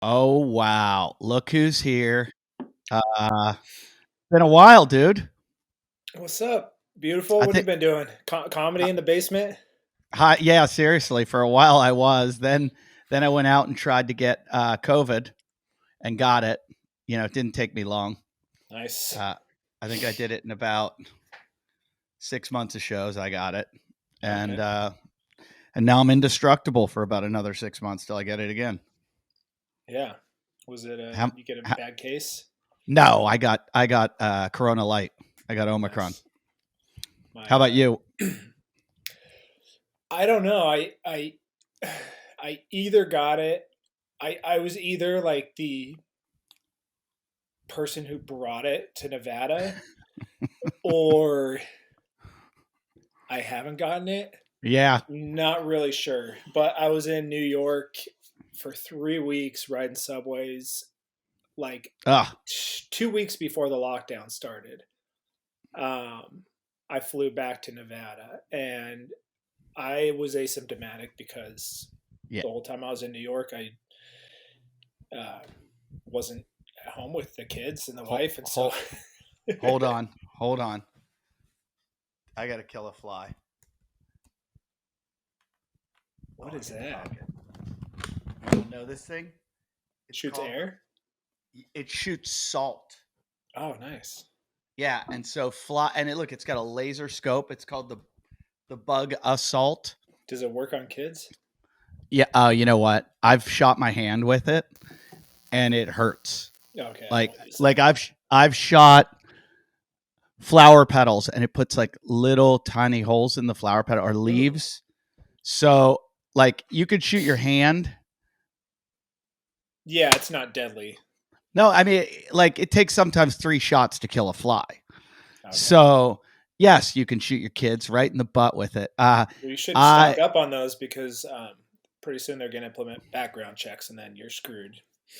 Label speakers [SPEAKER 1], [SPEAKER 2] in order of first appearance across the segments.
[SPEAKER 1] Oh, wow. Look who's here. Uh, been a while, dude.
[SPEAKER 2] What's up? Beautiful.
[SPEAKER 1] I
[SPEAKER 2] What have you
[SPEAKER 1] think,
[SPEAKER 2] been doing? Comedy in the basement?
[SPEAKER 1] yeah, seriously, for a while I was. Then I went out and tried to get COVID and got it. It didn't take me long.
[SPEAKER 2] Nice.
[SPEAKER 1] Uh, I think I did it in about 6 months of shows. I got it, and
[SPEAKER 2] Okay.
[SPEAKER 1] uh, and now I'm indestructible for about another 6 months till I get it again.
[SPEAKER 2] Yeah. Was it
[SPEAKER 1] How,
[SPEAKER 2] did you get a
[SPEAKER 1] how,
[SPEAKER 2] bad case?
[SPEAKER 1] no, I got Corona Light. I got Omicron.
[SPEAKER 2] Nice. My
[SPEAKER 1] How about you?
[SPEAKER 2] I don't know. I either got it. I was either like the person who brought it to Nevada or I haven't gotten it.
[SPEAKER 1] Yeah.
[SPEAKER 2] Not really sure. But I was in New York for 3 weeks riding subways like
[SPEAKER 1] Ugh.
[SPEAKER 2] 2 weeks before the lockdown started. um, I flew back to Nevada and I was asymptomatic because
[SPEAKER 1] Yeah.
[SPEAKER 2] the whole time I was in New York, I uh, wasn't at home with the kids and the
[SPEAKER 1] Hold,
[SPEAKER 2] wife. And so,
[SPEAKER 1] hold, hold on. Hold on. I got to kill a fly.
[SPEAKER 2] what
[SPEAKER 1] Oh,
[SPEAKER 2] is
[SPEAKER 1] in the
[SPEAKER 2] that?
[SPEAKER 1] pocket. You don't know this thing? It's
[SPEAKER 2] Shoots
[SPEAKER 1] called
[SPEAKER 2] air?
[SPEAKER 1] it shoots salt.
[SPEAKER 2] Oh, nice.
[SPEAKER 1] Yeah, and so fly and look, it's got a laser scope. It's called the Bug Assault.
[SPEAKER 2] Does it work on kids?
[SPEAKER 1] Yeah, you know what? I've shot my hand with it and it hurts.
[SPEAKER 2] Okay, I
[SPEAKER 1] Like
[SPEAKER 2] won't use
[SPEAKER 1] like
[SPEAKER 2] that.
[SPEAKER 1] I've shot flower petals and it puts like little tiny holes in the flower petal or
[SPEAKER 2] Ooh.
[SPEAKER 1] leaves. So like you could shoot your hand.
[SPEAKER 2] Yeah, it's not deadly.
[SPEAKER 1] No, I mean like it takes sometimes 3 shots to kill a fly.
[SPEAKER 2] Okay.
[SPEAKER 1] So yes, you can shoot your kids right in the butt with it.
[SPEAKER 2] We should stock
[SPEAKER 1] I
[SPEAKER 2] up on those because pretty soon they're going to implement background checks and then you're screwed.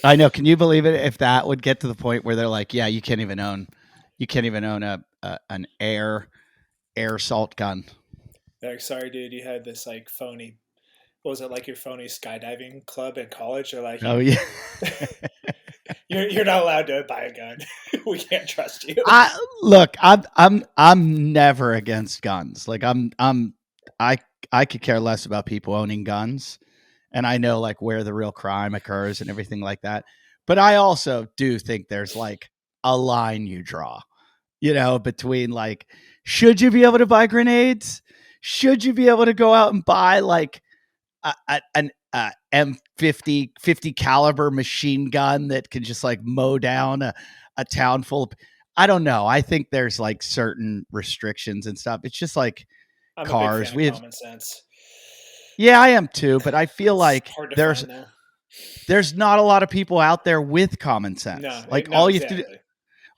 [SPEAKER 1] I know. Can you believe it? If that would get to the point where they're like, yeah, you can't even own a an air salt gun.
[SPEAKER 2] They're like, sorry, dude, you had this like phony. What was it like your phony skydiving club in college? They're like,
[SPEAKER 1] Oh yeah.
[SPEAKER 2] you're not allowed to buy a gun. We can't trust you.
[SPEAKER 1] I look. I'm never against guns. Like I I could care less about people owning guns, and I know like where the real crime occurs and everything like that. But I also do think there's like a line you draw, between like, should you be able to buy grenades? Should you be able to go out and buy like an M50 caliber machine gun that can just like mow down a town full of, I don't know. I think there's like certain restrictions and stuff. It's just like
[SPEAKER 2] I'm a big
[SPEAKER 1] cars.
[SPEAKER 2] fan of
[SPEAKER 1] We have,
[SPEAKER 2] common sense.
[SPEAKER 1] yeah, I am too, but I feel
[SPEAKER 2] It's
[SPEAKER 1] like
[SPEAKER 2] hard to
[SPEAKER 1] there's
[SPEAKER 2] find though.
[SPEAKER 1] there's not a lot of people out there with common sense.
[SPEAKER 2] No,
[SPEAKER 1] Like
[SPEAKER 2] no, exactly.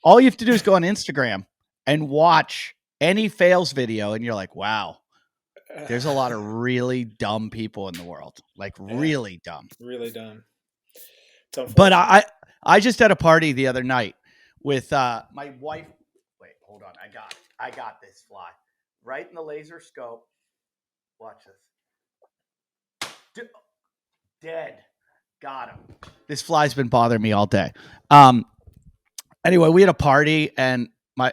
[SPEAKER 1] all you have to do is go on Instagram and watch any fails video and you're like, wow, there's a lot of really dumb people in the world. Like
[SPEAKER 2] Yeah,
[SPEAKER 1] really dumb.
[SPEAKER 2] really dumb. It's
[SPEAKER 1] But
[SPEAKER 2] unfortunate.
[SPEAKER 1] I just had a party the other night with my wife. Wait, hold on. I got this fly right in the laser scope. Watch this. Dead. Got him. This fly's been bothering me all day. Um. Anyway, we had a party and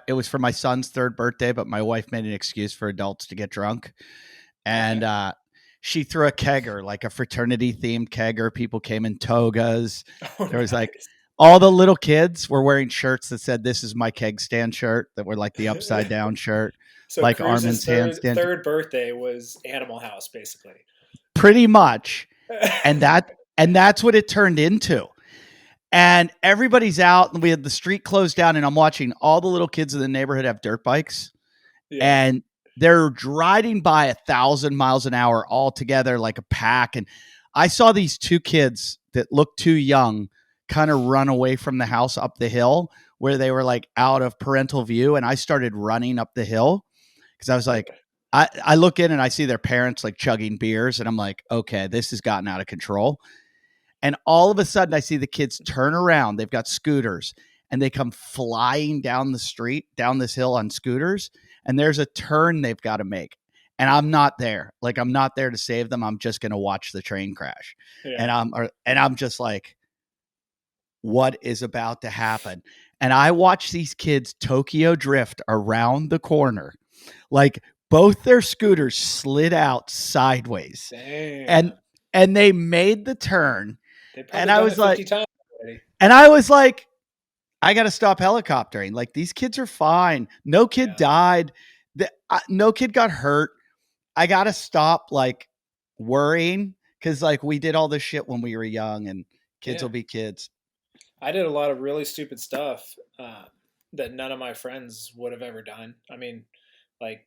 [SPEAKER 1] it was for my son's third birthday, but my wife made an excuse for adults to get drunk, and
[SPEAKER 2] Okay.
[SPEAKER 1] she threw a kegger, like a fraternity themed kegger. People came in togas.
[SPEAKER 2] Oh,
[SPEAKER 1] There was like
[SPEAKER 2] nice.
[SPEAKER 1] all the little kids were wearing shirts that said "This is my keg stand" shirt, that were like the upside down shirt,
[SPEAKER 2] So
[SPEAKER 1] like
[SPEAKER 2] Cruz's
[SPEAKER 1] Armin's handstand,
[SPEAKER 2] third birthday was Animal House, basically.
[SPEAKER 1] pretty much. And that's what it turned into. And everybody's out, and we had the street closed down, and I'm watching all the little kids in the neighborhood have dirt bikes,
[SPEAKER 2] Yeah.
[SPEAKER 1] and they're riding by 1,000 miles an hour all together like a pack. And I saw these two kids that looked too young kind of run away from the house up the hill where they were like out of parental view. And I started running up the hill because I was like, I look in and I see their parents like chugging beers, and I'm like, okay, this has gotten out of control. And all of a sudden, I see the kids turn around. They've got scooters and they come flying down the street, down this hill on scooters. And there's a turn they've got to make. And I'm not there. Like, I'm not there to save them. I'm just going to watch the train crash.
[SPEAKER 2] Yeah.
[SPEAKER 1] And I'm just like, what is about to happen. And I watch these kids Tokyo drift around the corner. Like both their scooters slid out sideways. And
[SPEAKER 2] Damn.
[SPEAKER 1] and they made the turn.
[SPEAKER 2] They've
[SPEAKER 1] And
[SPEAKER 2] probably
[SPEAKER 1] I
[SPEAKER 2] done
[SPEAKER 1] was
[SPEAKER 2] it
[SPEAKER 1] like
[SPEAKER 2] 50 times already.
[SPEAKER 1] and I was like, I got to stop helicoptering. Like these kids are fine. No kid
[SPEAKER 2] Yeah.
[SPEAKER 1] died. No kid got hurt. I got to stop like worrying because like we did all this shit when we were young and kids
[SPEAKER 2] Yeah.
[SPEAKER 1] will be kids.
[SPEAKER 2] I did a lot of really stupid stuff that none of my friends would have ever done. I mean, like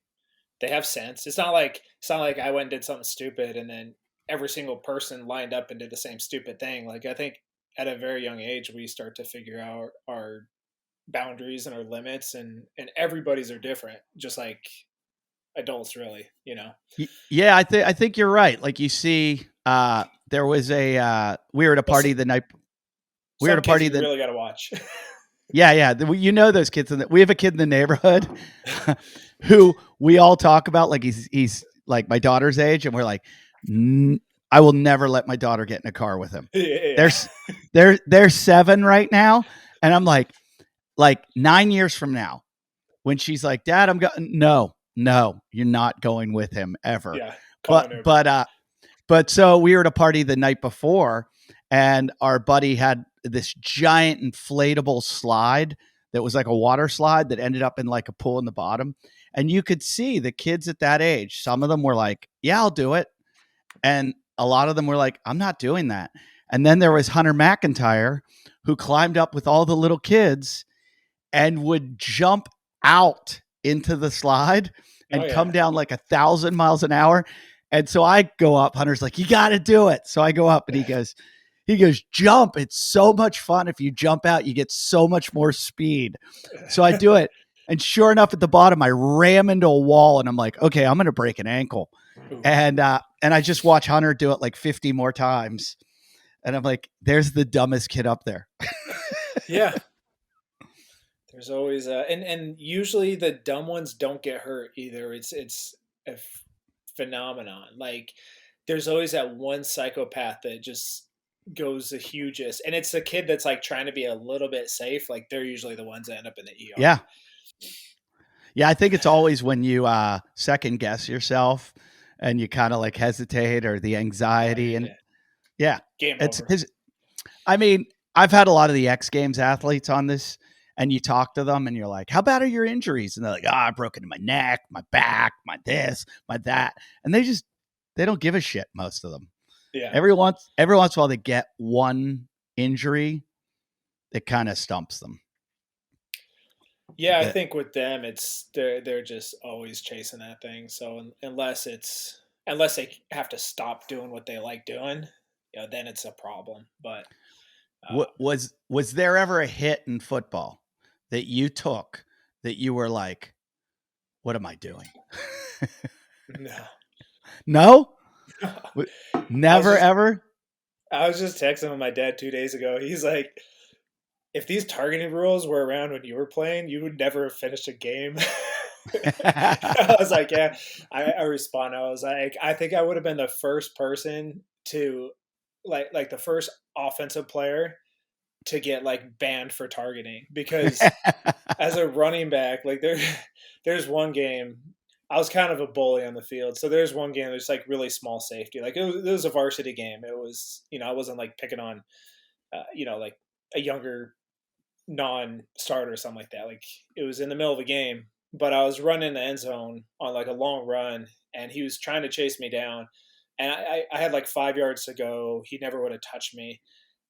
[SPEAKER 2] they have sense. It's not like I went and did something stupid and then every single person lined up and did the same stupid thing. Like I think at a very young age we start to figure out our boundaries and our limits, and everybody's are different, just like adults really, you know.
[SPEAKER 1] Yeah, I think you're right. Like you see, there was a we were at a
[SPEAKER 2] Well,
[SPEAKER 1] party the night. We were at
[SPEAKER 2] some
[SPEAKER 1] a
[SPEAKER 2] kids
[SPEAKER 1] party
[SPEAKER 2] you
[SPEAKER 1] the
[SPEAKER 2] really got to watch.
[SPEAKER 1] yeah. You know those kids. We have a kid in the neighborhood who we all talk about. Like he's like my daughter's age, and we're like, I will never let my daughter get in a car with him.
[SPEAKER 2] Yeah.
[SPEAKER 1] There's they're 7 right now, and I'm like 9 years from now, when she's like, Dad, I'm going. No, you're not going with him ever.
[SPEAKER 2] Yeah, call
[SPEAKER 1] But
[SPEAKER 2] an Uber.
[SPEAKER 1] but but so we were at a party the night before, and our buddy had this giant inflatable slide that was like a water slide that ended up in like a pool in the bottom. And you could see the kids at that age, some of them were like, yeah, I'll do it. And a lot of them were like, I'm not doing that. And then there was Hunter McIntyre, who climbed up with all the little kids and would jump out into the slide
[SPEAKER 2] Oh
[SPEAKER 1] and
[SPEAKER 2] yeah.
[SPEAKER 1] come down like 1,000 miles an hour. And so I go up. Hunter's like, you got to do it. So I go up, and he goes, jump. It's so much fun. If you jump out, you get so much more speed. So I do it. And sure enough, at the bottom, I ram into a wall, and I'm like, okay, I'm going to break an ankle.
[SPEAKER 2] Ooh.
[SPEAKER 1] And I just watch Hunter do it like 50 more times. And I'm like, there's the dumbest kid up there.
[SPEAKER 2] Yeah. There's always and usually the dumb ones don't get hurt either. It's a phenomenon. Like there's always that one psychopath that just goes the hugest, and it's a kid that's like trying to be a little bit safe. Like they're usually the ones that end up in the ER.
[SPEAKER 1] Yeah. Yeah. I think it's always when you second guess yourself and you kind of like hesitate, or the anxiety. And
[SPEAKER 2] Yeah.
[SPEAKER 1] yeah,
[SPEAKER 2] Game
[SPEAKER 1] it's
[SPEAKER 2] over.
[SPEAKER 1] because I mean, I've had a lot of the X Games athletes on this, and you talk to them and you're like, how bad are your injuries? And they're like, I broke into my neck, my back, my this, my that. And they don't give a shit, most of them.
[SPEAKER 2] Yeah.
[SPEAKER 1] Every once in a while they get one injury that kind of stumps them.
[SPEAKER 2] Yeah, I
[SPEAKER 1] That-
[SPEAKER 2] think with them, it's they're just always chasing that thing. So unless they have to stop doing what they like doing, then it's a problem. But uh,
[SPEAKER 1] was there ever a hit in football that you took that you were like, what am I doing?
[SPEAKER 2] no,
[SPEAKER 1] No?
[SPEAKER 2] I was
[SPEAKER 1] Never
[SPEAKER 2] just
[SPEAKER 1] ever?
[SPEAKER 2] I was just texting with my dad 2 days ago. He's like, if these targeting rules were around when you were playing, you would never have finished a game. I was like, yeah. I respond. I was like, I think I would have been the first person to like the first offensive player to get like banned for targeting, because as a running back, like there's one game I was kind of a bully on the field. So there's one game there's like really small safety. Like it was a varsity game. It was, I wasn't like picking on like a younger non-starter or something like that. Like it was in the middle of a game, but I was running the end zone on like a long run, and he was trying to chase me down, and I had like 5 yards to go. He never would have touched me,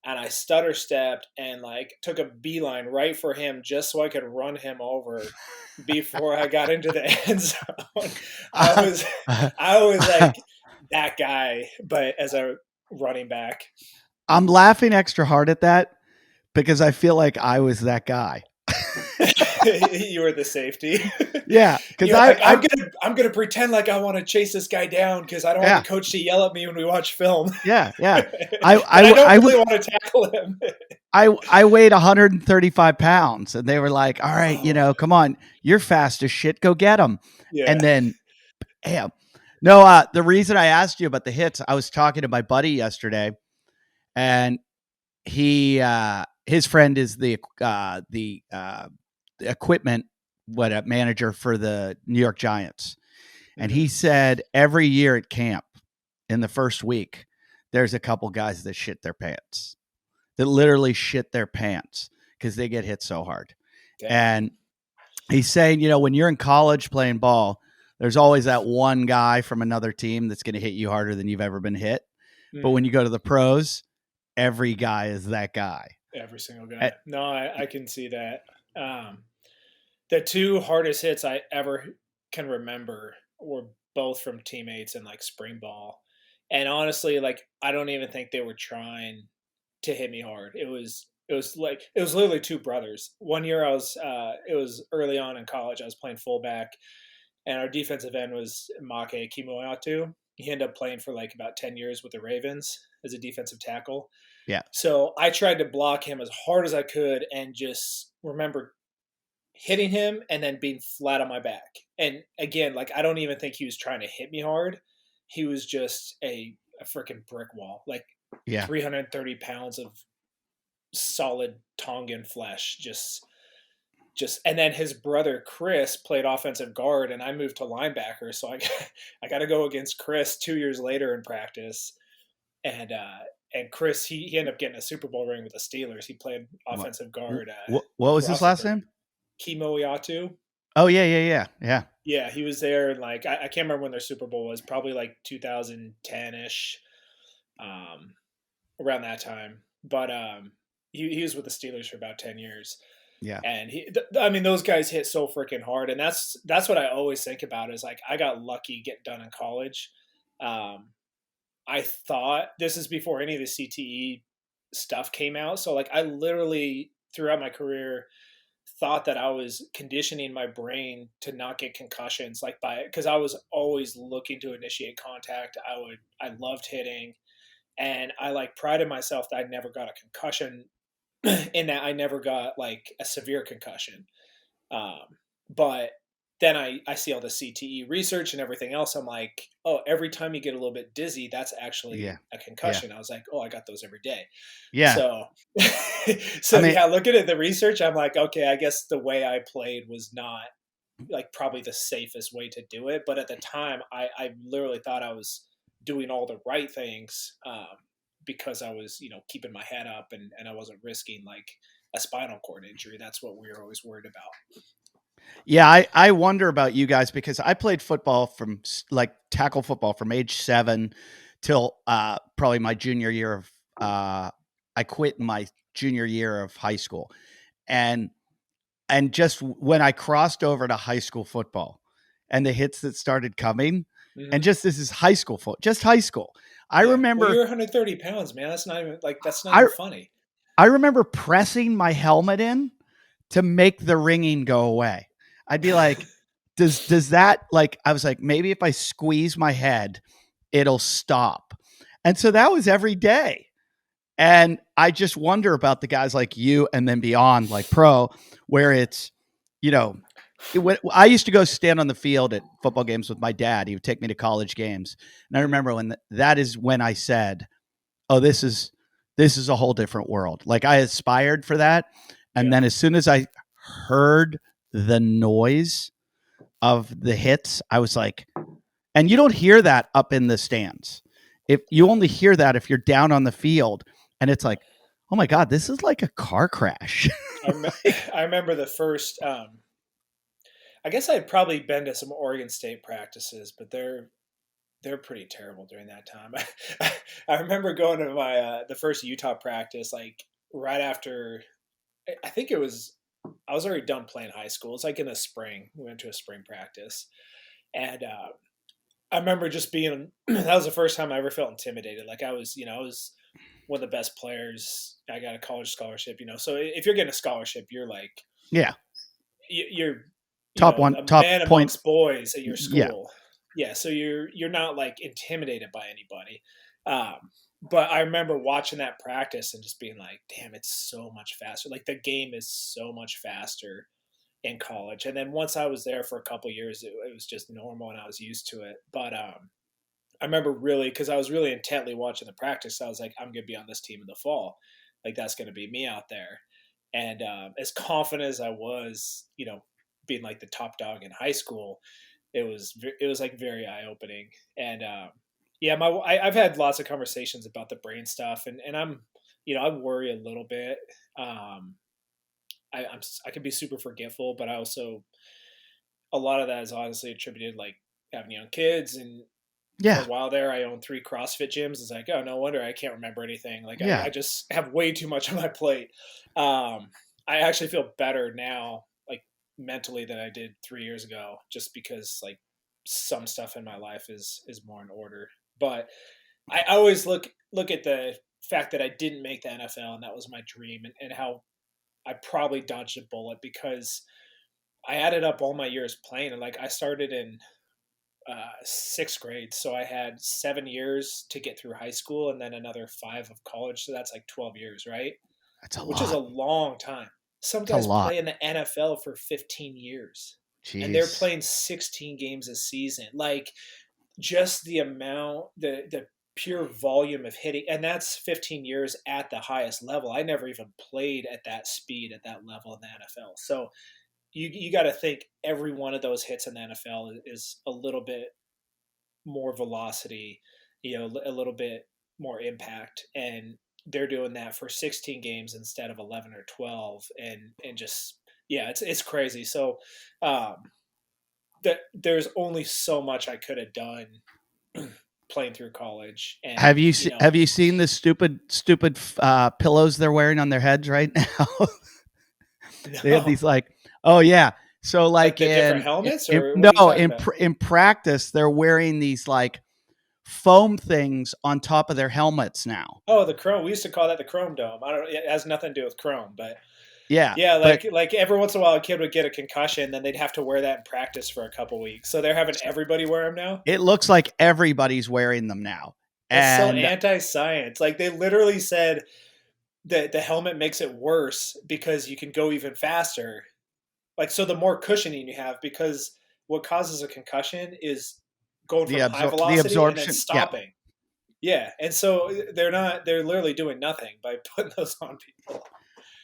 [SPEAKER 2] and I stutter stepped and like took a beeline right for him just so I could run him over before I got into the end zone. I was I was like that guy, but as a running back.
[SPEAKER 1] I'm laughing extra hard at that because I feel like I was that guy.
[SPEAKER 2] You were the safety.
[SPEAKER 1] Yeah, because
[SPEAKER 2] You're like, I'm gonna pretend like I want to chase this guy down because I don't
[SPEAKER 1] Yeah.
[SPEAKER 2] want the coach to yell at me when we watch film.
[SPEAKER 1] yeah.
[SPEAKER 2] But
[SPEAKER 1] I
[SPEAKER 2] don't really want to tackle him.
[SPEAKER 1] I weighed 135 pounds, and they were like, all right, come on, you're fast as shit, go get him.
[SPEAKER 2] Yeah.
[SPEAKER 1] And then, bam. No, the reason I asked you about the hits, I was talking to my buddy yesterday, and he his friend is the equipment manager for the New York Giants, and
[SPEAKER 2] Hmm.
[SPEAKER 1] he said every year at camp in the first week, there's a couple guys that shit their pants, that literally shit their pants because they get hit so hard.
[SPEAKER 2] Damn.
[SPEAKER 1] And he's saying, when you're in college playing ball, there's always that one guy from another team that's going to hit you harder than you've ever been hit. But when
[SPEAKER 2] Hmm.
[SPEAKER 1] you go to the pros, every guy is that guy.
[SPEAKER 2] Every single
[SPEAKER 1] Eh,
[SPEAKER 2] guy. No, I can see that. Um, the two hardest hits I ever can remember were both from teammates in like spring ball. And honestly, like I don't even think they were trying to hit me hard. It was literally two brothers. One year it was early on in college. I was playing fullback, and our defensive end was Make Kimoyatu. He ended up playing for like about 10 years with the Ravens as a defensive tackle.
[SPEAKER 1] yeah.
[SPEAKER 2] So I tried to block him as hard as I could, and just remember hitting him and then being flat on my back. And again, like I don't even think he was trying to hit me hard. He was just a freaking brick wall. Like
[SPEAKER 1] Yeah.
[SPEAKER 2] 330 pounds of solid Tongan flesh. Just and then his brother Chris played offensive guard, and I moved to linebacker. So I got to go against Chris 2 years later in practice, and Chris he ended up getting a Super Bowl ring with the Steelers. He played
[SPEAKER 1] What,
[SPEAKER 2] offensive guard
[SPEAKER 1] what was
[SPEAKER 2] for
[SPEAKER 1] his
[SPEAKER 2] offensive
[SPEAKER 1] last
[SPEAKER 2] guard.
[SPEAKER 1] name?
[SPEAKER 2] Kimo Iatu.
[SPEAKER 1] Oh, yeah, yeah, yeah. Yeah.
[SPEAKER 2] Yeah, he was there, and like I can't remember when their Super Bowl was. Probably like 2010 ish, um, around that time. But he was with the Steelers for about 10 years,
[SPEAKER 1] Yeah.
[SPEAKER 2] and I mean, those guys hit so freaking hard, and that's what I always think about is like I got lucky getting done in college. Um, I thought this is before any of the CTE stuff came out, so like I literally throughout my career thought that I was conditioning my brain to not get concussions, like because I was always looking to initiate contact. I loved hitting, and I like prided myself that I never got a concussion, in that I never got like a severe concussion. But then I see all the CTE research and everything else. I'm like, oh, every time you get a little bit dizzy, that's actually
[SPEAKER 1] Yeah.
[SPEAKER 2] a
[SPEAKER 1] Yeah.
[SPEAKER 2] concussion. I was like, oh, I got those every day.
[SPEAKER 1] Yeah.
[SPEAKER 2] So,
[SPEAKER 1] I
[SPEAKER 2] so
[SPEAKER 1] mean,
[SPEAKER 2] yeah, looking at the research, I'm like, okay, I guess the way I played was not like probably the safest way to do it. But at the time, I literally thought I was doing all the right things, because I was, keeping my head up, and I wasn't risking like a spinal cord injury. That's what we were always worried about.
[SPEAKER 1] yeah, I wonder about you guys because I played football from like tackle football from age 7 till probably my junior year of I quit in my junior year of high school. And just when I crossed over to high school football and the hits that started coming, and
[SPEAKER 2] Hmm.
[SPEAKER 1] just this is high school just high school. I
[SPEAKER 2] Yeah. Well,
[SPEAKER 1] remember
[SPEAKER 2] you're 130 pounds, man. That's not
[SPEAKER 1] I
[SPEAKER 2] even funny.
[SPEAKER 1] I remember pressing my helmet in to make the ringing go away. I'd be like, does that, like, I was like, maybe if I squeeze my head, it'll stop. And so that was every day. And I just wonder about the guys like you and then beyond, like pro, where it's, you know, I used to go stand on the field at football games with my dad. He would take me to college games. And I
[SPEAKER 2] Hmm.
[SPEAKER 1] remember when that is when I said, oh, this is a whole different world. Like I aspired for that. And
[SPEAKER 2] Yeah.
[SPEAKER 1] then as soon as I heard the noise of the hits, I was like, and you don't hear that up in the stands. If you only hear that if you're down on the field, and it's like, oh my God, this is like a car crash.
[SPEAKER 2] I, rem-
[SPEAKER 1] Like,
[SPEAKER 2] I remember the first. I guess I had probably been to some Oregon State practices, but they're pretty terrible during that time. I remember going to my the first Utah practice, like right after. I think it was. I was already done playing high school. It's like in the spring. We went to a spring practice, and I remember just being. That was the first time I ever felt intimidated. Like I was one of the best players. I got a college scholarship. So if you're getting a scholarship, you're like
[SPEAKER 1] yeah,
[SPEAKER 2] you're
[SPEAKER 1] top one,
[SPEAKER 2] a
[SPEAKER 1] top
[SPEAKER 2] man
[SPEAKER 1] point.
[SPEAKER 2] amongst boys at your
[SPEAKER 1] Yeah,
[SPEAKER 2] school. Yeah, so you're not like intimidated by anybody. But I remember watching that practice and just being like, damn, it's so much faster. Like the game is so much faster in college. And then once I was there for a couple years, it was just normal and I was used to it. But I remember really because I was really intently watching the practice. I was like, I'm gonna be on this team in the fall. like that's going to be me out there. And as confident as I was, being like the top dog in high school, it was like very eye opening. And yeah, I've had lots of conversations about the brain stuff, and I worry a little bit. Um, I can be super forgetful, but I also, a lot of that is honestly attributed like having young kids. And for
[SPEAKER 1] Yeah.
[SPEAKER 2] a while there, I owned 3 CrossFit gyms. It's like, oh, no wonder I can't remember anything. Like I
[SPEAKER 1] Yeah.
[SPEAKER 2] just have way too much on my plate. I actually feel better now, like mentally, than I did 3 years ago, just because like some stuff in my life is more in order. But I always look at the fact that I didn't make the NFL, and that was my dream, and how I probably dodged a bullet, because I added up all my years playing, and like I started in sixth grade, so I had 7 years to get through high school, and then another 5 of college. So that's like 12 years, right?
[SPEAKER 1] That's a
[SPEAKER 2] Which is a
[SPEAKER 1] lot.
[SPEAKER 2] long time. Some
[SPEAKER 1] It's a
[SPEAKER 2] guys
[SPEAKER 1] lot.
[SPEAKER 2] play in the NFL for 15 years, and they're
[SPEAKER 1] Jeez.
[SPEAKER 2] playing 16 games a season. Like just the amount, the pure volume of hitting, and that's 15 years at the highest level. I never even played at that speed at that level in the NFL. So you got to think every one of those hits in the NFL is a little bit more velocity, a little bit more impact, and they're doing that for 16 games instead of 11 or 12, and just yeah, it's crazy. So um, that there's only so much I could have done playing through college,
[SPEAKER 1] Have
[SPEAKER 2] and
[SPEAKER 1] you have you seen the stupid pillows they're wearing on their heads right now? They have
[SPEAKER 2] no,
[SPEAKER 1] these like, oh yeah. So
[SPEAKER 2] like
[SPEAKER 1] like
[SPEAKER 2] the different helmets,
[SPEAKER 1] in
[SPEAKER 2] or what
[SPEAKER 1] no
[SPEAKER 2] are you talking about?
[SPEAKER 1] in practice they're wearing these like foam things on top of their helmets now.
[SPEAKER 2] Oh, the Chrome. We used to call that the Chrome Dome. I don't. It has nothing to do with Chrome, but
[SPEAKER 1] Yeah,
[SPEAKER 2] yeah,
[SPEAKER 1] but
[SPEAKER 2] like every once in a while, a kid would get a concussion, then they'd have to wear that in practice for a couple weeks. So they're having everybody wear them now.
[SPEAKER 1] it looks like everybody's wearing them now.
[SPEAKER 2] It's so
[SPEAKER 1] And
[SPEAKER 2] anti-science. Like they literally said that the helmet makes it worse because you can go even faster. Like so, the more cushioning you have, because what causes a concussion is going from high
[SPEAKER 1] the
[SPEAKER 2] velocity and then
[SPEAKER 1] absorption, yeah.
[SPEAKER 2] stopping. Yeah, and so they're not. They're literally doing nothing by putting those on people.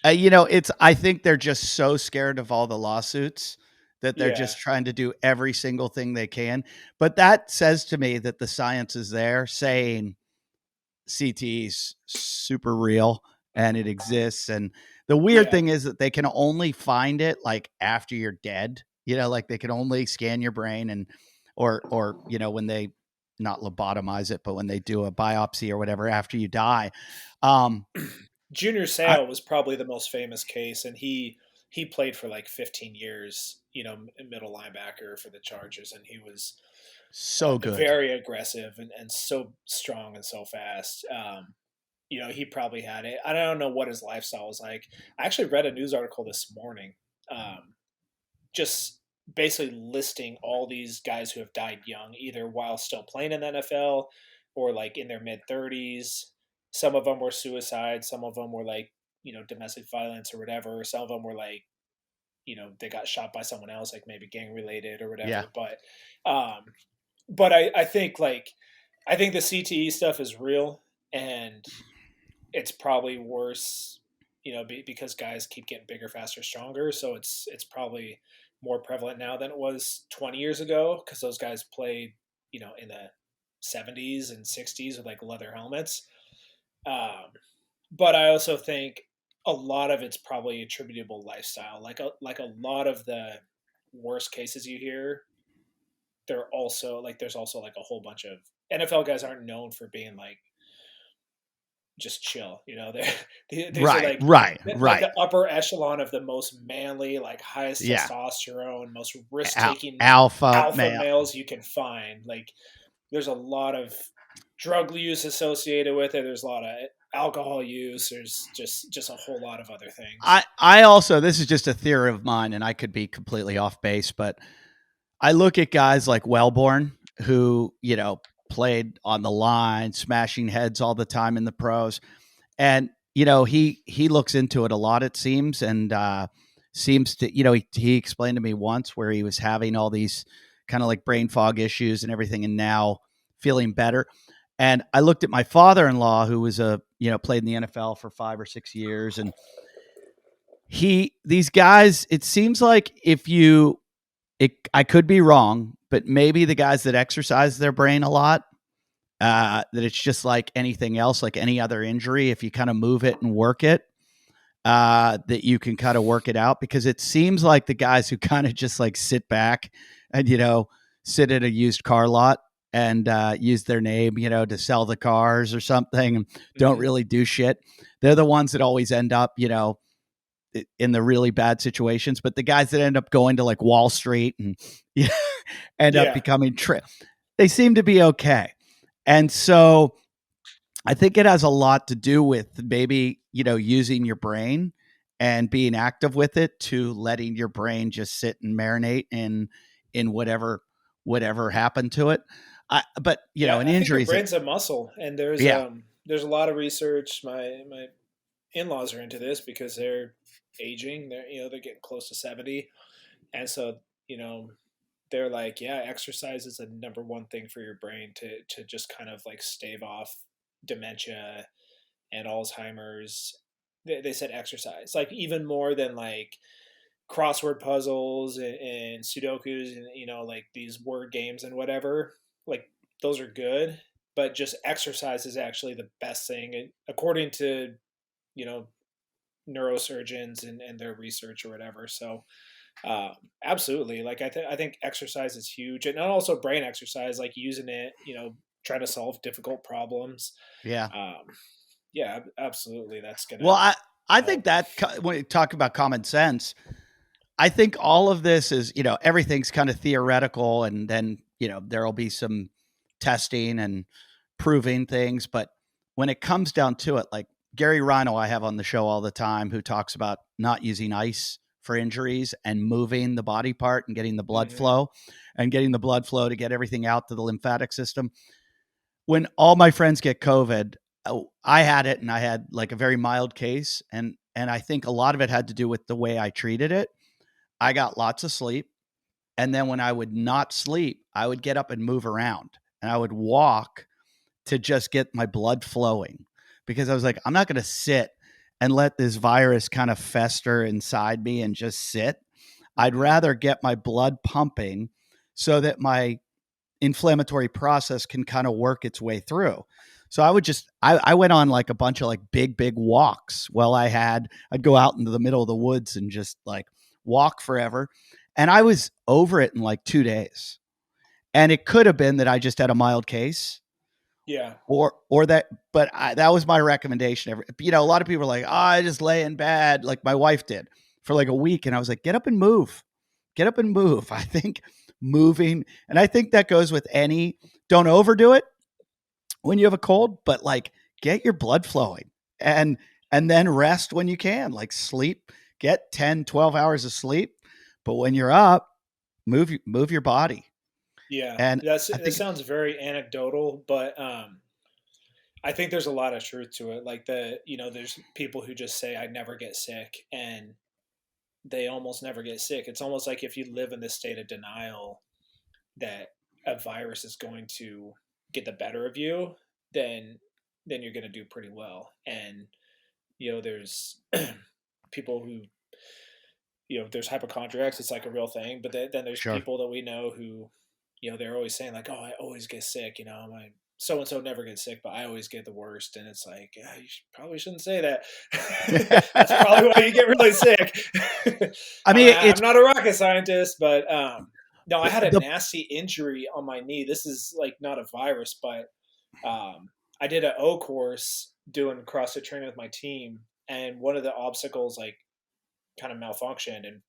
[SPEAKER 1] It's I think they're just so scared of all the lawsuits that they're
[SPEAKER 2] Yeah,
[SPEAKER 1] just trying to do every single thing they can. But that says to me that the science is there saying CTE's super real and it exists. And the weird
[SPEAKER 2] yeah.
[SPEAKER 1] thing is that they can only find it like after you're dead. Like they can only scan your brain and or when they not lobotomize it, but when they do a biopsy or whatever after you die. Um,
[SPEAKER 2] Junior
[SPEAKER 1] I,
[SPEAKER 2] Seau was probably the most famous case, and he played for like 15 years, middle linebacker for the Chargers, and he was
[SPEAKER 1] so good.
[SPEAKER 2] very aggressive and so strong and so fast. He probably had it. I don't know what his lifestyle was like. I actually read a news article this morning, just basically listing all these guys who have died young, either while still playing in the NFL or like in their mid 30s. Some of them were suicide. Some of them were like, domestic violence or whatever. Some of them were like, they got shot by someone else, like maybe gang related or
[SPEAKER 1] Yeah.
[SPEAKER 2] whatever. But I think like, I think the CTE stuff is real, and it's probably worse, because guys keep getting bigger, faster, stronger. So it's probably more prevalent now than it was 20 years ago, because those guys played, in the 70s and 60s with like leather helmets. But I also think a lot of it's probably attributable lifestyle. Like a lot of the worst cases you hear, they're also like there's also like a whole bunch of NFL guys aren't known for being like just chill. These are
[SPEAKER 1] Right, right,
[SPEAKER 2] like
[SPEAKER 1] right.
[SPEAKER 2] the upper echelon of the most manly, like highest
[SPEAKER 1] Yeah.
[SPEAKER 2] testosterone, most risk taking
[SPEAKER 1] Alpha
[SPEAKER 2] alpha
[SPEAKER 1] male.
[SPEAKER 2] males you can find. Like there's a lot of drug use associated with it. There's a lot of alcohol use. There's just a whole lot of other things.
[SPEAKER 1] I also, this is just a theory of mine and I could be completely off base, but I look at guys like Wellborn who, played on the line, smashing heads all the time in the pros. And, he looks into it a lot, it seems, and seems to, he explained to me once where he was having all these kind of like brain fog issues and everything and now feeling better. And I looked at my father-in-law, who was played in the NFL for 5 or 6 years, and these guys, it seems like I could be wrong, but maybe the guys that exercise their brain a lot, that it's just like anything else, like any other injury. If you kind of move it and work it, that you can kind of work it out, because it seems like the guys who kind of just like sit back and, sit at a used car lot and use their name, to sell the cars or something, and don't
[SPEAKER 2] Mm-hmm.
[SPEAKER 1] really do shit. They're the ones that always end up, in the really bad situations. But the guys that end up going to like Wall Street and end up
[SPEAKER 2] Yeah.
[SPEAKER 1] becoming they seem to be okay. And so I think it has a lot to do with maybe, using your brain and being active with it, to letting your brain just sit and marinate in whatever happened to it. But
[SPEAKER 2] Yeah,
[SPEAKER 1] in
[SPEAKER 2] I think your
[SPEAKER 1] injuries,
[SPEAKER 2] brain's a muscle, and
[SPEAKER 1] yeah,
[SPEAKER 2] there's a lot of research. My in-laws are into this because they're aging. They're getting close to 70, and so you know they're like, yeah, exercise is the number one thing for your brain to just kind of like stave off dementia and Alzheimer's. They said exercise, like even more than like crossword puzzles and Sudokus and like these word games and whatever. Like those are good, but just exercise is actually the best thing, according to you know neurosurgeons and their research or whatever. So absolutely, like I think exercise is huge, and also brain exercise, like using it, trying to solve difficult problems.
[SPEAKER 1] yeah.
[SPEAKER 2] Um, yeah, absolutely, that's
[SPEAKER 1] Well,
[SPEAKER 2] gonna
[SPEAKER 1] I think
[SPEAKER 2] help.
[SPEAKER 1] that when you talk about common sense, I think all of this is, everything's kind of theoretical, and then, there'll be some testing and proving things. But when it comes down to it, like Gary Rhino, I have on the show all the time, who talks about not using ice for injuries and moving the body part and
[SPEAKER 2] Hmm.
[SPEAKER 1] getting the blood flow to get everything out to the lymphatic system. When all my friends get COVID, I had it, and I had like a very mild case. And I think a lot of it had to do with the way I treated it. I got lots of sleep. And then when I would not sleep, I would get up and move around, and I would walk to just get my blood flowing, because I was like, I'm not going to sit and let this virus kind of fester inside me and just sit. I'd
[SPEAKER 2] Hmm.
[SPEAKER 1] rather get my blood pumping so that my inflammatory process can kind of work its way through. So I went on like a bunch of like big walks. I'd go out into the middle of the woods and just like walk forever. And I was over it in like 2 days. And it could have been that I just had a mild case,
[SPEAKER 2] Yeah,
[SPEAKER 1] or that, but that was my recommendation. A lot of people are like, oh, I just lay in bed, like my wife did for like a week. And I was like, get up and move, get up and move. I think moving, and I think that goes with don't overdo it when you have a cold, but like get your blood flowing, and then rest when you can, like sleep, get 10, 12 hours of sleep. But when you're up, move your body.
[SPEAKER 2] yeah.
[SPEAKER 1] And I
[SPEAKER 2] That
[SPEAKER 1] think,
[SPEAKER 2] sounds very anecdotal, but I think there's a lot of truth to it. Like there's people who just say I never get sick, and they almost never get sick. It's almost like if you live in this state of denial that a virus is going to get the better of you, then you're going to do pretty well. And there's people who there's hypochondriacs. It's like a real thing. But then there's
[SPEAKER 1] sure.
[SPEAKER 2] people that we know who they're always saying like, oh, I always get sick. My so and so never gets sick, but I always get the worst. And it's like, yeah, probably shouldn't say that. That's probably why you get really sick.
[SPEAKER 1] I mean,
[SPEAKER 2] I'm
[SPEAKER 1] it's
[SPEAKER 2] not a rocket scientist, but no, I had a
[SPEAKER 1] the
[SPEAKER 2] nasty injury on my knee. This is like not a virus, but I did an O course doing CrossFit training with my team, and one of the obstacles like kind of malfunctioned, and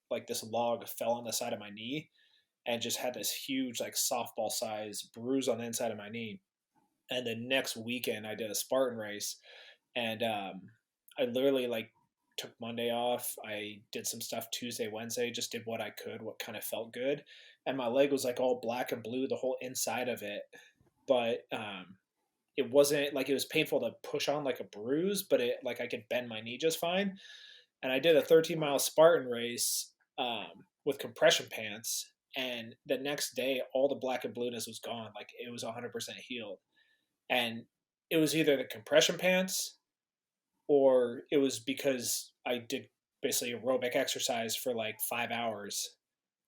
[SPEAKER 2] like this log fell on the side of my knee, and just had this huge like softball size bruise on the inside of my knee. And the next weekend, I did a Spartan race, and I literally like took Monday off. I did some stuff Tuesday, Wednesday, just did what I could, what kind of felt good. And my leg was like all black and blue, the whole inside of it. But it wasn't like it was painful to push on like a bruise, but it like I could bend my knee just fine. And I did a 13-mile Spartan race with compression pants. And the next day, all the black and blueness was gone. Like it was 100% healed. and it was either the compression pants or it was because I did basically aerobic exercise for like 5 hours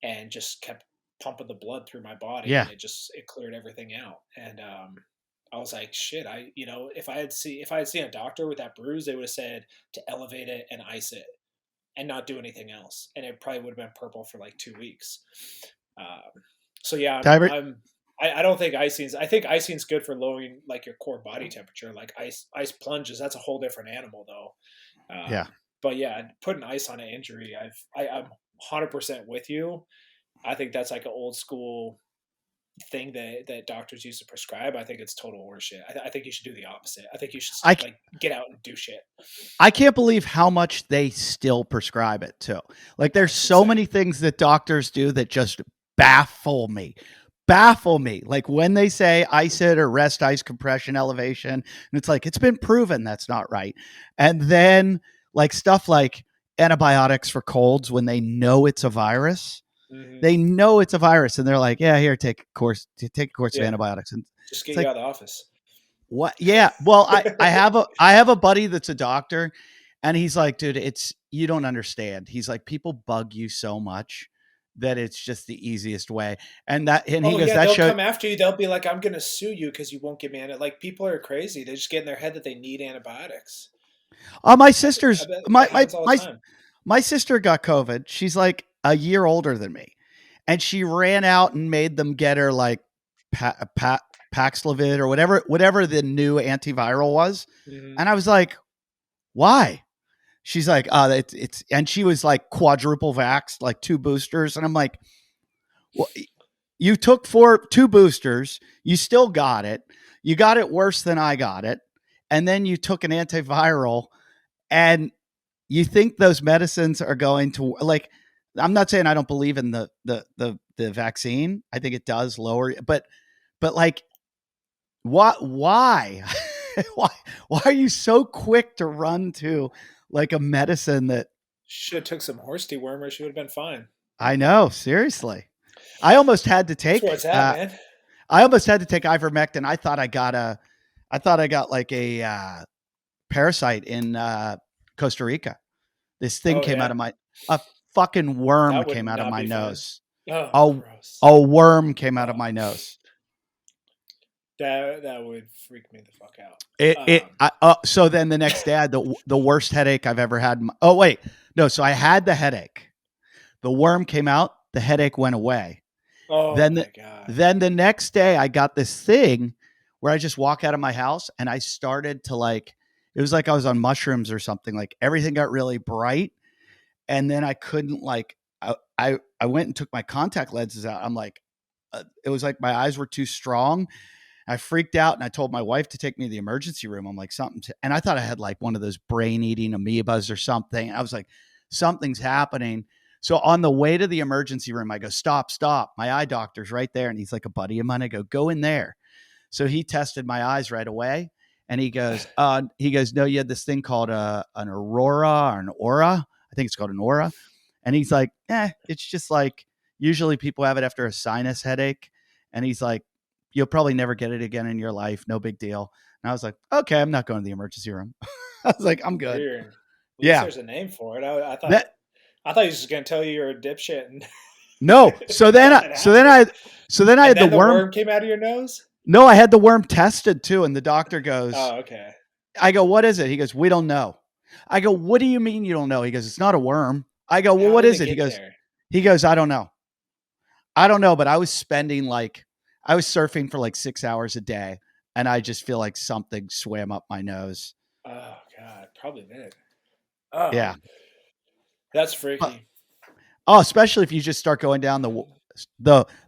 [SPEAKER 2] and just kept pumping the blood through my body,
[SPEAKER 1] Yeah.
[SPEAKER 2] and it cleared everything out. And I was like, shit, if I had seen a doctor with that bruise, they would have said to elevate it and ice it and not do anything else, and it probably would have been purple for like 2 weeks. Um, so yeah,
[SPEAKER 1] Tiber.
[SPEAKER 2] I don't think icing's. I think icing's good for lowering like your core body temperature. Like ice plunges, that's a whole different animal though.
[SPEAKER 1] Yeah.
[SPEAKER 2] But yeah, putting ice on an injury, I'm 100% with you. I think that's like an old school thing that doctors used to prescribe. I think it's total horseshit. I think you should do the opposite. I think you should
[SPEAKER 1] I
[SPEAKER 2] like get out and do shit.
[SPEAKER 1] I can't believe how much they still prescribe it too. Like
[SPEAKER 2] Oh,
[SPEAKER 1] there's
[SPEAKER 2] it's
[SPEAKER 1] so
[SPEAKER 2] insane.
[SPEAKER 1] many things that doctors do that just baffle me. Baffle me. Like when they say ice it or rest ice compression elevation, and it's like it's been proven that's not right. And then like stuff like antibiotics for colds when they know it's a virus.
[SPEAKER 2] Hmm.
[SPEAKER 1] They know it's a virus and they're like, yeah, here, take a course of
[SPEAKER 2] Yeah,
[SPEAKER 1] antibiotics. And
[SPEAKER 2] just
[SPEAKER 1] it's
[SPEAKER 2] get you
[SPEAKER 1] like,
[SPEAKER 2] out of the office.
[SPEAKER 1] what? Yeah. Well, I have a buddy that's a doctor, and he's like, dude, it's you don't understand. He's like, people bug you so much that it's just the easiest way. And he
[SPEAKER 2] Oh
[SPEAKER 1] goes,
[SPEAKER 2] yeah,
[SPEAKER 1] that
[SPEAKER 2] they'll
[SPEAKER 1] show.
[SPEAKER 2] come after you. They'll be like, "I'm gonna sue you because you won't give me like people are crazy. They just get in their head that they need antibiotics.
[SPEAKER 1] Oh,
[SPEAKER 2] I bet
[SPEAKER 1] my
[SPEAKER 2] that
[SPEAKER 1] my
[SPEAKER 2] happens all the
[SPEAKER 1] my
[SPEAKER 2] time.
[SPEAKER 1] my sister got COVID. She's like a year older than me, and she ran out and made them get her like Paxlovid or whatever the new antiviral was.
[SPEAKER 2] Hmm.
[SPEAKER 1] And I was like, why? She's like, it's, and she was like quadruple vaxxed, like 2 boosters. And I'm like, well, you took two boosters, you still got it. You got it worse than I got it. And then you took an antiviral, and you think those medicines are going to like, I'm not saying I don't believe in the vaccine. I think it does lower, but like, why why are you so quick to run to like a medicine that
[SPEAKER 2] Should have took some horse dewormer. She would have been fine.
[SPEAKER 1] I know, seriously. I almost had to
[SPEAKER 2] That's where
[SPEAKER 1] take
[SPEAKER 2] it's at, man.
[SPEAKER 1] I almost had to take ivermectin. I thought I got like a parasite in Costa Rica. This thing
[SPEAKER 2] Oh
[SPEAKER 1] came out
[SPEAKER 2] yeah,
[SPEAKER 1] of my a fucking worm
[SPEAKER 2] that would
[SPEAKER 1] came out of
[SPEAKER 2] not
[SPEAKER 1] my
[SPEAKER 2] be fun.
[SPEAKER 1] nose.
[SPEAKER 2] Oh,
[SPEAKER 1] A
[SPEAKER 2] gross.
[SPEAKER 1] a worm came out of
[SPEAKER 2] Oh,
[SPEAKER 1] my nose.
[SPEAKER 2] that would freak me the fuck out.
[SPEAKER 1] So then the next day I had the worst headache I've ever had. Oh wait, no. So I had the headache. The worm came out. The headache went away.
[SPEAKER 2] Oh
[SPEAKER 1] Then
[SPEAKER 2] my
[SPEAKER 1] the,
[SPEAKER 2] god.
[SPEAKER 1] then the next day I got this thing where I just walk out of my house and I started to like. It was like I was on mushrooms or something. Like everything got really bright, and then I couldn't like. I went and took my contact lenses out. I'm like, it was like my eyes were too strong. I freaked out and I told my wife to take me to the emergency room. I'm like, and I thought I had like one of those brain eating amoebas or something. I was like, something's happening. So on the way to the emergency room, I go, stop, stop. My eye doctor's right there. And he's like a buddy of mine. I go in there. So he tested my eyes right away. And he goes, no, you had this thing called an aurora or an aura. I think it's called an aura. And he's like, it's just like usually people have it after a sinus headache. And he's like, you'll probably never get it again in your life. No big deal. And I was like, okay, I'm not going to the emergency room. I was like, I'm good.
[SPEAKER 2] Weird. At least
[SPEAKER 1] Yeah.
[SPEAKER 2] there's a name for it.
[SPEAKER 1] That
[SPEAKER 2] I thought he was just gonna tell you you're a dipshit and
[SPEAKER 1] no. So then
[SPEAKER 2] nothing happened.
[SPEAKER 1] I
[SPEAKER 2] And
[SPEAKER 1] had the
[SPEAKER 2] then the
[SPEAKER 1] worm.
[SPEAKER 2] worm came out of your nose?
[SPEAKER 1] No, I had the worm tested too. And the doctor goes,
[SPEAKER 2] Oh, okay.
[SPEAKER 1] I go, what is it? He goes, we don't know. I go, what do you mean you don't know? He goes, it's not a worm. I go, well,
[SPEAKER 2] How
[SPEAKER 1] what
[SPEAKER 2] did
[SPEAKER 1] is
[SPEAKER 2] it
[SPEAKER 1] it?
[SPEAKER 2] get there?
[SPEAKER 1] He goes, I don't know. I don't know, but I was surfing for like 6 hours a day, and I just feel like something swam up my nose.
[SPEAKER 2] Oh god, probably did. Oh,
[SPEAKER 1] Yeah.
[SPEAKER 2] that's
[SPEAKER 1] But,
[SPEAKER 2] freaky.
[SPEAKER 1] especially if you just start going down the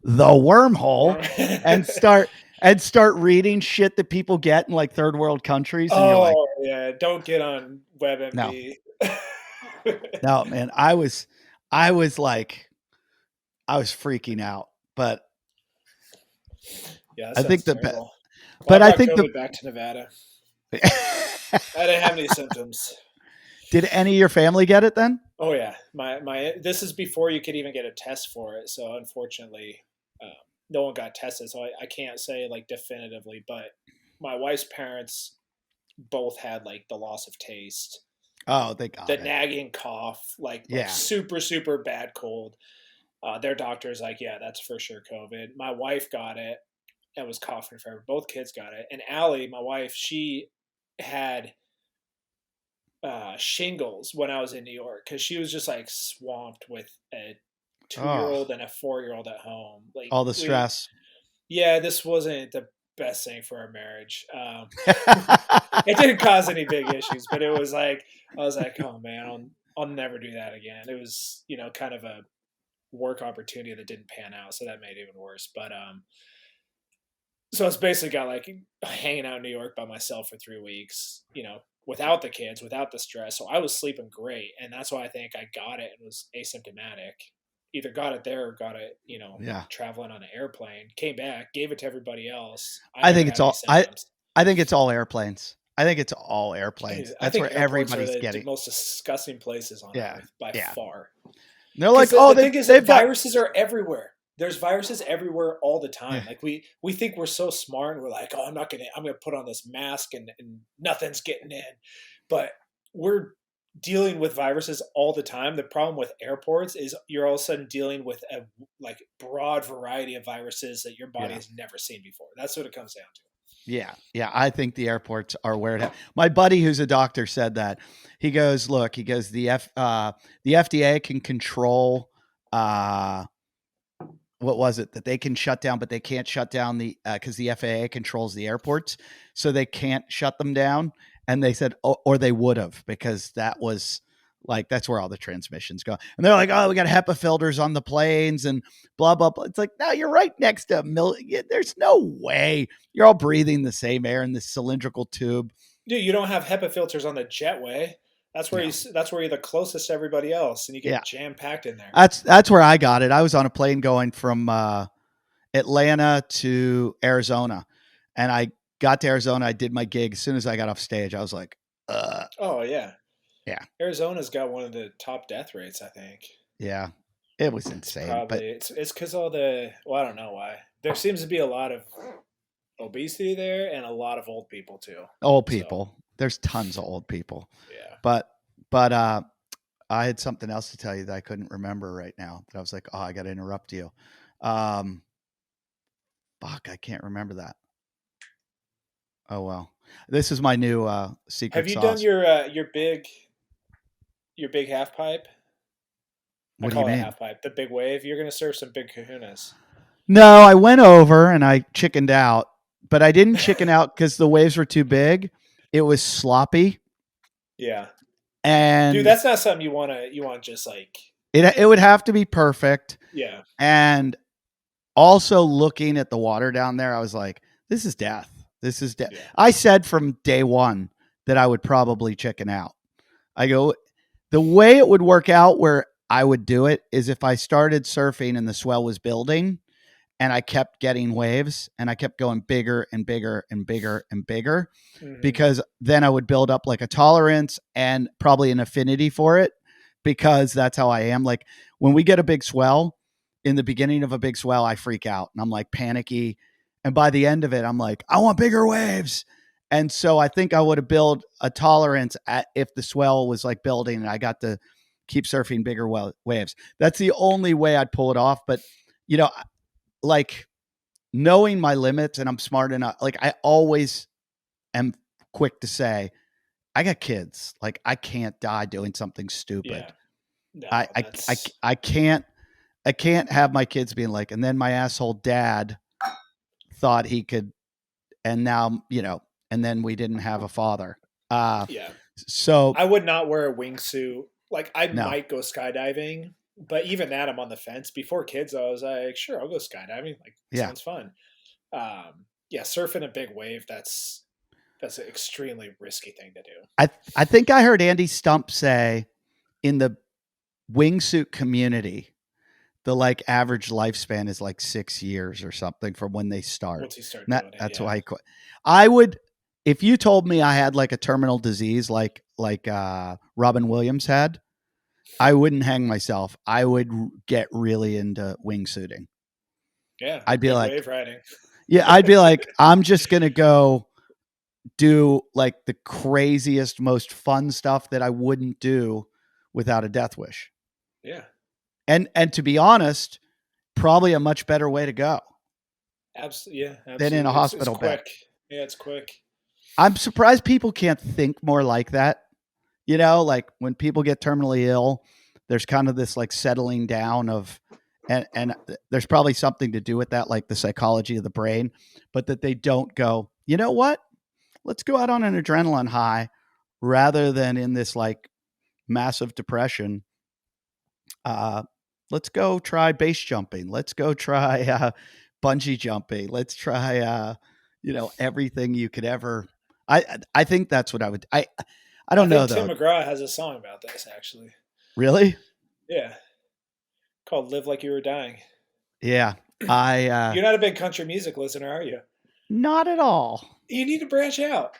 [SPEAKER 1] wormhole
[SPEAKER 2] Worm.
[SPEAKER 1] and start reading shit that people get in like third world countries, and you're like,
[SPEAKER 2] Oh yeah, don't get on
[SPEAKER 1] no,
[SPEAKER 2] WebMD.
[SPEAKER 1] no, man. I was like, I was freaking out, but
[SPEAKER 2] Yeah, that
[SPEAKER 1] I think
[SPEAKER 2] sounds
[SPEAKER 1] the
[SPEAKER 2] terrible. Well, I
[SPEAKER 1] but I
[SPEAKER 2] brought
[SPEAKER 1] think the
[SPEAKER 2] COVID back to Nevada. I didn't have any symptoms.
[SPEAKER 1] did any of your family get it then?
[SPEAKER 2] Oh yeah, my this is before you could even get a test for it. So unfortunately, no one got tested. So I can't say like definitively, but my wife's parents both had like the loss of taste,
[SPEAKER 1] Oh, they
[SPEAKER 2] the
[SPEAKER 1] got it.
[SPEAKER 2] nagging cough, like
[SPEAKER 1] Yeah.
[SPEAKER 2] super super bad cold. Their doctor's like, yeah, that's for sure COVID. My wife got it and was coughing forever. Both kids got it. And Allie, my wife, she had shingles when I was in New York because she was just like swamped with a 2 year
[SPEAKER 1] Oh,
[SPEAKER 2] old and a 4 year old at home. Like
[SPEAKER 1] all the
[SPEAKER 2] we,
[SPEAKER 1] stress.
[SPEAKER 2] yeah, this wasn't the best thing for our marriage. It didn't cause any big issues, but it was like I was like, oh man, I'll never do that again. It was kind of a work opportunity that didn't pan out, so that made it even worse. But so it's basically got like hanging out in New York by myself for 3 weeks, without the kids, without the stress. So I was sleeping great, and that's why I think I got it and was asymptomatic. Either got it there or got it,
[SPEAKER 1] Yeah.
[SPEAKER 2] traveling on an airplane. Came back, gave it to everybody else. I
[SPEAKER 1] I
[SPEAKER 2] never
[SPEAKER 1] think it's
[SPEAKER 2] had any
[SPEAKER 1] all I
[SPEAKER 2] symptoms.
[SPEAKER 1] I think it's all airplanes. I think it's all airplanes.
[SPEAKER 2] I
[SPEAKER 1] That's
[SPEAKER 2] think
[SPEAKER 1] where
[SPEAKER 2] airports are
[SPEAKER 1] everybody's
[SPEAKER 2] the
[SPEAKER 1] getting.
[SPEAKER 2] most disgusting places on
[SPEAKER 1] Yeah.
[SPEAKER 2] earth by
[SPEAKER 1] Yeah.
[SPEAKER 2] far.
[SPEAKER 1] They're
[SPEAKER 2] Because
[SPEAKER 1] like,
[SPEAKER 2] the,
[SPEAKER 1] "Oh,
[SPEAKER 2] the thing is that
[SPEAKER 1] they've got."
[SPEAKER 2] viruses are everywhere. There's viruses everywhere all the
[SPEAKER 1] Yeah.
[SPEAKER 2] time. Like we think we're so smart and we're like, oh, I'm gonna put on this mask and nothing's getting in. But we're dealing with viruses all the time. The problem with airports is you're all of a sudden dealing with a like broad variety of viruses that your body
[SPEAKER 1] Yeah.
[SPEAKER 2] has never seen before. That's what it comes down to.
[SPEAKER 1] Yeah. Yeah. I think the airports are where it my buddy who's a doctor said that. He goes, "Look, he goes, the FDA can control what was it that they can shut down, but they can't shut down the because the FAA controls the airports, so they can't shut them down." And they said, or they would have, because that was like that's where all the transmissions go. And they're like, "Oh, we got HEPA filters on the planes and blah blah blah." It's like, no, you're right next to a million. There's no way you're all breathing the same air in this cylindrical tube.
[SPEAKER 2] Dude, you don't have HEPA filters on the jetway. That's where
[SPEAKER 1] No,
[SPEAKER 2] that's where you're the closest to everybody else, and you
[SPEAKER 1] yeah,
[SPEAKER 2] get jam packed in there.
[SPEAKER 1] that's where I got it. I was on a plane going from Atlanta to Arizona, and I got to Arizona. I did my gig. As soon as I got off stage, I was like,
[SPEAKER 2] Oh yeah,
[SPEAKER 1] yeah,
[SPEAKER 2] Arizona's got one of the top death rates. I think
[SPEAKER 1] yeah, it was
[SPEAKER 2] it's
[SPEAKER 1] insane." But
[SPEAKER 2] probably it's because all the I don't know why there seems to be a lot of obesity there and a lot of old people too.
[SPEAKER 1] old
[SPEAKER 2] So
[SPEAKER 1] people, there's tons of old people.
[SPEAKER 2] yeah,
[SPEAKER 1] But but I had something else to tell you that I couldn't remember right now. That I was like, oh, I got to interrupt you. Um, Fuck, I can't remember that. Oh well, this is my new
[SPEAKER 2] have
[SPEAKER 1] secret
[SPEAKER 2] you done
[SPEAKER 1] sauce.
[SPEAKER 2] your big half pipe? I
[SPEAKER 1] What do you
[SPEAKER 2] call it a
[SPEAKER 1] mean?
[SPEAKER 2] half pipe. The big wave. You're gonna serve some big kahunas.
[SPEAKER 1] No, I went over and I chickened out, but I didn't chicken out because the waves were too big. It was sloppy,
[SPEAKER 2] Yeah, dude,
[SPEAKER 1] and
[SPEAKER 2] that's not something you want just like
[SPEAKER 1] it would have to be perfect.
[SPEAKER 2] yeah
[SPEAKER 1] And also looking at the water down there, I was like, this is death. This is death.
[SPEAKER 2] yeah
[SPEAKER 1] I said from day one that I would probably chicken out. I go, the way it would work out where I would do it is if I started surfing and the swell was building and I kept getting waves and I kept going bigger and bigger and bigger and bigger,
[SPEAKER 2] hmm
[SPEAKER 1] because then I would build up like a tolerance and probably an affinity for it, because that's how I am. Like when we get a big swell, in the beginning of a big swell, I freak out and I'm like panicky. And by the end of it, I'm like, I want bigger waves. And so I think I would have built a tolerance if the swell was like building and I got to keep surfing bigger waves. That's the only way I'd pull it off. But, you know, like knowing my limits, and I'm smart enough, like I always am quick to say, I got kids. Like I can't die doing something
[SPEAKER 2] yeah
[SPEAKER 1] stupid.
[SPEAKER 2] no
[SPEAKER 1] I I I,
[SPEAKER 2] that's
[SPEAKER 1] I can't I can't have my kids being like, and then my asshole dad thought he could, and now and then we didn't have a father. Uh,
[SPEAKER 2] yeah.
[SPEAKER 1] so
[SPEAKER 2] I would not wear a wingsuit. Like I
[SPEAKER 1] no,
[SPEAKER 2] might go skydiving, but even that I'm on the fence. Before kids, I was like, sure, I'll go skydiving. Like
[SPEAKER 1] yeah,
[SPEAKER 2] sounds fun. Yeah, surfing a big wave, that's an extremely risky thing to do.
[SPEAKER 1] I think I heard Andy Stump say in the wingsuit community, the like average lifespan is like 6 years or something from when they start.
[SPEAKER 2] Once you start
[SPEAKER 1] And
[SPEAKER 2] doing it,
[SPEAKER 1] that's
[SPEAKER 2] yeah.
[SPEAKER 1] why I would, if you told me I had like a terminal disease like Robin Williams had, I wouldn't hang myself. I would get really into wingsuiting.
[SPEAKER 2] Yeah,
[SPEAKER 1] I'd be
[SPEAKER 2] good
[SPEAKER 1] like,
[SPEAKER 2] wave riding.
[SPEAKER 1] yeah, I'd be like, I'm just gonna go do like the craziest, most fun stuff that I wouldn't do without a death wish.
[SPEAKER 2] Yeah,
[SPEAKER 1] And to be honest, probably a much better way to go
[SPEAKER 2] absolutely. Yeah,
[SPEAKER 1] than in a
[SPEAKER 2] absolutely. It's
[SPEAKER 1] hospital bed.
[SPEAKER 2] quick. Yeah, it's quick.
[SPEAKER 1] I'm surprised people can't think more like that. Like when people get terminally ill, there's kind of this like settling down of, and there's probably something to do with that, like the psychology of the brain, but that they don't go, you know what? Let's go out on an adrenaline high rather than in this like massive depression. Uh, let's go try base jumping. Let's go try bungee jumping. Let's try, everything you could ever. I think that's what I would. I
[SPEAKER 2] I
[SPEAKER 1] don't know
[SPEAKER 2] think Tim
[SPEAKER 1] though.
[SPEAKER 2] McGraw has a song about this actually.
[SPEAKER 1] Really?
[SPEAKER 2] Yeah, called "Live Like You Were Dying."
[SPEAKER 1] Yeah. I
[SPEAKER 2] You're not a big country music listener, are you?
[SPEAKER 1] Not at all.
[SPEAKER 2] You need to branch out.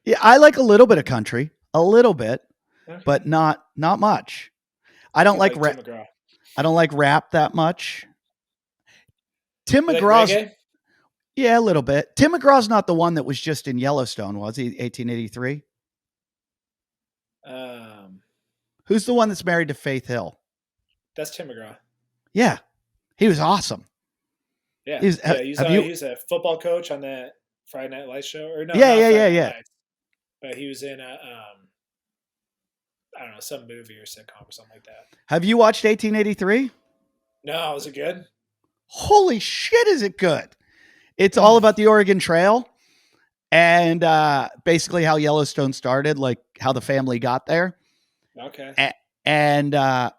[SPEAKER 1] Yeah, I like a little bit of country, a little bit,
[SPEAKER 2] Okay,
[SPEAKER 1] but not much. I don't
[SPEAKER 2] you
[SPEAKER 1] like
[SPEAKER 2] like
[SPEAKER 1] rap.
[SPEAKER 2] Tim McGraw.
[SPEAKER 1] I don't like rap that much. Tim
[SPEAKER 2] You like
[SPEAKER 1] McGraw's
[SPEAKER 2] reggae?
[SPEAKER 1] Yeah, a little bit. Tim McGraw's not the one that was just in Yellowstone, was he? 1883.
[SPEAKER 2] Um,
[SPEAKER 1] Who's the one that's married to Faith Hill?
[SPEAKER 2] that's Tim McGraw.
[SPEAKER 1] Yeah, he was awesome.
[SPEAKER 2] Yeah,
[SPEAKER 1] He's
[SPEAKER 2] yeah.
[SPEAKER 1] have you?
[SPEAKER 2] He's a football coach on that Friday Night Lights show, or no,
[SPEAKER 1] Yeah,
[SPEAKER 2] not
[SPEAKER 1] yeah,
[SPEAKER 2] Friday
[SPEAKER 1] yeah,
[SPEAKER 2] Night
[SPEAKER 1] yeah.
[SPEAKER 2] Lights, but he was in a I don't know, some movie or sitcom or something like that.
[SPEAKER 1] Have you watched 1883?
[SPEAKER 2] No, was it good?
[SPEAKER 1] Holy shit, is it good? It's all about the Oregon Trail and basically how Yellowstone started, like how the family got there.
[SPEAKER 2] Okay.
[SPEAKER 1] And I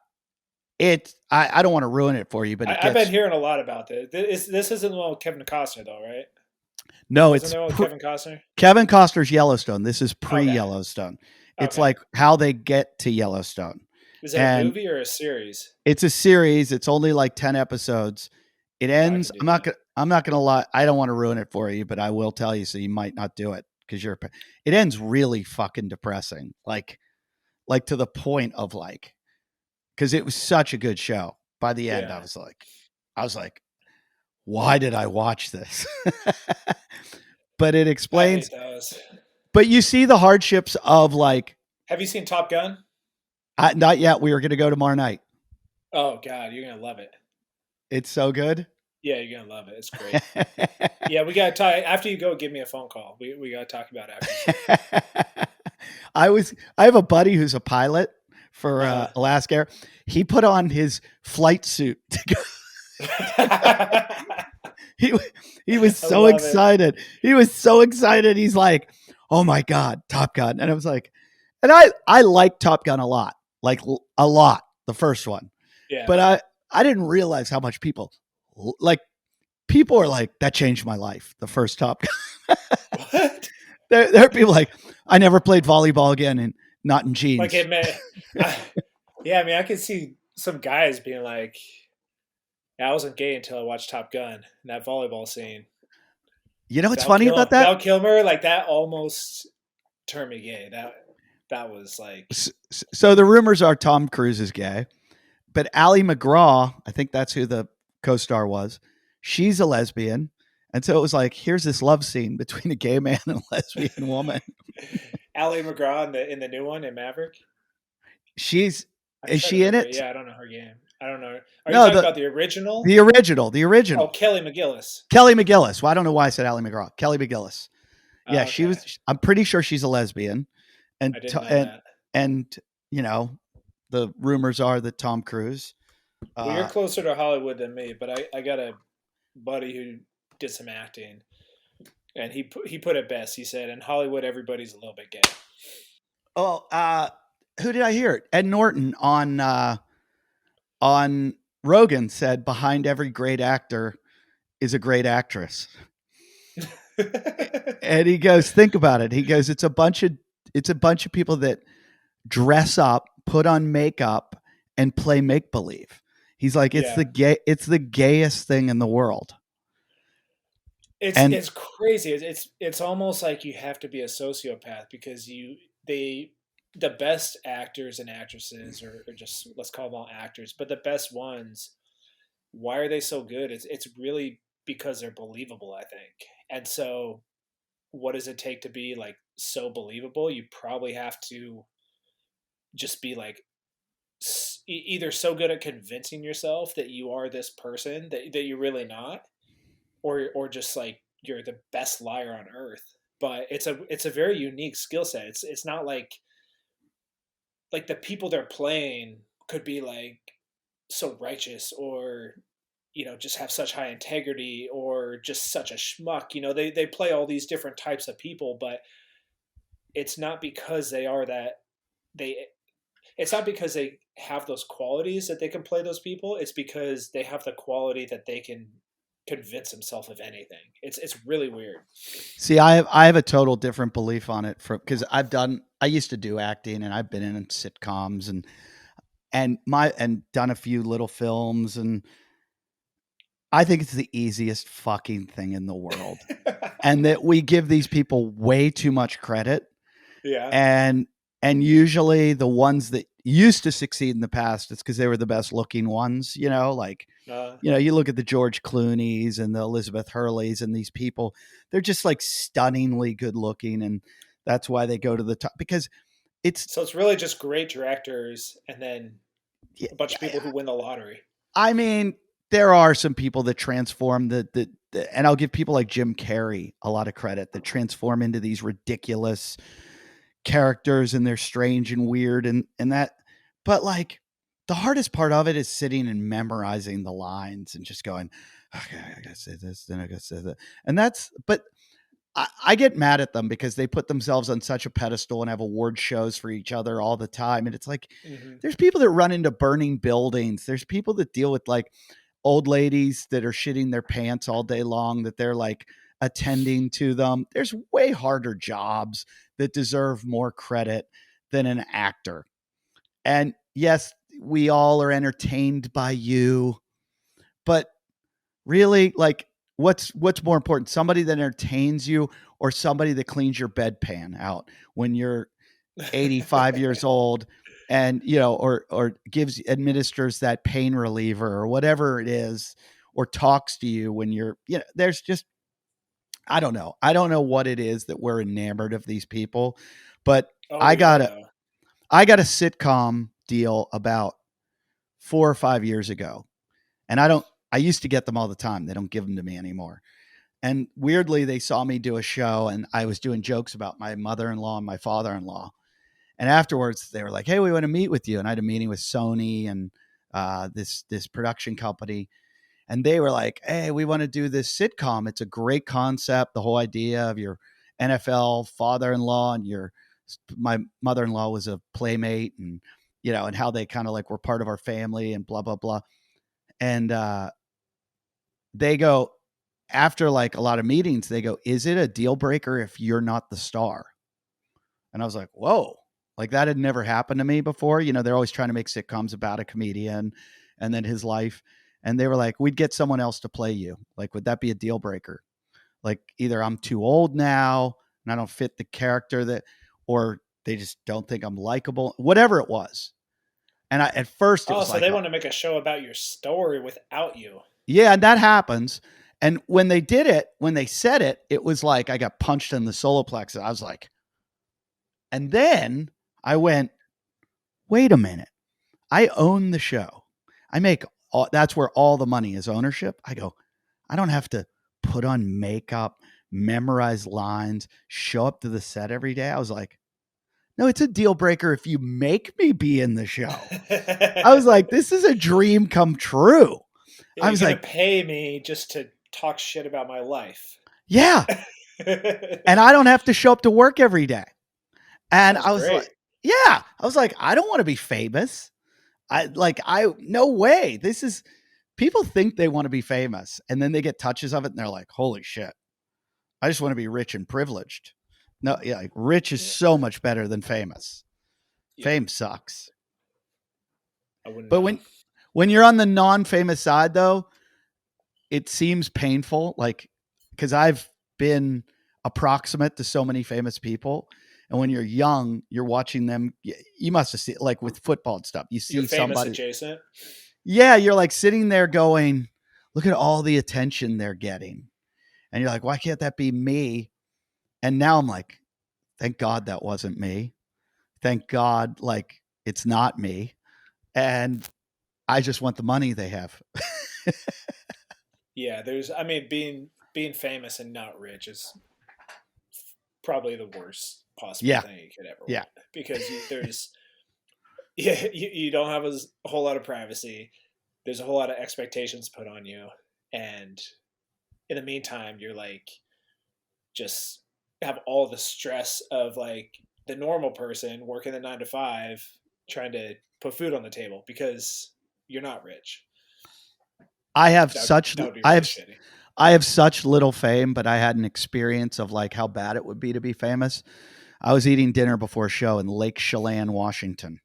[SPEAKER 1] don't want to ruin it for you, but it
[SPEAKER 2] I've been
[SPEAKER 1] gets
[SPEAKER 2] hearing a lot about this. This isn't the one with Kevin Costner though, right?
[SPEAKER 1] no,
[SPEAKER 2] Wasn't
[SPEAKER 1] it's
[SPEAKER 2] there one with Kevin Costner?
[SPEAKER 1] Kevin Costner's Yellowstone. This is pre
[SPEAKER 2] Okay.
[SPEAKER 1] Yellowstone. It's
[SPEAKER 2] Okay.
[SPEAKER 1] like how they get to Yellowstone.
[SPEAKER 2] Is it a
[SPEAKER 1] And
[SPEAKER 2] movie or a series?
[SPEAKER 1] it's a series. It's only like 10 episodes. It
[SPEAKER 2] Oh, I
[SPEAKER 1] ends.
[SPEAKER 2] can do that.
[SPEAKER 1] I'm not gonna lie. I don't want to ruin it for you, but I will tell you so you might not do it because it ends really fucking depressing. Like to the point of like because it was such a good show. By the end,
[SPEAKER 2] Yeah.
[SPEAKER 1] I was like, why did I watch this? But it
[SPEAKER 2] I
[SPEAKER 1] explains
[SPEAKER 2] hate those.
[SPEAKER 1] but you see the hardships of like
[SPEAKER 2] Have you seen Top Gun?
[SPEAKER 1] not yet. We were going to go tomorrow night.
[SPEAKER 2] Oh God, you're gonna love it.
[SPEAKER 1] It's so good.
[SPEAKER 2] Yeah, you're gonna love it. It's great. Yeah, we gotta talk after you go. Give me a phone call. We gotta talk about it after you see
[SPEAKER 1] I have a buddy who's a pilot for
[SPEAKER 2] it.
[SPEAKER 1] Alaska Air. He put on his flight suit to go. he he was
[SPEAKER 2] I
[SPEAKER 1] so
[SPEAKER 2] love it.
[SPEAKER 1] excited. He was so excited. He's like, "Oh my god, Top Gun!" And I was like, and I like Top Gun a lot, like a lot. The first one,
[SPEAKER 2] Yeah.
[SPEAKER 1] but I didn't realize how much like people are like that changed my life. The first Top Gun.
[SPEAKER 2] What?
[SPEAKER 1] There are people like I never played volleyball again and not in jeans.
[SPEAKER 2] Like it meant. Yeah, I mean, I could see some guys being like, "Yeah, I wasn't gay until I watched Top Gun and that volleyball scene."
[SPEAKER 1] You know what's funny about that?
[SPEAKER 2] Val Kilmer, like that, almost turned me gay. That was like,
[SPEAKER 1] So the rumors are Tom Cruise is gay, but Ally McGraw, I think that's who the co-star was. She's a lesbian, and so it was like, here's this love scene between a gay man and a lesbian woman.
[SPEAKER 2] Ally McGraw in the new one in Maverick.
[SPEAKER 1] She's
[SPEAKER 2] I'm
[SPEAKER 1] is
[SPEAKER 2] trying to
[SPEAKER 1] she in
[SPEAKER 2] remember.
[SPEAKER 1] it?
[SPEAKER 2] Yeah, I don't know her game. I don't know. Are you
[SPEAKER 1] No,
[SPEAKER 2] talking about the original?
[SPEAKER 1] the
[SPEAKER 2] Oh,
[SPEAKER 1] original.
[SPEAKER 2] Kelly McGillis.
[SPEAKER 1] Kelly McGillis. Well, I don't know why I said Ally McGraw. Kelly McGillis. Yeah,
[SPEAKER 2] Oh,
[SPEAKER 1] she
[SPEAKER 2] okay.
[SPEAKER 1] was. I'm pretty sure she's a lesbian, and
[SPEAKER 2] I didn't know
[SPEAKER 1] and
[SPEAKER 2] that.
[SPEAKER 1] and you know, the rumors are that Tom Cruise.
[SPEAKER 2] Well, you're
[SPEAKER 1] Uh,
[SPEAKER 2] closer to Hollywood than me, but I got a buddy who did some acting, and he put it best. He said, "In Hollywood, everybody's a little bit gay."
[SPEAKER 1] oh, who did I hear it? Ed Norton on Rogan said behind every great actor is a great actress. And he goes, think about it. He goes, it's a bunch of people that dress up, put on makeup, and play make believe. He's like,
[SPEAKER 2] Yeah,
[SPEAKER 1] it's the gayest thing in the world.
[SPEAKER 2] it's
[SPEAKER 1] And
[SPEAKER 2] it's crazy. It's almost like you have to be a sociopath because they the best actors and actresses, or just let's call them all actors, but the best ones. Why are they so good? It's really because they're believable, I think. And so what does it take to be like so believable, you probably have to just be like either so good at convincing yourself that you are this person that you're really not, or just like you're the best liar on earth. But it's a very unique skill set. It's not like the people they're playing could be like so righteous, or just have such high integrity, or just such a schmuck. They play all these different types of people, but it's not because they are that they it's not because they have those qualities that they can play those people. It's because they have the quality that they can convince themselves of anything. It's really weird.
[SPEAKER 1] See, I have a total different belief on it because I used to do acting and I've been in sitcoms and done a few little films, and I think it's the easiest fucking thing in the world. And that we give these people way too much credit.
[SPEAKER 2] Yeah.
[SPEAKER 1] And usually the ones that used to succeed in the past, it's because they were the best looking ones, like, you look at the George Clooney's and the Elizabeth Hurleys and these people, they're just like stunningly good looking. And that's why they go to the top, because
[SPEAKER 2] so it's really just great directors and then a bunch of people who win the lottery.
[SPEAKER 1] I mean, there are some people that transform and I'll give people like Jim Carrey a lot of credit, that transform into these ridiculous characters, and they're strange and weird and that. But like, the hardest part of it is sitting and memorizing the lines and just going, okay, I gotta say this, then I gotta say that. And but I get mad at them because they put themselves on such a pedestal and have award shows for each other all the time. And it's like, there's people that run into burning buildings. There's people that deal with like old ladies that are shitting their pants all day long, that they're like attending to them. There's way harder jobs that deserve more credit than an actor. And yes, we all are entertained by you, but really, like, what's more important, somebody that entertains you or somebody that cleans your bedpan out when you're 85 years old, and or administers that pain reliever or whatever it is, or talks to you when you're, there's just, I don't know what it is that we're enamored of these people. But I got a sitcom deal about 4 or 5 years ago, and I used to get them all the time. They don't give them to me anymore. And weirdly, they saw me do a show and I was doing jokes about my mother-in-law and my father-in-law. And afterwards they were like, "Hey, we want to meet with you." And I had a meeting with Sony and this production company. And they were like, "Hey, we want to do this sitcom. It's a great concept. The whole idea of your NFL father-in-law and my mother-in-law was a playmate, and, and how they kind of like were part of our family and blah, blah, blah." And they go, after like a lot of meetings, they go, "Is it a deal breaker if you're not the star?" And I was like, whoa, like that had never happened to me before. They're always trying to make sitcoms about a comedian and then his life. And they were like, "We'd get someone else to play you. Like, would that be a deal breaker? Like, either I'm too old now and I don't fit the character or they just don't think I'm likable," whatever it was. And at first it was
[SPEAKER 2] so they want to make a show about your story without you.
[SPEAKER 1] Yeah, and that happens. And when they said it, it was like I got punched in the solar plexus. I was like, and then I went, wait a minute. I own the show. That's where all the money is, ownership. I go, I don't have to put on makeup, memorize lines, show up to the set every day. I was like, no, it's a deal breaker if you make me be in the show. I was like, this is a dream come true.
[SPEAKER 2] I was like, pay me just to talk shit about my life.
[SPEAKER 1] Yeah. And I don't have to show up to work every day. And I was great. Like, yeah, I was like, I don't want to be famous. No way. People think they want to be famous, and then they get touches of it and they're like, holy shit, I just want to be rich and privileged. No, yeah, like, rich is so much better than famous. Yeah. Fame sucks. But when you're on the non-famous side, though, it seems painful. Like, because I've been approximate to so many famous people, and when you're young, you're watching them. You must have seen, like with football and stuff. You see somebody
[SPEAKER 2] adjacent.
[SPEAKER 1] Yeah, you're like sitting there going, "Look at all the attention they're getting," and you're like, "Why can't that be me?" And now I'm like, thank God that wasn't me. Thank God, like, it's not me. And I just want the money they have.
[SPEAKER 2] Yeah, there's. I mean, being famous and not rich is probably the worst possible
[SPEAKER 1] Yeah.
[SPEAKER 2] thing you could ever
[SPEAKER 1] Yeah.
[SPEAKER 2] want because there's yeah you don't have a whole lot of privacy. There's a whole lot of expectations put on you, and in the meantime, you're like just have all the stress of like the normal person working the 9 to 5 trying to put food on the table because you're not rich.
[SPEAKER 1] I have
[SPEAKER 2] That would,
[SPEAKER 1] such
[SPEAKER 2] that would be
[SPEAKER 1] I
[SPEAKER 2] really
[SPEAKER 1] have
[SPEAKER 2] shitty.
[SPEAKER 1] I have such little fame, but I had an experience of like how bad it would be to be famous. I was eating dinner before a show in Lake Chelan, Washington.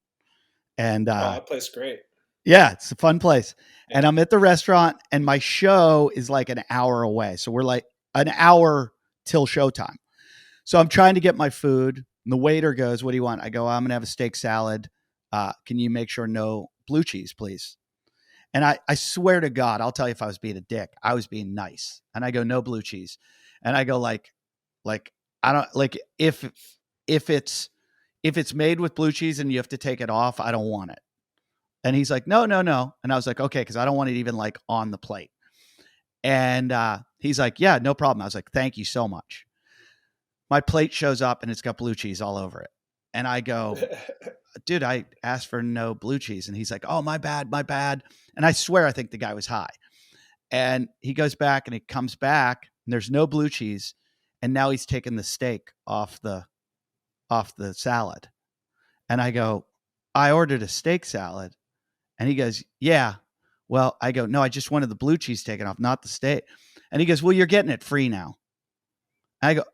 [SPEAKER 1] And
[SPEAKER 2] Oh, that place is great.
[SPEAKER 1] yeah, it's a fun place. And
[SPEAKER 2] Yeah.
[SPEAKER 1] I'm at the restaurant and my show is like an hour away. So we're like an hour till showtime. So I'm trying to get my food. And the waiter goes, "What do you want?" I go, "I'm going to have a steak salad. Can you make sure no blue cheese, please?" And I swear to God, I'll tell you if I was being a dick, I was being nice. And I go, "No blue cheese." And I go like I don't like if it's made with blue cheese and you have to take it off, I don't want it. And he's like, "No, no, no." And I was like, "Okay," because I don't want it even like on the plate. And he's like, "Yeah, no problem." I was like, "Thank you so much." My plate shows up and it's got blue cheese all over it. And I go, "Dude, I asked for no blue cheese." And he's like, "Oh, my bad, my bad." And I swear I think the guy was high. And he goes back and he comes back and there's no blue cheese. And now he's taking the steak off the salad. And I go, "I ordered a steak salad." And he goes, "Yeah." Well, I go, "No, I just wanted the blue cheese taken off, not the steak." And he goes, "Well, you're getting it free now." I go,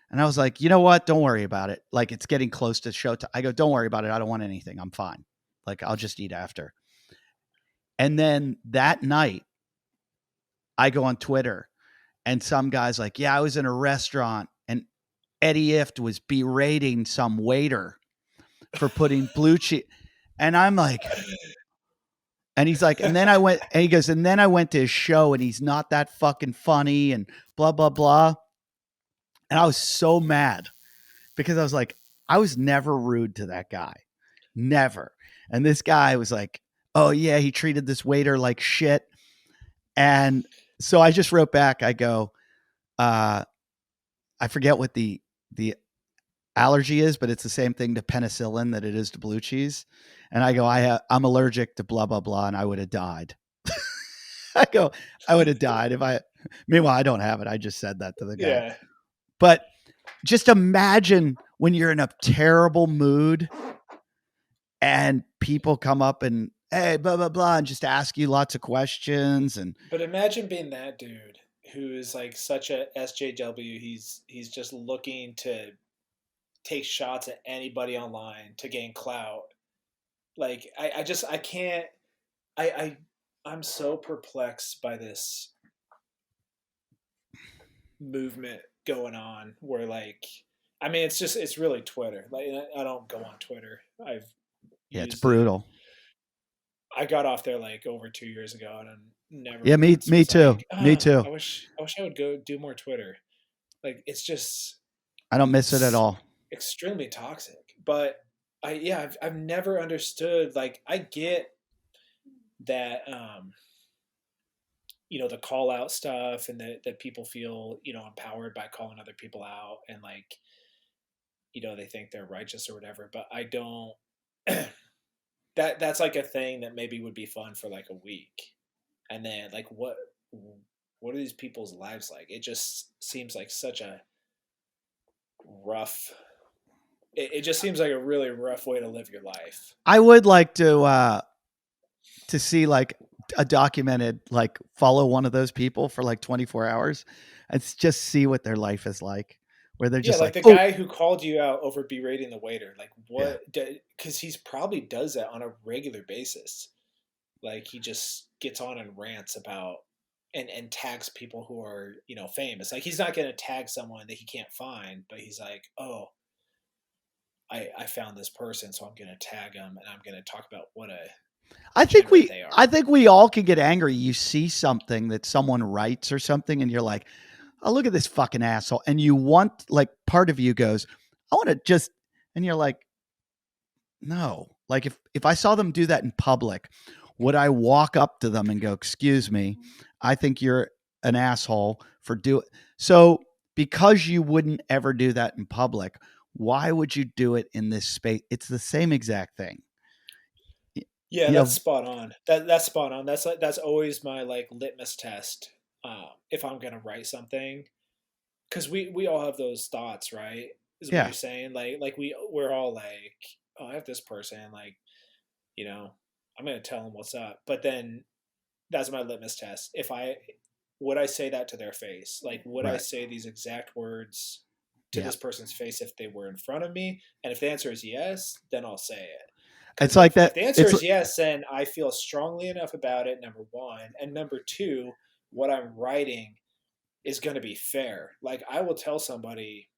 [SPEAKER 1] and I was like, "You know what? Don't worry about it. Like, it's getting close to showtime." I go, "Don't worry about it. I don't want anything. I'm fine. Like, I'll just eat after." And then that night, I go on Twitter and some guy's like, "Yeah, I was in a restaurant and Eddie Ift was berating some waiter for putting blue cheese." And I'm like, and he's like, and then I went, and he goes, and then I went to his show and he's not that fucking funny and blah, blah, blah. And I was so mad because I was like, I was never rude to that guy. Never. And this guy was like, "Oh, yeah, he treated this waiter like shit." And so I just wrote back, I go, uh, I forget what the allergy is, but it's the same thing to penicillin that it is to blue cheese. And I go, I'm allergic to blah, blah, blah. And I would have died. I go, I would have died if I, meanwhile, I don't have it. I just said that to the guy.
[SPEAKER 2] Yeah.
[SPEAKER 1] But just imagine when you're in a terrible mood and people come up and, "Hey, blah, blah, blah," and just ask you lots of questions. And
[SPEAKER 2] But imagine being that dude who is like such a SJW. He's just looking to take shots at anybody online to gain clout. Like I just I can't I'm so perplexed by this movement going on where like I mean it's really Twitter. Like I don't go on Twitter. I've
[SPEAKER 1] yeah, it's
[SPEAKER 2] used it.
[SPEAKER 1] brutal.
[SPEAKER 2] I got off there like over 2 years ago and I never
[SPEAKER 1] Yeah,
[SPEAKER 2] once
[SPEAKER 1] me
[SPEAKER 2] was
[SPEAKER 1] too.
[SPEAKER 2] like,
[SPEAKER 1] Me too.
[SPEAKER 2] I wish I would go do more Twitter. Like it's just
[SPEAKER 1] I don't miss it at all.
[SPEAKER 2] extremely toxic. But I've never understood like I get that the call out stuff and that people feel empowered by calling other people out and like they think they're righteous or whatever, but I don't that's like a thing that maybe would be fun for like a week, and then like what are these people's lives like? It just seems like such a rough it just seems like a really rough way to live your life.
[SPEAKER 1] I would like to see like a documented like follow one of those people for like 24 hours and just see what their life is like, where they're
[SPEAKER 2] Yeah,
[SPEAKER 1] just
[SPEAKER 2] like
[SPEAKER 1] like,
[SPEAKER 2] the
[SPEAKER 1] "Oh,
[SPEAKER 2] guy who called you out over berating the waiter. Like,
[SPEAKER 1] yeah,
[SPEAKER 2] because he's probably does that on a regular basis. Like, he just gets on and rants about and tags people who are famous. Like, he's not going to tag someone that he can't find, but he's like, oh, I found this person, so I'm going to tag him and I'm going to talk about what a degenerate they
[SPEAKER 1] I
[SPEAKER 2] are.
[SPEAKER 1] think we all can get angry. You see something that someone writes or something and you're like, oh, look at this fucking asshole. And you want, like, part of you goes, I want to just, and you're like, no. Like, if I saw them do that in public, would I walk up to them and go, excuse me, I think you're an asshole for doing so? Because you wouldn't ever do that in public, why would you do it in this space? It's the same exact thing.
[SPEAKER 2] Yeah,
[SPEAKER 1] You
[SPEAKER 2] that's
[SPEAKER 1] know,
[SPEAKER 2] spot on. That's spot on. That's always my like litmus test. If I'm gonna write something, because we all have those thoughts, right? Is what
[SPEAKER 1] yeah,
[SPEAKER 2] you're saying. Like we're all like, oh, I have this person. Like, you know, I'm gonna tell them what's up. But then that's my litmus test. If I would I say that to their face? Like, would I
[SPEAKER 1] right.
[SPEAKER 2] say these exact words to
[SPEAKER 1] Yeah.
[SPEAKER 2] this person's face if they were in front of me? And if the answer is yes, then I'll say it.
[SPEAKER 1] It's
[SPEAKER 2] Because
[SPEAKER 1] like
[SPEAKER 2] if
[SPEAKER 1] that.
[SPEAKER 2] the answer
[SPEAKER 1] It's
[SPEAKER 2] is yes, then I feel strongly enough about it, number one. And number two, what I'm writing is going to be fair. Like, I will tell somebody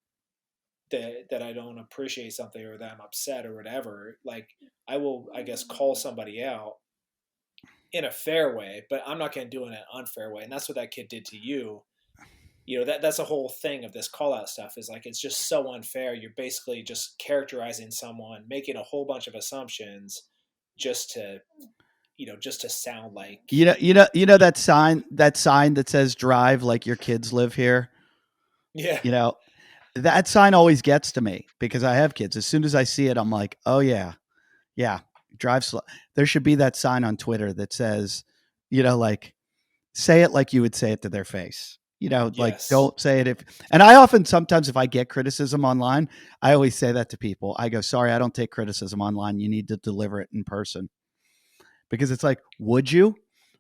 [SPEAKER 2] that I don't appreciate something or that I'm upset or whatever. Like, I will, I guess, call somebody out in a fair way, but I'm not going to do it in an unfair way. And that's what that kid did to you. You know, that's the whole thing of this call out stuff is like it's just so unfair. You're basically just characterizing someone, making a whole bunch of assumptions just to, just to sound like.
[SPEAKER 1] that sign that says "Drive like your kids live here."
[SPEAKER 2] Yeah.
[SPEAKER 1] You know, that sign always gets to me because I have kids. As soon as I see it, I'm like, oh yeah, yeah, drive slow. There should be that sign on Twitter that says, like, say it like you would say it to their face. Like,
[SPEAKER 2] Yes.
[SPEAKER 1] don't say it if. And I often, sometimes, if I get criticism online, I always say that to people. I go, sorry, I don't take criticism online. You need to deliver it in person. Because it's like, would you?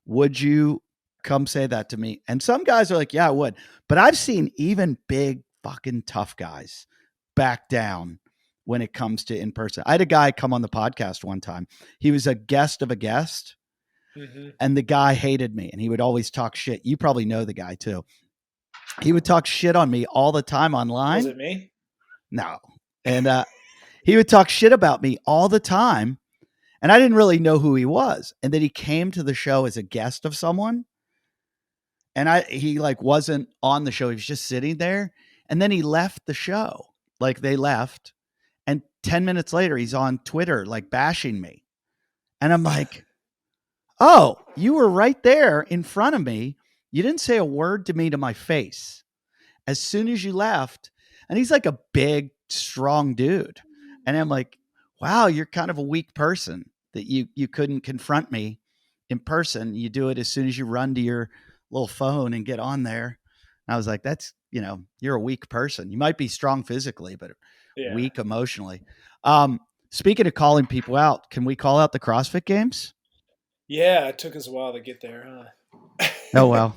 [SPEAKER 1] Would you come say that to me? And some guys are like, yeah, I would. But I've seen even big fucking tough guys back down when it comes to in person. I had a guy come on the podcast one time. He was a guest of a guest,
[SPEAKER 2] Mm-hmm.
[SPEAKER 1] and the guy hated me, and he would always talk shit. You probably know the guy too. He would talk shit on me all the time
[SPEAKER 2] Was
[SPEAKER 1] online.
[SPEAKER 2] it me?
[SPEAKER 1] No. And he would talk shit about me all the time. And I didn't really know who he was. And then he came to the show as a guest of someone. And he like wasn't on the show. He was just sitting there. And then he left the show. Like, they left. And 10 minutes later, he's on Twitter, like, bashing me. And I'm like, oh, you were right there in front of me. You didn't say a word to me to my face. As soon as you left, and he's like a big, strong dude. And I'm like, wow, you're kind of a weak person that you couldn't confront me in person. You do it as soon as you run to your little phone and get on there. And I was like, that's, you're a weak person. You might be strong physically, but
[SPEAKER 2] Yeah.
[SPEAKER 1] weak emotionally. Speaking of calling people out, can we call out the CrossFit Games?
[SPEAKER 2] Yeah, it took us a while to get there,
[SPEAKER 1] Oh
[SPEAKER 2] huh?
[SPEAKER 1] well,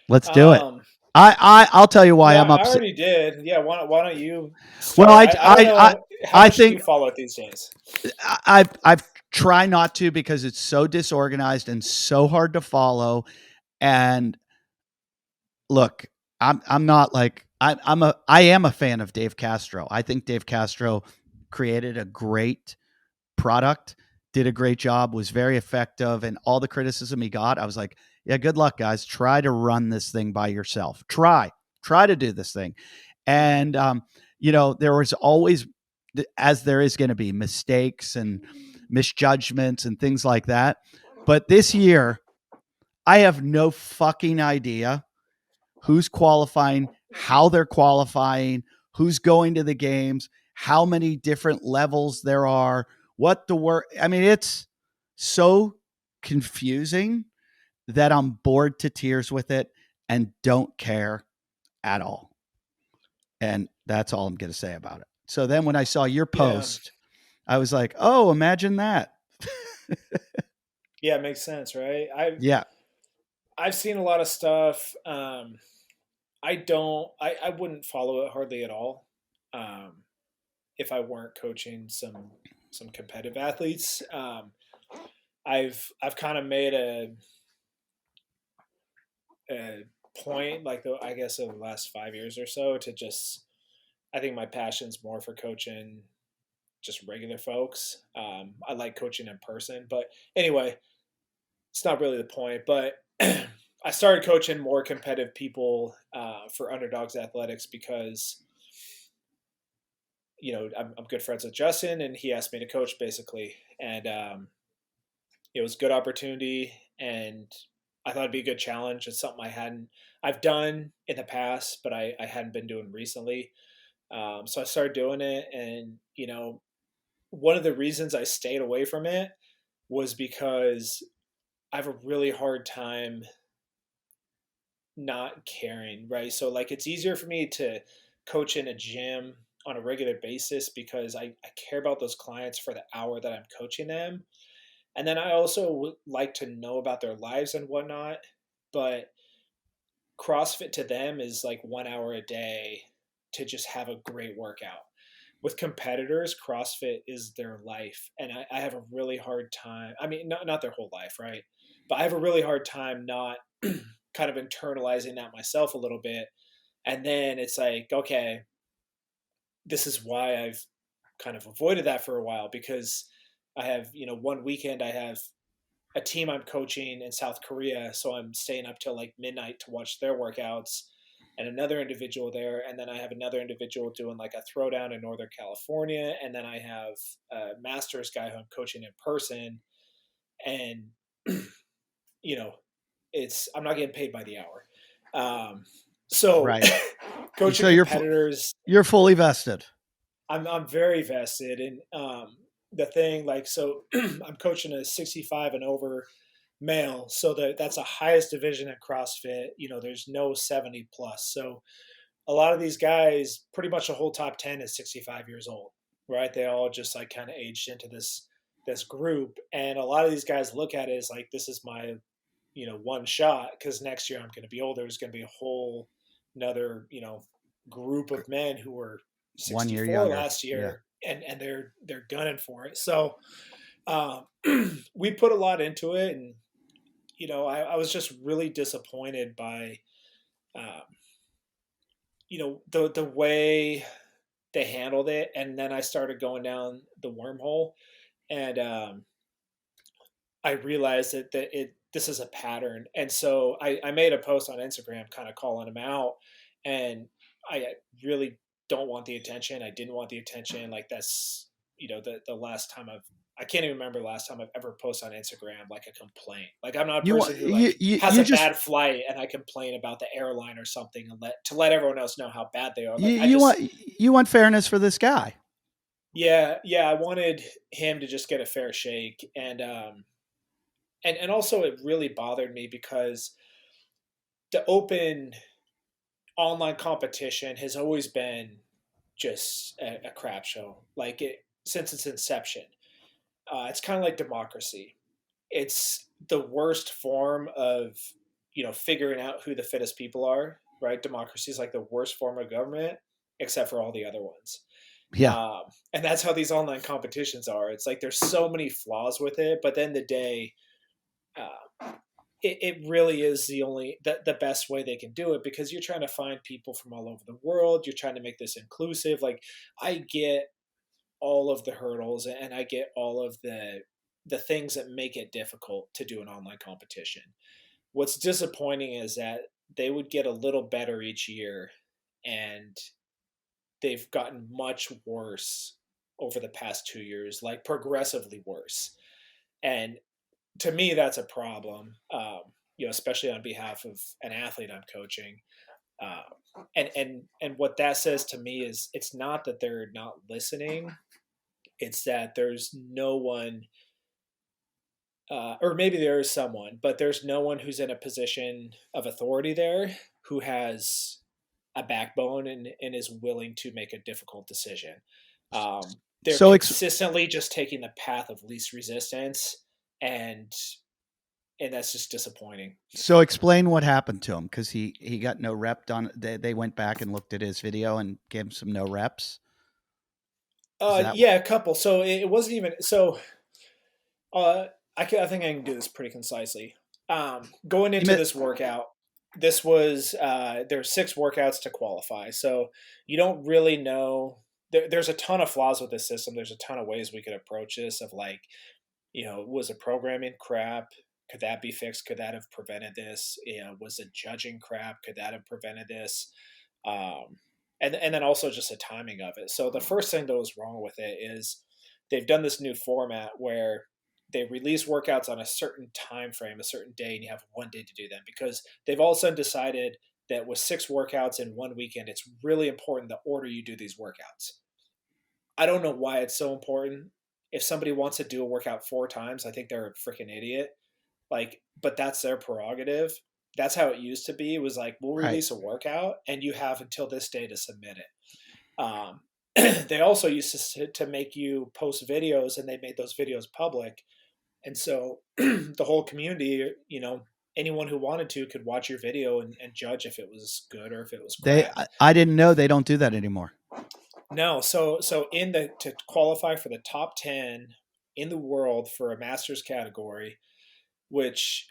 [SPEAKER 1] let's do it.
[SPEAKER 2] um,
[SPEAKER 1] I'll tell you why
[SPEAKER 2] yeah,
[SPEAKER 1] I'm
[SPEAKER 2] I
[SPEAKER 1] upset.
[SPEAKER 2] already did. Yeah, why don't you
[SPEAKER 1] Well,
[SPEAKER 2] start? I don't know how
[SPEAKER 1] I
[SPEAKER 2] much do you
[SPEAKER 1] think
[SPEAKER 2] follow it these days.
[SPEAKER 1] I've tried not to because it's so disorganized and so hard to follow. And look, I'm not like I am a fan of Dave Castro. I think Dave Castro created a great product, did a great job, was very effective, and all the criticism he got, I was like, yeah, good luck, guys. Try to run this thing by yourself. Try to do this thing.
[SPEAKER 2] Mm-hmm.
[SPEAKER 1] And there was always, as there is going to be, mistakes and misjudgments and things like that. But this year, I have no fucking idea who's qualifying, how they're qualifying, who's going to the games, how many different levels there are, what the work. I mean, it's so confusing that I'm bored to tears with it and don't care at all. And that's all I'm going to say about it. So then when I saw your
[SPEAKER 2] Yeah,
[SPEAKER 1] post, I was like, oh, imagine that.
[SPEAKER 2] yeah, it makes sense, right? I've
[SPEAKER 1] Yeah.
[SPEAKER 2] I've seen a lot of stuff. I don't. I wouldn't follow it hardly at all. Um, if I weren't coaching some competitive athletes, I've kind of made a point, like I guess over the last 5 years or so, to just I think my passion's more for coaching just regular folks. I like coaching in person, but anyway, it's not really the point. But I started coaching more competitive people for Underdogs Athletics because I'm good friends with Justin, and he asked me to coach basically, and it was a good opportunity, and I thought it'd be a good challenge. It's something I've done in the past, but I hadn't been doing recently. So I started doing it, and one of the reasons I stayed away from it was because I have a really hard time not caring, right? So like it's easier for me to coach in a gym on a regular basis because I care about those clients for the hour that I'm coaching them. And then I also would like to know about their lives and whatnot. But CrossFit to them is like 1 hour a day to just have a great workout. With competitors, CrossFit is their life. And I have a really hard time. I mean, not their whole life, right? But I have a really hard time not kind of internalizing that myself a little bit. And then it's like, okay, this is why I've kind of avoided that for a while because I have, one weekend I have a team I'm coaching in South Korea, so I'm staying up till like midnight to watch their workouts, and another individual there, and then I have another individual doing like a throwdown in Northern California, and then I have a Masters guy who I'm coaching in person, and you know, it's I'm not getting paid by the hour, so
[SPEAKER 1] Right.
[SPEAKER 2] coaching
[SPEAKER 1] So
[SPEAKER 2] competitors,
[SPEAKER 1] you're fully vested.
[SPEAKER 2] I'm very vested in the thing. Like, so I'm coaching a 65 and over male, so that's the highest division at CrossFit. There's no 70 plus. So a lot of these guys, pretty much the whole top 10 is 65 years old, right? They all just like kind of aged into this group, and a lot of these guys look at it as like this is my one shot because next year I'm going to be older. There's going to be a whole another group of men who were
[SPEAKER 1] 1 year
[SPEAKER 2] 64
[SPEAKER 1] younger.
[SPEAKER 2] last
[SPEAKER 1] Yeah.
[SPEAKER 2] year, and they're gunning for it. So um, we put a lot into it, and I was just really disappointed by um, the way they handled it, and then I started going down the wormhole, and I realized that this is a pattern, and so I made a post on Instagram, kind of calling him out, and I really don't want the attention. I didn't want the attention. Like that's the last time I can't even remember the last time I've ever posted on Instagram like a complaint. Like I'm not a
[SPEAKER 1] You
[SPEAKER 2] person
[SPEAKER 1] want
[SPEAKER 2] who like has
[SPEAKER 1] you
[SPEAKER 2] a
[SPEAKER 1] just
[SPEAKER 2] bad flight and I complain about the airline or something and let everyone else know how bad they are.
[SPEAKER 1] you,
[SPEAKER 2] Like I
[SPEAKER 1] you
[SPEAKER 2] just
[SPEAKER 1] want you want fairness for this guy.
[SPEAKER 2] yeah, I wanted him to just get a fair shake, and also it really bothered me because the open online competition has always been just a crap show, like it since its inception. It's kind of like democracy. It's the worst form of figuring out who the fittest people are. Right? Democracy is like the worst form of government, except for all the other ones.
[SPEAKER 1] Yeah.
[SPEAKER 2] Um, and that's how these online competitions are. It's like there's so many flaws with it, but then the day it really is the best way they can do it because you're trying to find people from all over the world. You're trying to make this inclusive. Like I get all of the hurdles and I get all of the things that make it difficult to do an online competition. What's disappointing is that they would get a little better each year, and they've gotten much worse over the past 2 years, like progressively worse. And to me, that's a problem. Especially on behalf of an athlete I'm coaching. And what that says to me is it's not that they're not listening; it's that there's no one, or maybe there is someone, but there's no one who's in a position of authority there who has a backbone and is willing to make a difficult decision. They're
[SPEAKER 1] So
[SPEAKER 2] consistently just taking the path of least resistance, and that's just disappointing.
[SPEAKER 1] so explain what happened to him because he got no rep done. They went back and looked at his video and gave him some no reps. Is that
[SPEAKER 2] Yeah, a couple. So it wasn't even so. I think I can do this pretty concisely. Going
[SPEAKER 1] he
[SPEAKER 2] into
[SPEAKER 1] met?
[SPEAKER 2] this workout, this was there were 6 workouts to qualify, so you don't really know. There's a ton of flaws with this system. There's a ton of ways we could approach this. Of like, was the programming crap? could that be fixed? Could that have prevented this? Was it judging crap? Could that have prevented this? Um, and then also just the timing of it. So the first thing that was wrong with it is they've done this new format where they release workouts on a certain time frame, a certain day, and you have one day to do them, because they've all of a sudden decided that with 6 workouts in one weekend, it's really important the order you do these workouts. I don't know why it's so important. If somebody wants to do a workout 4 times, I think they're a freaking idiot. Like, but that's their prerogative. That's how it used to be. It was like, we'll
[SPEAKER 1] Right.
[SPEAKER 2] release a workout and you have until this day to submit it. They also used to make you post videos, and they made those videos public. And so the whole community, anyone who wanted to could watch your video and judge if it was good or if it was crap.
[SPEAKER 1] I didn't know they don't do that anymore.
[SPEAKER 2] No, so to qualify for the top 10 in the world for a masters category, which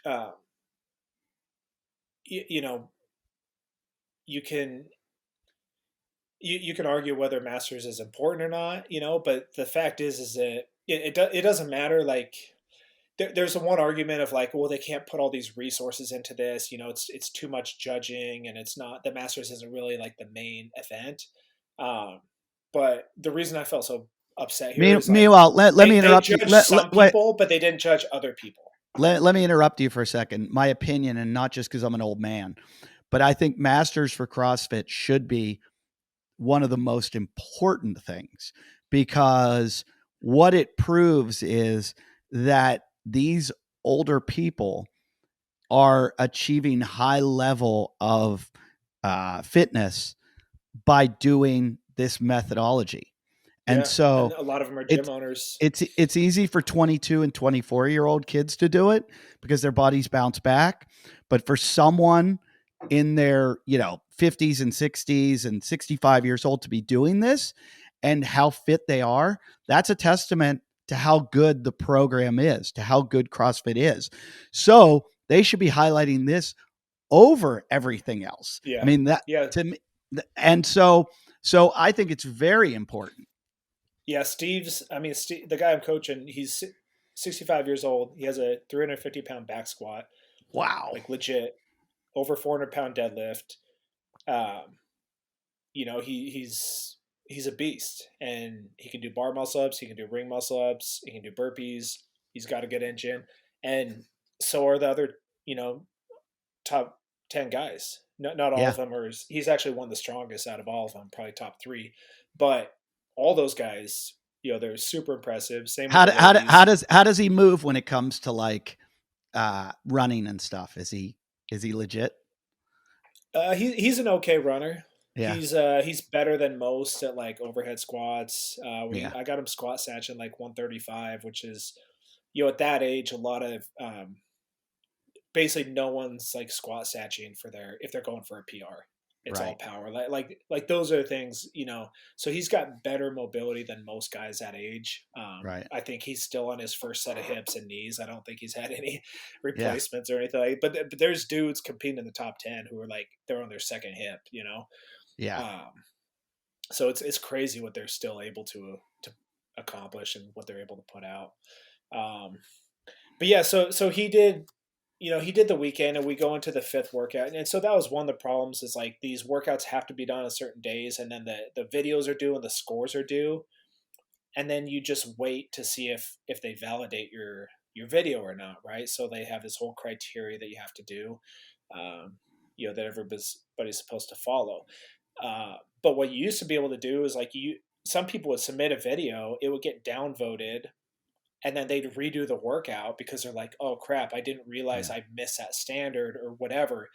[SPEAKER 2] you know you can you can argue whether masters is important or not, but the fact is that it doesn't matter. Like, there's a one argument of like, well, they can't put all these resources into this, it's too much judging, and it's not, the masters isn't really like the main event. But the reason I felt so upset here is, like,
[SPEAKER 1] Meanwhile, let me interrupt you.
[SPEAKER 2] judged some people, but they didn't judge other people.
[SPEAKER 1] Let me interrupt you for a second. My opinion, and not just because I'm an old man, but I think masters for CrossFit should be one of the most important things, because what it proves is that these older people are achieving high level of fitness by doing this methodology. And so,
[SPEAKER 2] and a lot of them are gym owners.
[SPEAKER 1] It's easy for 22 and 24-year-old kids to do it because their bodies bounce back. But for someone in their 50s and 60s and 65 years old to be doing this and how fit they are, that's a testament to how good the program is, to how good CrossFit is. So they should be highlighting this over everything else.
[SPEAKER 2] Yeah.
[SPEAKER 1] I mean, that to me, and so I think it's very important.
[SPEAKER 2] Yeah, Steve, the guy I'm coaching, he's 65 years old. He has a 350-pound back squat.
[SPEAKER 1] Wow.
[SPEAKER 2] Like, legit. Over 400-pound deadlift. He's a beast, and he can do bar muscle ups, he can do ring muscle ups, he can do burpees. He's got a good engine, and so are the other, top 10 guys. Not all of them are. He's actually one of the strongest out of all of them, probably top 3. But all those guys, they're super impressive. Same.
[SPEAKER 1] How does he move when it comes to like running and stuff? Is he legit?
[SPEAKER 2] He's an okay runner.
[SPEAKER 1] Yeah.
[SPEAKER 2] He's better than most at like overhead squats. I got him squat satching like 135, which is, at that age, a lot of basically no one's like squat satching if they're going for a PR. It's all power. Like those are things, so he's got better mobility than most guys that age.
[SPEAKER 1] Right.
[SPEAKER 2] I think he's still on his first set of hips and knees. I don't think he's had any replacements or anything like that. But there's dudes competing in the top 10 who are like, they're on their second hip,
[SPEAKER 1] Yeah.
[SPEAKER 2] So it's crazy what they're still able to accomplish and what they're able to put out. But yeah, so he did, he did the weekend, and we go into the 5th workout. And so that was one of the problems, is like, these workouts have to be done on certain days, and then the videos are due and the scores are due. And then you just wait to see if they validate your video or not. Right. So they have this whole criteria that you have to do, that everybody's supposed to follow. But what you used to be able to do is like, some people would submit a video, it would get downvoted, and then they'd redo the workout because they're like, oh crap, I didn't realize I missed that standard or whatever.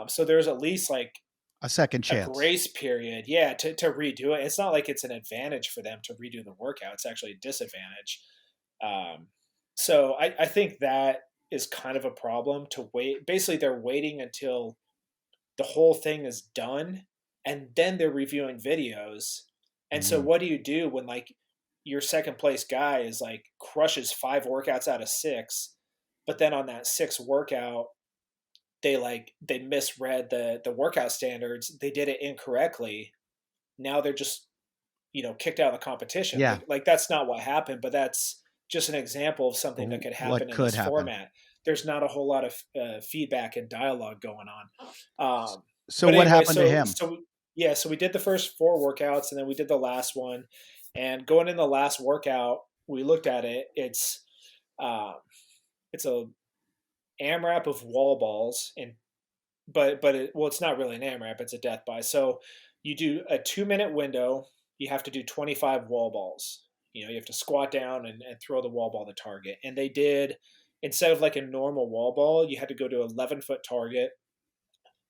[SPEAKER 2] So there's at least like
[SPEAKER 1] a second chance,
[SPEAKER 2] a grace period. Yeah. To redo it. It's not like it's an advantage for them to redo the workout. It's actually a disadvantage. So I think that is kind of a problem, to wait. Basically they're waiting until the whole thing is done, and then they're reviewing videos. And so what do you do when like your second place guy is like crushes 5 workouts out of 6, but then on that 6th workout, they misread the workout standards. They did it incorrectly. Now they're just, kicked out of the competition.
[SPEAKER 1] Yeah.
[SPEAKER 2] Like that's not what happened, but that's just an example of something that could happen in this format. there's not a whole lot of feedback and dialogue going on.
[SPEAKER 1] So
[SPEAKER 2] But
[SPEAKER 1] what
[SPEAKER 2] anyway,
[SPEAKER 1] happened to him?
[SPEAKER 2] yeah, so we did the first 4 workouts, and then we did the last one. And going in the last workout, we looked at it. Uh, it's a AMRAP of wall balls, and well, it's not really an AMRAP; it's a death by. So you do a 2 minute window. You have to do 25 wall balls. You have to squat down and throw the wall ball to target. And they did, instead of like a normal wall ball, you had to go to 11-foot target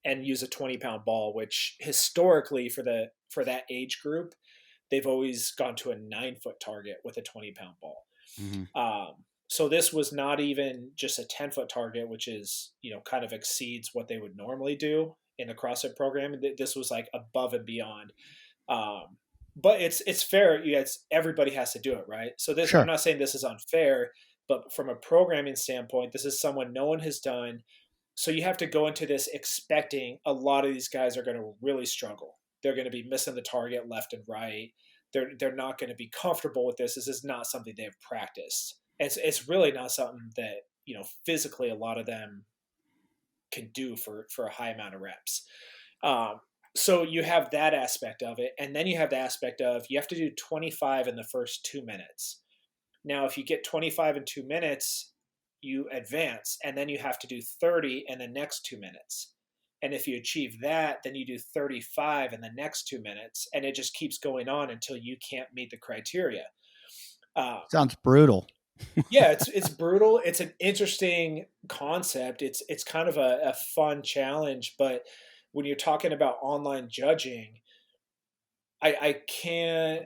[SPEAKER 2] and use a 20-pound ball, which historically for that age group, they've always gone to a 9-foot target with a 20-pound ball.
[SPEAKER 1] Hmm.
[SPEAKER 2] So this was not even just a 10-foot target, which is, kind of exceeds what they would normally do in a CrossFit program. This was like above and beyond. But it's fair. Everybody has to do it, right? So I'm
[SPEAKER 1] Sure.
[SPEAKER 2] not saying this is unfair, but from a programming standpoint, this is someone no one has done. So you have to go into this expecting a lot of these guys are going to really struggle. They're going to be missing the target left and right. They're not going to be comfortable with this. This is not something they've practiced. It's really not something that physically a lot of them can do for a high amount of reps. So you have that aspect of it, and then you have the aspect of you have to do 25 in the first 2 minutes. Now, if you get 25 in 2 minutes, you advance, and then you have to do 30 in the next 2 minutes. And if you achieve that, then you do 35 in the next 2 minutes, and it just keeps going on until you can't meet the criteria.
[SPEAKER 1] Sounds brutal.
[SPEAKER 2] Yeah, it's brutal. It's an interesting concept. It's kind of a fun challenge, but when you're talking about online judging, I can't.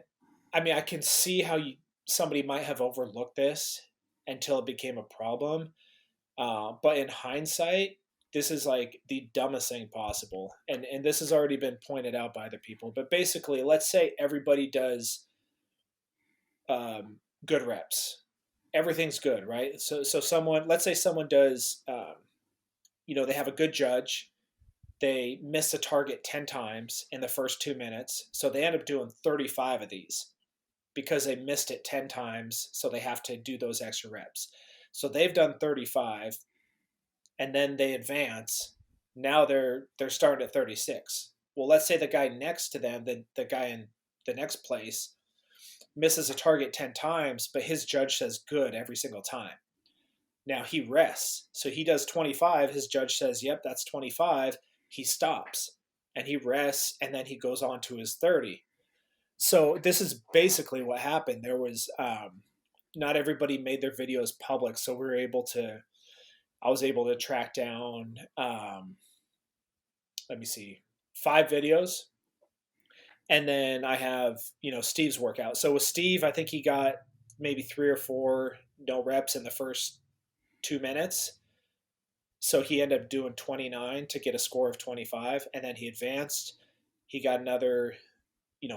[SPEAKER 2] I mean, I can see how somebody might have overlooked this until it became a problem. But in hindsight, this is like the dumbest thing possible, and this has already been pointed out by other people. But basically, let's say everybody does good reps, everything's good, right? So let's say someone does, they have a good judge. They miss a target 10 times in the first 2 minutes, so they end up doing 35 of these because they missed it 10 times, so they have to do those extra reps. So they've done 35, and then they advance. Now they're starting at 36. Well, let's say the guy next to them, the guy in the next place, misses a target 10 times, but his judge says good every single time. Now he rests. So he does 25. His judge says, yep, that's 25. He stops and he rests, and then he goes on to his 30. So this is basically what happened. There was not everybody made their videos public, so I was able to track down, let me see, 5 videos. And then I have, Steve's workout. So with Steve, I think he got maybe 3 or 4 no reps in the first 2 minutes. So he ended up doing 29 to get a score of 25. And then he advanced. He got another,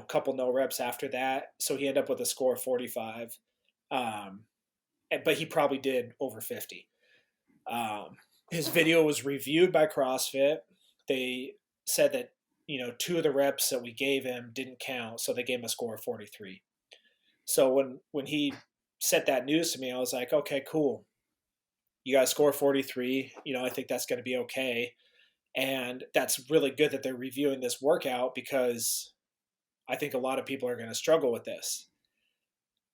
[SPEAKER 2] couple no reps after that. So he ended up with a score of 45. But he probably did over 50. His video was reviewed by CrossFit. They said that 2 of the reps that we gave him didn't count, so they gave him a score of 43. So when he said that news to me, I was like, okay, cool. You got a score of 43. I think that's going to be okay. And that's really good that they're reviewing this workout, because I think a lot of people are going to struggle with this.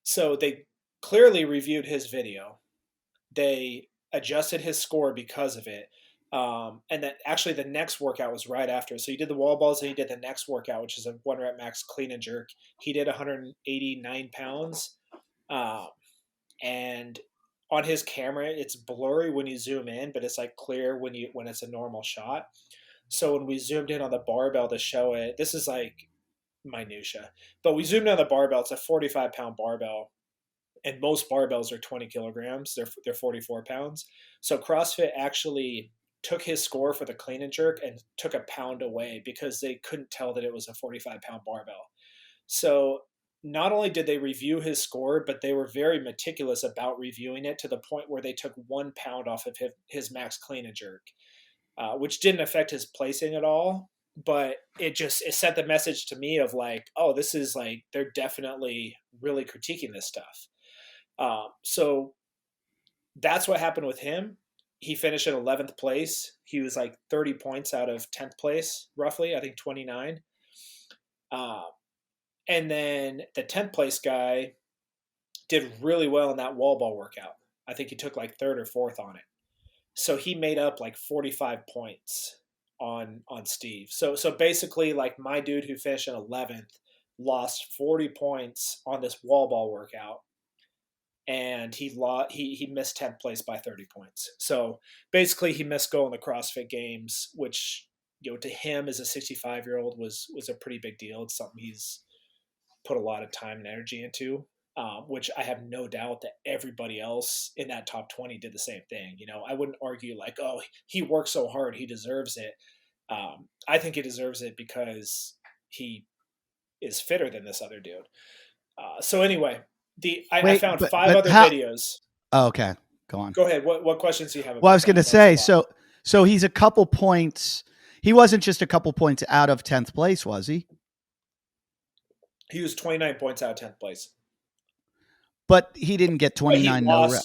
[SPEAKER 2] So they clearly reviewed his video. They adjusted his score because of it. And then actually the next workout was right after. So he did the wall balls, and he did the next workout, which is a 1 rep max clean and jerk. He did 189 pounds. And on his camera, it's blurry when you zoom in, but it's like clear when it's a normal shot. So when we zoomed in on the barbell to show it, this is like minutia, but we zoomed in on the barbell. It's a 45-pound barbell, and most barbells are 20 kilograms. They're 44 pounds. So CrossFit actually took his score for the clean and jerk and took a pound away because they couldn't tell that it was a 45-pound barbell. So not only did they review his score, but they were very meticulous about reviewing it to the point where they took 1 pound off of his max clean and jerk, which didn't affect his placing at all. But it sent the message to me of like, oh, this is like, they're definitely really critiquing this stuff. So that's what happened with him. he finished in 11th place. He was like 30 points out of 10th place, roughly, I think 29. Uh, and then the 10th place guy did really well in that wall ball workout. I think he took like third or fourth on it. So he made up like 45 points on Steve. So basically, like my dude who finished in 11th lost 40 points on this wall ball workout, and he missed 10th place by 30 points. So basically, he missed going the CrossFit Games, which to him as a 65-year-old was a pretty big deal. It's something he's put a lot of time and energy into. Which I have no doubt that everybody else in that top 20 did the same thing. I wouldn't argue like, oh, he worked so hard, he deserves it. I think he deserves it because he is fitter than this other dude. So anyway, I found five other videos.
[SPEAKER 1] Oh, okay, go on.
[SPEAKER 2] Go ahead. What questions do you have?
[SPEAKER 1] Well, I was going to say, so he's a couple points. He wasn't just a couple points out of 10th place, was he?
[SPEAKER 2] He was 29 points out of 10th place.
[SPEAKER 1] But he didn't get 29 no rep.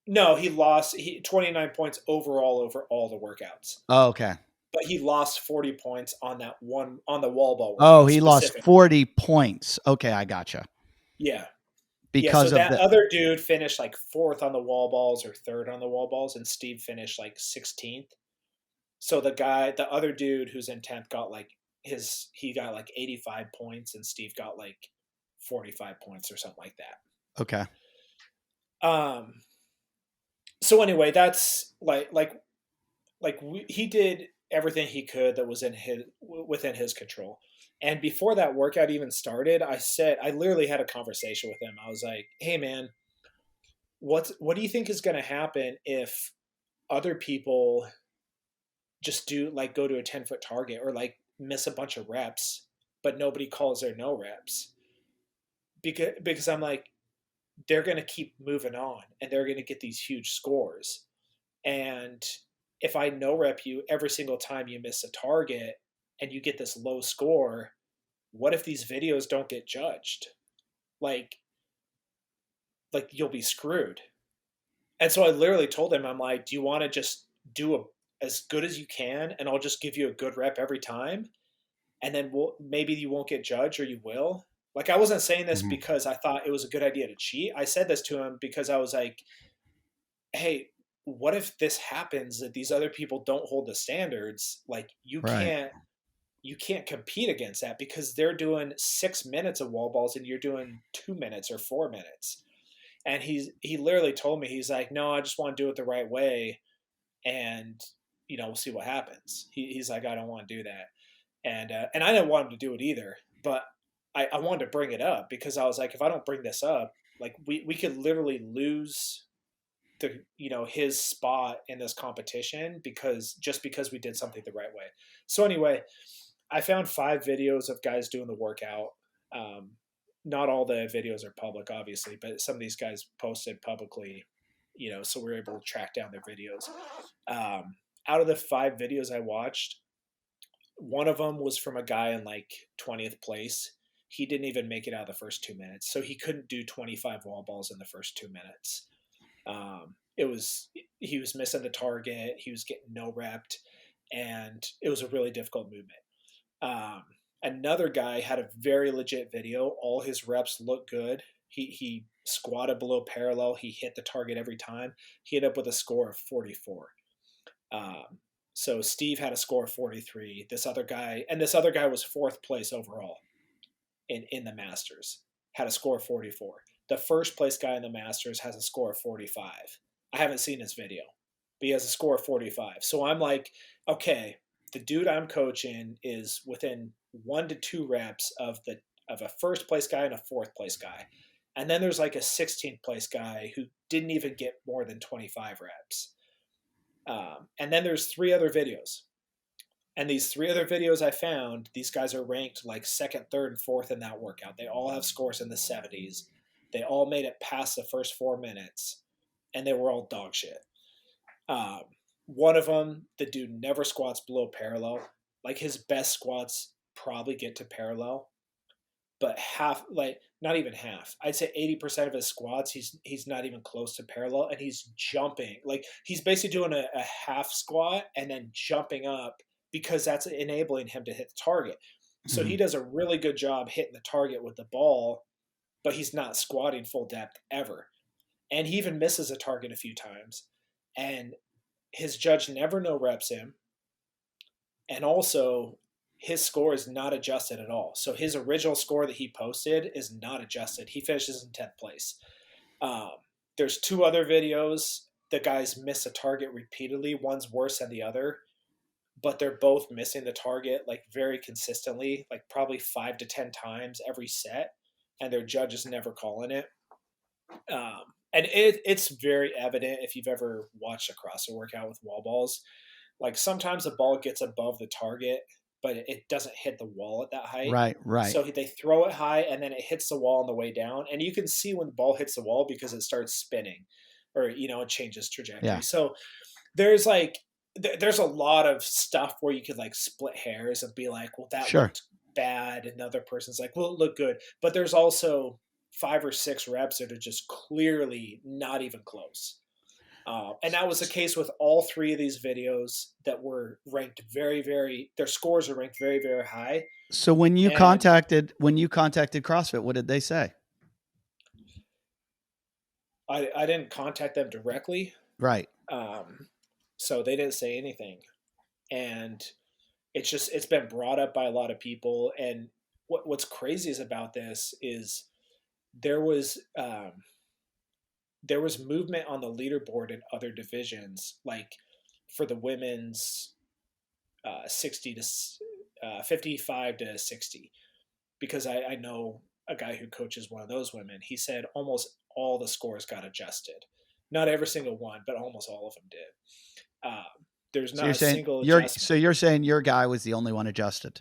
[SPEAKER 2] No, he lost 29 points overall over all the workouts.
[SPEAKER 1] Oh, okay.
[SPEAKER 2] But he lost 40 points on that one on the wall ball.
[SPEAKER 1] Oh, he lost 40 points. Okay, I gotcha.
[SPEAKER 2] Yeah.
[SPEAKER 1] Because
[SPEAKER 2] so that other dude finished like fourth on the wall balls or third on the wall balls, and Steve finished like 16th. So the other dude who's in 10th got like he got like 85 points, and Steve got like 45 points or something like that.
[SPEAKER 1] Okay.
[SPEAKER 2] So anyway, that's he did everything he could that was within his control. And before that workout even started, I literally had a conversation with him. I was like, "Hey man, what do you think is going to happen if other people just go to a 10-foot target or like miss a bunch of reps, but nobody calls their no reps?" Because I'm like, they're going to keep moving on and they're going to get these huge scores. And if I no rep you every single time you miss a target and you get this low score, what if these videos don't get judged? Like you'll be screwed. And so I literally told him, I'm like, do you want to just do as good as you can and I'll just give you a good rep every time? And then maybe you won't get judged, or you will. Like, I wasn't saying this because I thought it was a good idea to cheat. I said this to him because I was like, hey, what if this happens that these other people don't hold the standards? Like, you can't compete against that because they're doing 6 minutes of wall balls and you're doing 2 minutes or 4 minutes. And he literally told me, he's like, no, I just want to do it the right way. And, we'll see what happens. He's like, I don't want to do that. And I didn't want him to do it either, but I wanted to bring it up because I was like, if I don't bring this up, like we could literally lose his spot in this competition because we did something the right way. So anyway, I found 5 videos of guys doing the workout. Not all the videos are public, obviously, but some of these guys posted publicly, so we were able to track down their videos. Out of the 5 videos I watched, one of them was from a guy in like 20th place. He didn't even make it out of the first 2 minutes. So he couldn't do 25 wall balls in the first 2 minutes. He was missing the target. He was getting no repped, and it was a really difficult movement. Another guy had a very legit video. All his reps looked good. He squatted below parallel. He hit the target every time. He ended up with a score of 44. So Steve had a score of 43. This other guy was 4th place overall in the Masters, had a score of 44. The first place guy in the Masters has a score of 45. I haven't seen his video, but he has a score of 45. So I'm like, okay, the dude I'm coaching is within 1 to 2 reps of a first place guy and a 4th place guy. And then there's like a 16th place guy who didn't even get more than 25 reps. And then there's 3 other videos. And these 3 other videos I found, these guys are ranked like 2nd, 3rd, and 4th in that workout. They all have scores in the 70s. They all made it past the first 4 minutes, and they were all dog shit. One of them, the dude never squats below parallel. Like, his best squats probably get to parallel. but half, like not even half. I'd say 80% of his squats, he's not even close to parallel, and he's jumping. Like he's basically doing a half squat and then jumping up because that's enabling him to hit the target. So he
[SPEAKER 1] Mhm.
[SPEAKER 2] does a really good job hitting the target with the ball, but he's not squatting full depth ever. And he even misses a target a few times. And his judge never no reps him. And also, his score is not adjusted at all. So his original score that he posted is not adjusted. He finishes in 10th place. Um, there's two other videos. The guys miss a target repeatedly. One's worse than the other, but they're both missing the target like very consistently, like probably 5 to 10 times every set, and their judge is never calling it. And it's very evident if you've ever watched a CrossFit workout with wall balls. Like sometimes the ball gets above the target, but it doesn't hit the wall at that height.
[SPEAKER 1] Right, right.
[SPEAKER 2] So they throw it high and then it hits the wall on the way down. And you can see when the ball hits the wall because it starts spinning or, it changes trajectory.
[SPEAKER 1] Yeah.
[SPEAKER 2] So there's like, there's a lot of stuff where you could like split hairs and be like, well, that
[SPEAKER 1] Sure.
[SPEAKER 2] looked bad. And the other person's like, well, it looked good. But there's also 5 or 6 reps that are just clearly not even close. And that was the case with all three of these videos that were ranked their scores are ranked very, very high.
[SPEAKER 1] So when you contacted CrossFit, what did they say?
[SPEAKER 2] I didn't contact them directly.
[SPEAKER 1] Right.
[SPEAKER 2] So they didn't say anything. And it's been brought up by a lot of people. And what's crazy is about this is there was movement on the leaderboard in other divisions, like for the women's 60 to 55 to 60, because I know a guy who coaches one of those women. He said almost all the scores got adjusted. Not every single one, but almost all of them did. There's not a single adjustment.
[SPEAKER 1] So you're saying your guy was the only one adjusted?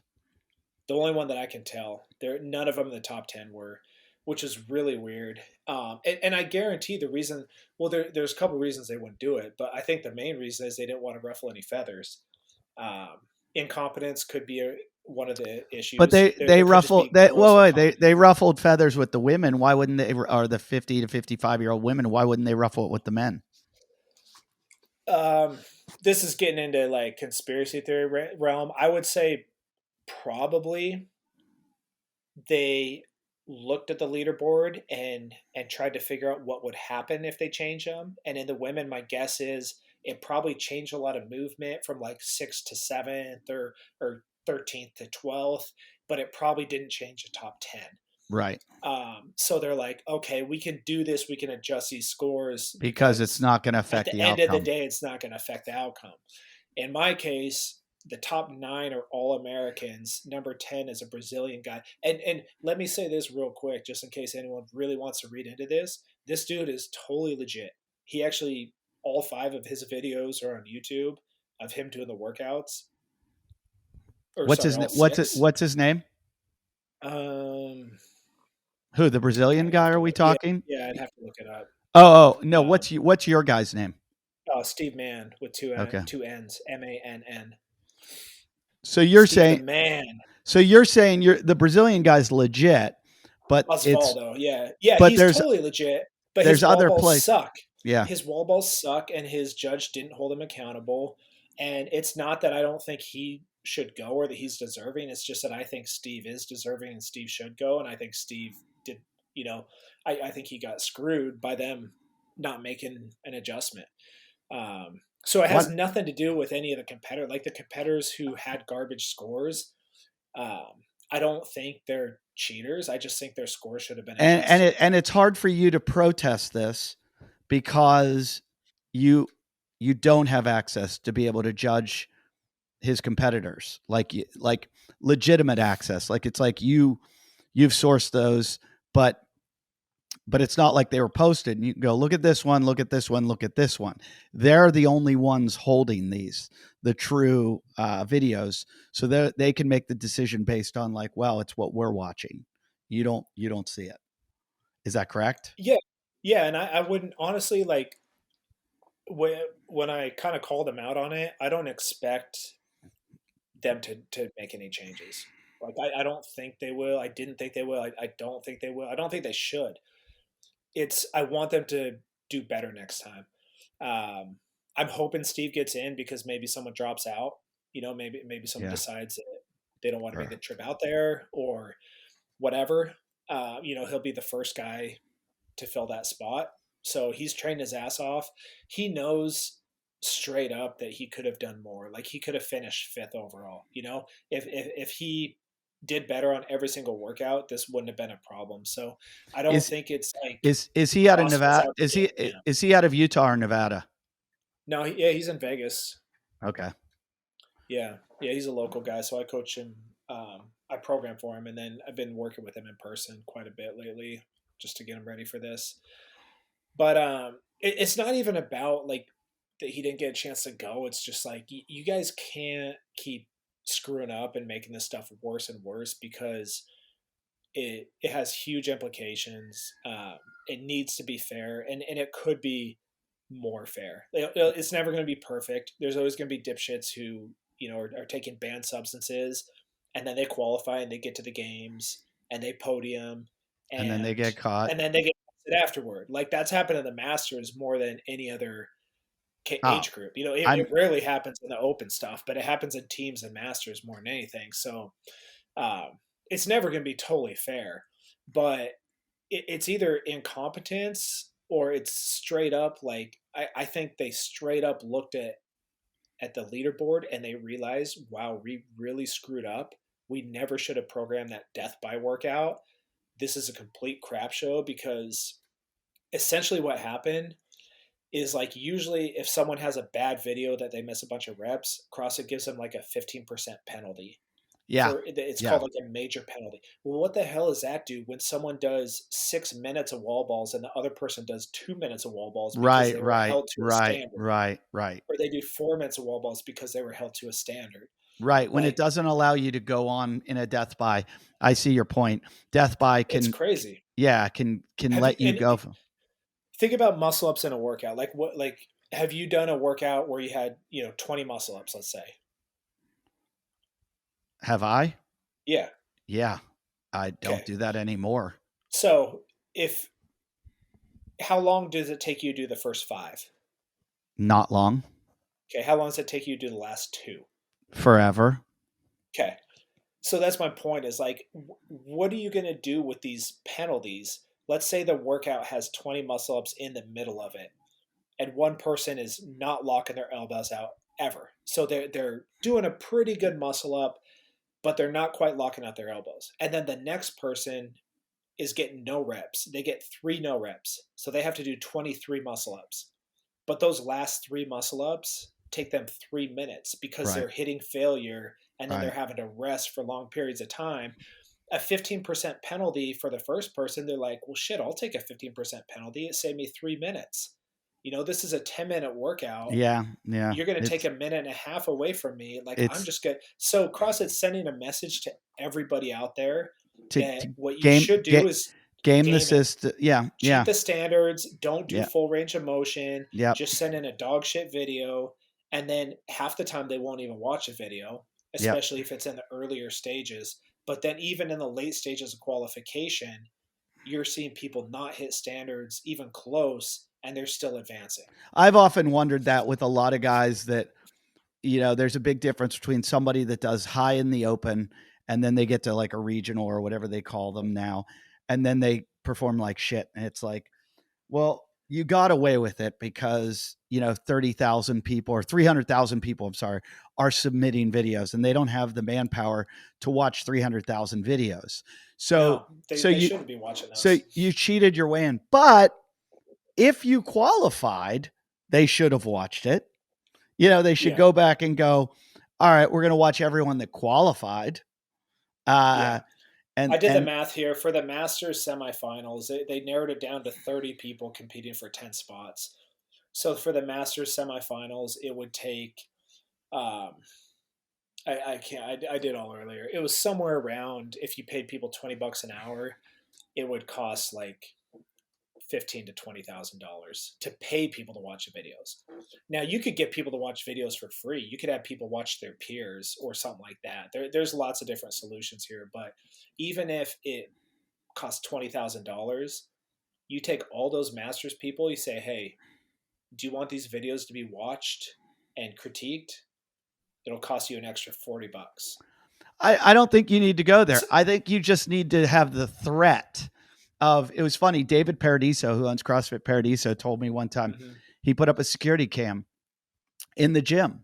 [SPEAKER 2] The only one that I can tell. None of them in the top 10 were, which is really weird. And I guarantee the reason, well, there's a couple reasons they wouldn't do it, but I think the main reason is they didn't want to ruffle any feathers. Incompetence could be one of the issues.
[SPEAKER 1] But they ruffled they ruffled feathers with the women. Why wouldn't they? Or the 50 to 55-year-old women? Why wouldn't they ruffle it with the men?
[SPEAKER 2] This is getting into like conspiracy theory realm. I would say probably they looked at the leaderboard and tried to figure out what would happen if they change them. And in the women, my guess is it probably changed a lot of movement from like 6th to 7th or 13th to 12th, but it probably didn't change the top 10.
[SPEAKER 1] Right.
[SPEAKER 2] So they're like, okay, we can do this. We can adjust these scores
[SPEAKER 1] because it's not going to affect the outcome.
[SPEAKER 2] At the end of the day, it's not going to affect the outcome. In my case, the top 9 are all Americans. Number 10 is a Brazilian guy. And let me say this real quick, just in case anyone really wants to read into this. This dude is totally legit. He actually, all 5 of his videos are on YouTube of him doing the workouts.
[SPEAKER 1] What's his name? Who, the Brazilian guy? Are we talking?
[SPEAKER 2] Yeah, I'd have to look it up.
[SPEAKER 1] Oh no! What's your guy's name?
[SPEAKER 2] Steve Mann with two N's, MANN.
[SPEAKER 1] So you're
[SPEAKER 2] Steve
[SPEAKER 1] saying
[SPEAKER 2] man.
[SPEAKER 1] So you're saying the Brazilian guy's legit, but
[SPEAKER 2] Osvaldo, yeah,
[SPEAKER 1] but
[SPEAKER 2] he's totally legit. But
[SPEAKER 1] there's
[SPEAKER 2] his wall
[SPEAKER 1] other
[SPEAKER 2] balls suck.
[SPEAKER 1] Yeah,
[SPEAKER 2] his wall balls suck, and his judge didn't hold him accountable. And it's not that I don't think he should go or that he's deserving. It's just that I think Steve is deserving and Steve should go. And I think Steve did, I think he got screwed by them not making an adjustment. So it has nothing to do with any of the competitors. Like the competitors who had garbage scores, I don't think they're cheaters. I just think their score should have been adjusted.
[SPEAKER 1] And it's hard for you to protest this because you don't have access to be able to judge his competitors, like legitimate access. Like it's like you've sourced those, but it's not like they were posted and you can go, look at this one, look at this one, look at this one. They're the only ones holding the true videos. So they can make the decision based on like, well, it's what we're watching. You don't see it. Is that correct?
[SPEAKER 2] Yeah. Yeah. And I wouldn't honestly, like when I kind of called them out on it, I don't expect them to make any changes. Like I don't think they will. I didn't think they will. I don't think they will. I don't think they should. I want them to do better next time. Um, I'm hoping Steve gets in because maybe someone drops out. Maybe someone
[SPEAKER 1] Yeah.
[SPEAKER 2] decides that they don't want to make
[SPEAKER 1] Sure.
[SPEAKER 2] the trip out there or whatever. He'll be the first guy to fill that spot. So he's trained his ass off. He knows straight up that he could have done more. Like he could have finished fifth overall. If he did better on every single workout, this wouldn't have been a problem. So I don't
[SPEAKER 1] Is
[SPEAKER 2] think it's like
[SPEAKER 1] is he out of
[SPEAKER 2] CrossFit's
[SPEAKER 1] Nevada?
[SPEAKER 2] out to get him.
[SPEAKER 1] Is he out of Utah or Nevada?
[SPEAKER 2] No, yeah, he's in Vegas.
[SPEAKER 1] Okay.
[SPEAKER 2] Yeah, yeah, he's a local guy, so I coach him. I program for him, and then I've been working with him in person quite a bit lately, just to get him ready for this. But it's not even about like that he didn't get a chance to go. It's just like you guys can't keep screwing up and making this stuff worse and worse because it has huge implications. It needs to be fair, and it could be more fair. It's never going to be perfect. There's always going to be dipshits who are taking banned substances, and then they qualify and they get to the games and they podium,
[SPEAKER 1] And then they
[SPEAKER 2] and
[SPEAKER 1] get caught.
[SPEAKER 2] and then they get tested afterward. Like that's happened in the Masters more than any other
[SPEAKER 1] Oh,
[SPEAKER 2] age group. It,
[SPEAKER 1] I'm
[SPEAKER 2] it rarely happens in the Open stuff, but it happens in teams and Masters more than anything. So it's never going to be totally fair, but it's either incompetence or it's straight up like I think they straight up looked at the leaderboard and they realized, wow, we really screwed up. We never should have programmed that death by workout. This is a complete crap show because essentially what happened is like usually if someone has a bad video that they miss a bunch of reps, CrossFit gives them like a 15% penalty
[SPEAKER 1] yeah.
[SPEAKER 2] for it's
[SPEAKER 1] Yeah.
[SPEAKER 2] called like a major penalty. Well, what the hell does that do when someone does 6 minutes of wall balls and the other person does 2 minutes of wall balls because
[SPEAKER 1] Right,
[SPEAKER 2] they were
[SPEAKER 1] right,
[SPEAKER 2] held to a
[SPEAKER 1] right,
[SPEAKER 2] standard,
[SPEAKER 1] right, right.
[SPEAKER 2] or they do 4 minutes of wall balls because they were held to a standard?
[SPEAKER 1] Right. When it
[SPEAKER 2] Like
[SPEAKER 1] doesn't allow you to go on in a death by. I see your point. Death by
[SPEAKER 2] it's
[SPEAKER 1] can
[SPEAKER 2] crazy.
[SPEAKER 1] can
[SPEAKER 2] Have you
[SPEAKER 1] let you
[SPEAKER 2] and
[SPEAKER 1] go.
[SPEAKER 2] think about muscle ups in a workout? Like have you done a workout where you had 20 muscle ups? Let's say.
[SPEAKER 1] Have I?
[SPEAKER 2] Yeah.
[SPEAKER 1] Yeah. I don't
[SPEAKER 2] Okay.
[SPEAKER 1] do that anymore.
[SPEAKER 2] So if how long does it take you to do the first five?
[SPEAKER 1] Not long.
[SPEAKER 2] Okay. How long does it take you to do the last two?
[SPEAKER 1] Forever.
[SPEAKER 2] Okay. So that's my point is like, what are you going to do with these penalties? Let's say the workout has 20 muscle ups in the middle of it, and one person is not locking their elbows out ever. So they're doing a pretty good muscle up, but they're not quite locking out their elbows. And then the next person is getting no reps. They get 3 no reps. So they have to do 23 muscle ups. But those last 3 muscle ups take them 3 minutes because
[SPEAKER 1] Right.
[SPEAKER 2] they're hitting failure and then they're
[SPEAKER 1] Right.
[SPEAKER 2] having to rest for long periods of time. A 15% penalty for the first person, they're like, well, shit, I'll take a 15% penalty. It saved me 3 minutes. This is a 10-minute workout.
[SPEAKER 1] Yeah. Yeah.
[SPEAKER 2] You're going to take a minute and a half away from me. Like, I'm
[SPEAKER 1] It's
[SPEAKER 2] just good. So, CrossFit's sending a message to everybody out there that
[SPEAKER 1] to
[SPEAKER 2] what you
[SPEAKER 1] game
[SPEAKER 2] should do is
[SPEAKER 1] game the
[SPEAKER 2] game it.
[SPEAKER 1] system. Yeah.
[SPEAKER 2] Cheat
[SPEAKER 1] Yeah.
[SPEAKER 2] the standards. Don't do
[SPEAKER 1] Yeah.
[SPEAKER 2] full range of motion.
[SPEAKER 1] Yep.
[SPEAKER 2] Just send in a dog shit video. And then half the time they won't even watch a video,
[SPEAKER 1] Yep.
[SPEAKER 2] especially if it's in the earlier stages. But then even in the late stages of qualification, you're seeing people not hit standards even close, and they're still advancing.
[SPEAKER 1] I've often wondered that with a lot of guys that, there's a big difference between somebody that does high in the open and then they get to like a regional or whatever they call them now, and then they perform like shit. And it's like, well, you got away with it because, 30,000 people or 300,000 people, I'm sorry, are submitting videos and they don't have the manpower to watch 300,000 videos. So,
[SPEAKER 2] No, they,
[SPEAKER 1] so
[SPEAKER 2] they
[SPEAKER 1] you,
[SPEAKER 2] shouldn't be watching
[SPEAKER 1] so
[SPEAKER 2] those.
[SPEAKER 1] you cheated your way in, but if you qualified, they should have watched it. They should
[SPEAKER 2] Yeah,
[SPEAKER 1] go back and go, all right, we're going to watch everyone that qualified.
[SPEAKER 2] yeah.
[SPEAKER 1] And
[SPEAKER 2] I did the math here for the Masters semifinals. They narrowed it down to 30 people competing for 10 spots. So for the Masters semifinals, it would take. I can't. I did all earlier. It was somewhere around if you paid people $20 an hour, it would cost like $15,000 to $20,000 to pay people to watch the videos. Now you could get people to watch videos for free. You could have people watch their peers or something like that. There's lots of different solutions here, but even if it costs $20,000, you take all those masters people, you say, hey, do you want these videos to be watched and critiqued? It'll cost you an extra $40.
[SPEAKER 1] I don't think you need to go there.
[SPEAKER 2] So,
[SPEAKER 1] I think you just need to have the threat of, it was funny. David Paradiso, who owns CrossFit Paradiso, told me one time
[SPEAKER 2] mm-hmm.
[SPEAKER 1] he put up a security cam in the gym.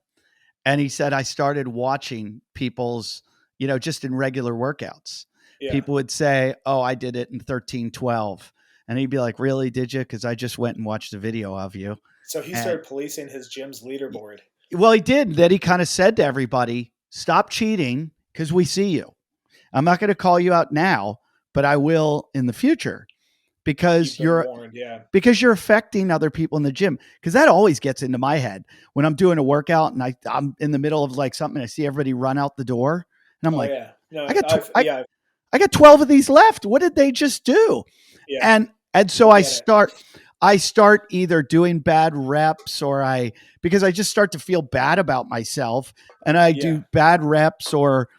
[SPEAKER 1] And he said, I started watching people's, just in regular workouts.
[SPEAKER 2] Yeah.
[SPEAKER 1] People would say, oh, I did it in 13-12. And he'd be like, really, did you? Because I just went and watched a video of you.
[SPEAKER 2] So he
[SPEAKER 1] And,
[SPEAKER 2] started policing his gym's leaderboard.
[SPEAKER 1] well, he did. Then he kind of said to everybody, stop cheating because we see you. I'm not going to call you out now, but I will in the future because you're
[SPEAKER 2] warned, yeah.
[SPEAKER 1] because you're affecting other people in the gym. Because that always gets into my head when I'm doing a workout and I'm in the middle of like something and I see everybody run out the door and I'm like,
[SPEAKER 2] yeah. No,
[SPEAKER 1] I got 12 of these left. What did they just do?
[SPEAKER 2] Yeah.
[SPEAKER 1] And so I start either doing bad reps or because I just start to feel bad about myself and I do bad reps or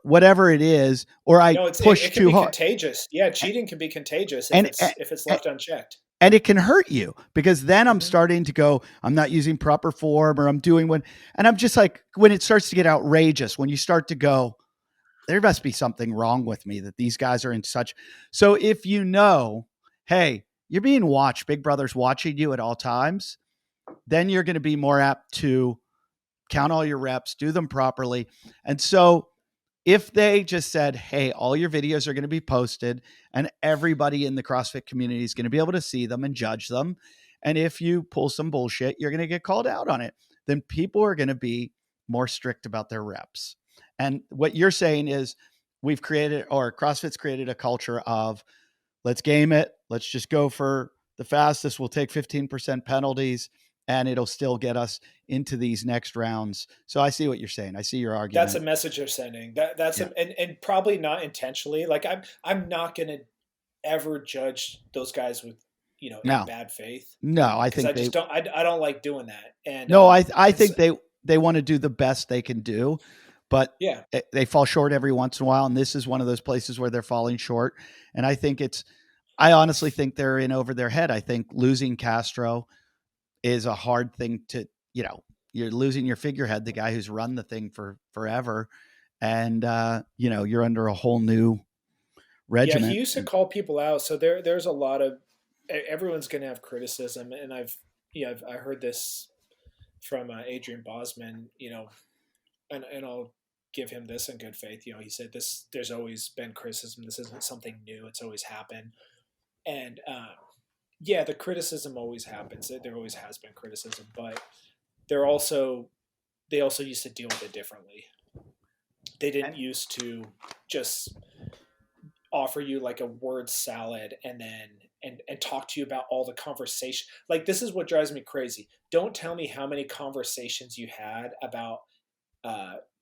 [SPEAKER 1] whatever it is, or I push too hard.
[SPEAKER 2] Contagious. Yeah, cheating can be contagious if it's left unchecked.
[SPEAKER 1] And it can hurt you because then I'm starting to go, I'm not using proper form or I'm doing and I'm just like, when it starts to get outrageous, when you start to go, there must be something wrong with me that these guys are in such. So if hey, you're being watched, Big Brother's watching you at all times, then you're going to be more apt to count all your reps, do them properly. And so if they just said, hey, all your videos are going to be posted and everybody in the CrossFit community is going to be able to see them and judge them. And if you pull some bullshit, you're going to get called out on it. Then people are going to be more strict about their reps. And what you're saying is CrossFit's created a culture of let's game it. Let's just go for the fastest. We'll take 15% penalties and it'll still get us into these next rounds. So I see what you're saying. I see your argument.
[SPEAKER 2] That's a message they're sending. And probably not intentionally. Like I'm not going to ever judge those guys with, in bad faith.
[SPEAKER 1] No, I think
[SPEAKER 2] I don't like doing that. And
[SPEAKER 1] no, I think they want to do the best they can do, but
[SPEAKER 2] yeah,
[SPEAKER 1] they fall short every once in a while. And this is one of those places where they're falling short. And I honestly think they're in over their head. I think losing Castro is a hard thing to, you're losing your figurehead, the guy who's run the thing for forever. And, you're under a whole new regiment.
[SPEAKER 2] Yeah, he used to call people out. So there's a lot of, everyone's going to have criticism. And I heard this from Adrian Bosman, and I'll give him this in good faith. He said there's always been criticism. This isn't something new. It's always happened. And, the criticism always happens. There always has been criticism, but they also used to deal with it differently. They didn't used to just offer you like a word salad and then and talk to you about all the conversation. Like, this is what drives me crazy. Don't tell me how many conversations you had about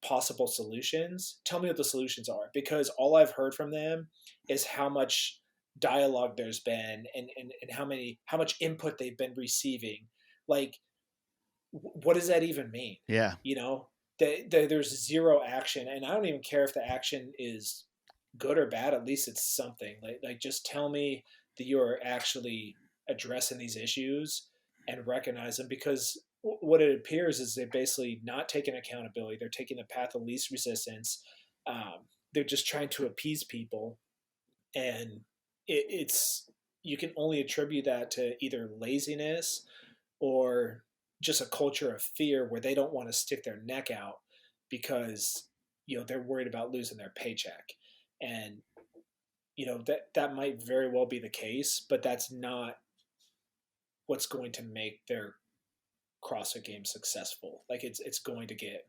[SPEAKER 2] possible solutions. Tell me what the solutions are, because all I've heard from them is how much dialogue there's been and how much input they've been receiving. Like, what does that even mean?
[SPEAKER 1] Yeah.
[SPEAKER 2] There's zero action, and I don't even care if the action is good or bad. At least it's something. Like just tell me that you're actually addressing these issues and recognize them, because what it appears is they're basically not taking accountability. They're taking the path of least resistance. They're just trying to appease people, and it's you can only attribute that to either laziness or just a culture of fear where they don't want to stick their neck out because they're worried about losing their paycheck. And that might very well be the case, but that's not what's going to make their CrossFit game successful. Like, it's going to get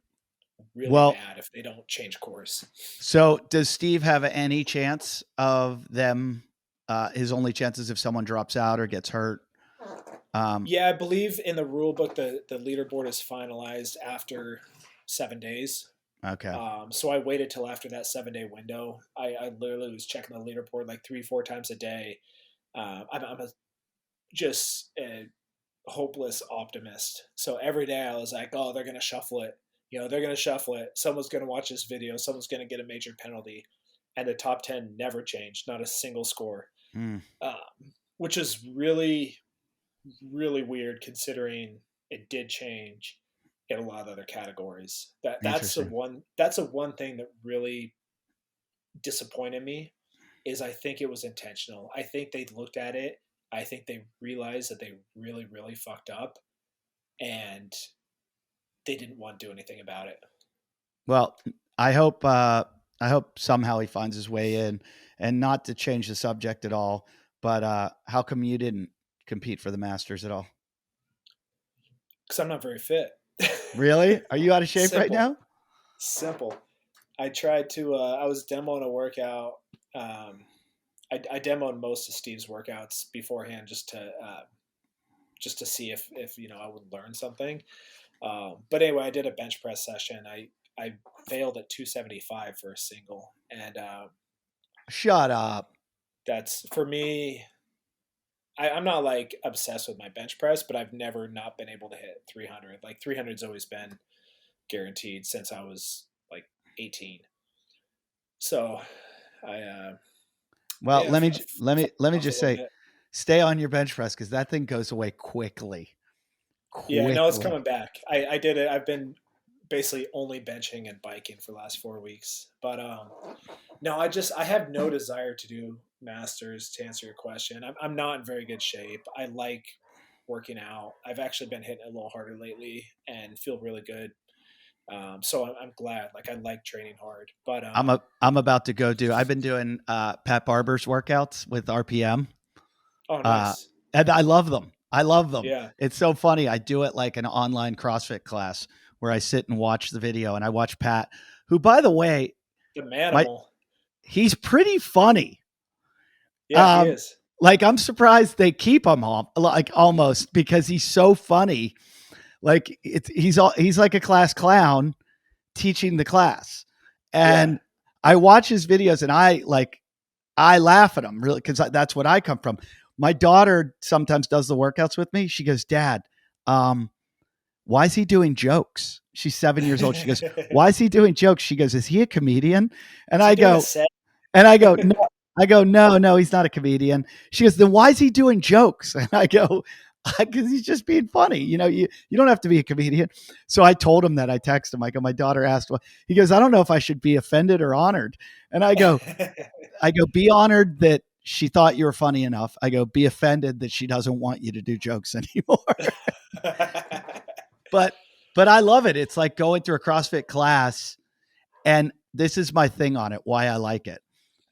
[SPEAKER 2] really bad if they don't change course.
[SPEAKER 1] So does Steve have any chance of them? His only chances if someone drops out or gets hurt?
[SPEAKER 2] Yeah, I believe in the rule book the leaderboard is finalized after 7 days.
[SPEAKER 1] Okay.
[SPEAKER 2] So I waited till after that 7-day window. I literally was checking the leaderboard like 3-4 times a day. I'm a just a hopeless optimist. So every day I was like, oh, they're going to shuffle it. They're going to shuffle it. Someone's going to watch this video. Someone's going to get a major penalty. And the top 10 never changed, not a single score,
[SPEAKER 1] Mm,
[SPEAKER 2] which is really, really weird considering it did change in a lot of other categories.
[SPEAKER 1] interesting.
[SPEAKER 2] That's the one thing that really disappointed me is I think it was intentional. I think they looked at it. I think they realized that they really, really fucked up, and they didn't want to do anything about it.
[SPEAKER 1] Well, I hope somehow he finds his way in, and not to change the subject at all, but how come you didn't compete for the Masters at all?
[SPEAKER 2] Because I'm not very fit.
[SPEAKER 1] Really? Are you out of shape right
[SPEAKER 2] Simple,
[SPEAKER 1] now?
[SPEAKER 2] simple. I tried to. I was demoing a workout. I demoed most of Steve's workouts beforehand just to see if I would learn something. But anyway, I did a bench press session. I failed at 275 for a single, and
[SPEAKER 1] Shut up.
[SPEAKER 2] that's for me. I'm not like obsessed with my bench press, but I've never not been able to hit 300. Like 300's always been guaranteed since I was like 18. So I
[SPEAKER 1] Well,
[SPEAKER 2] yeah,
[SPEAKER 1] let me
[SPEAKER 2] off a
[SPEAKER 1] just
[SPEAKER 2] little
[SPEAKER 1] say,
[SPEAKER 2] bit.
[SPEAKER 1] stay on your bench press because that thing goes away quickly.
[SPEAKER 2] Yeah, no, it's
[SPEAKER 1] Quickly.
[SPEAKER 2] coming back. I did it. I've been basically only benching and biking for the last 4 weeks. But no, I have no desire to do masters. To answer your question, I'm not in very good shape. I like working out. I've actually been hitting a little harder lately and feel really good. So I'm glad. Like I like training hard, but
[SPEAKER 1] I'm about to go do. I've been doing Pat Barber's workouts with RPM.
[SPEAKER 2] oh,
[SPEAKER 1] Uh,
[SPEAKER 2] nice.
[SPEAKER 1] and I love them. I love them.
[SPEAKER 2] Yeah,
[SPEAKER 1] It's so funny. I do it like an online CrossFit class where I sit and watch the video, and I watch Pat, who, by the way,
[SPEAKER 2] the
[SPEAKER 1] my
[SPEAKER 2] manimal.
[SPEAKER 1] he's pretty funny.
[SPEAKER 2] Yeah, he
[SPEAKER 1] Um,
[SPEAKER 2] is.
[SPEAKER 1] like I'm surprised they keep him on, like almost because he's so funny. Like he's like a class clown teaching the class,
[SPEAKER 2] Yeah.
[SPEAKER 1] and I watch his videos and I laugh at him really because that's what I come from. My daughter sometimes does the workouts with me. She goes, Dad, um, why is he doing jokes? She's 7 years old. She goes, why is he doing jokes? She goes, is he a comedian? And
[SPEAKER 2] Is he
[SPEAKER 1] I
[SPEAKER 2] doing a
[SPEAKER 1] go,
[SPEAKER 2] set?
[SPEAKER 1] and I go, no. I go, no, no, he's not a comedian. She goes, then why is he doing jokes? And I go, because he's just being funny. You don't have to be a comedian. So I told him that. I texted him. I go, my daughter asked, well, he goes, I don't know if I should be offended or honored. And I go, be honored that she thought you were funny enough. I go, be offended that she doesn't want you to do jokes anymore. but but I love it. It's like going through a CrossFit class, and this is my thing on it. Why I like it.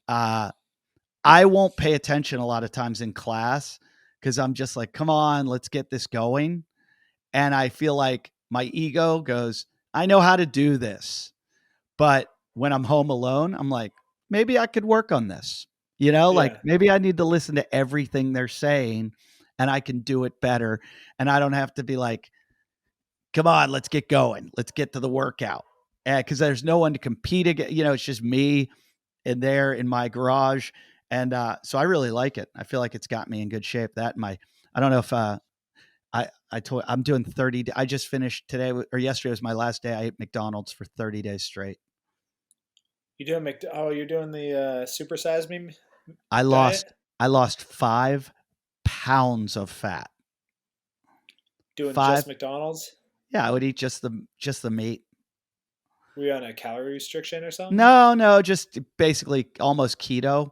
[SPEAKER 1] Uh, I won't pay attention a lot of times in class because I'm just like, come on, let's get this going. And I feel like my ego goes, I know how to do this. But when I'm home alone, I'm like, maybe I could work on this. Like
[SPEAKER 2] Yeah.
[SPEAKER 1] maybe I need to listen to everything they're saying and I can do it better. And I don't have to be like, come on, let's get going. Let's get to the workout. Because there's no one to compete against. It's just me in there in my garage. And so I really like it. I feel like it's got me in good shape. I don't know if I told I'm doing 30. I just finished today or yesterday was my last day. I ate McDonald's for 30 days straight.
[SPEAKER 2] You're doing the supersize me
[SPEAKER 1] I
[SPEAKER 2] diet?
[SPEAKER 1] lost I lost 5 pounds of fat.
[SPEAKER 2] Doing
[SPEAKER 1] Five.
[SPEAKER 2] just McDonald's?
[SPEAKER 1] Yeah, I would eat just the meat.
[SPEAKER 2] Were you on a calorie restriction or something?
[SPEAKER 1] No, no, just basically almost keto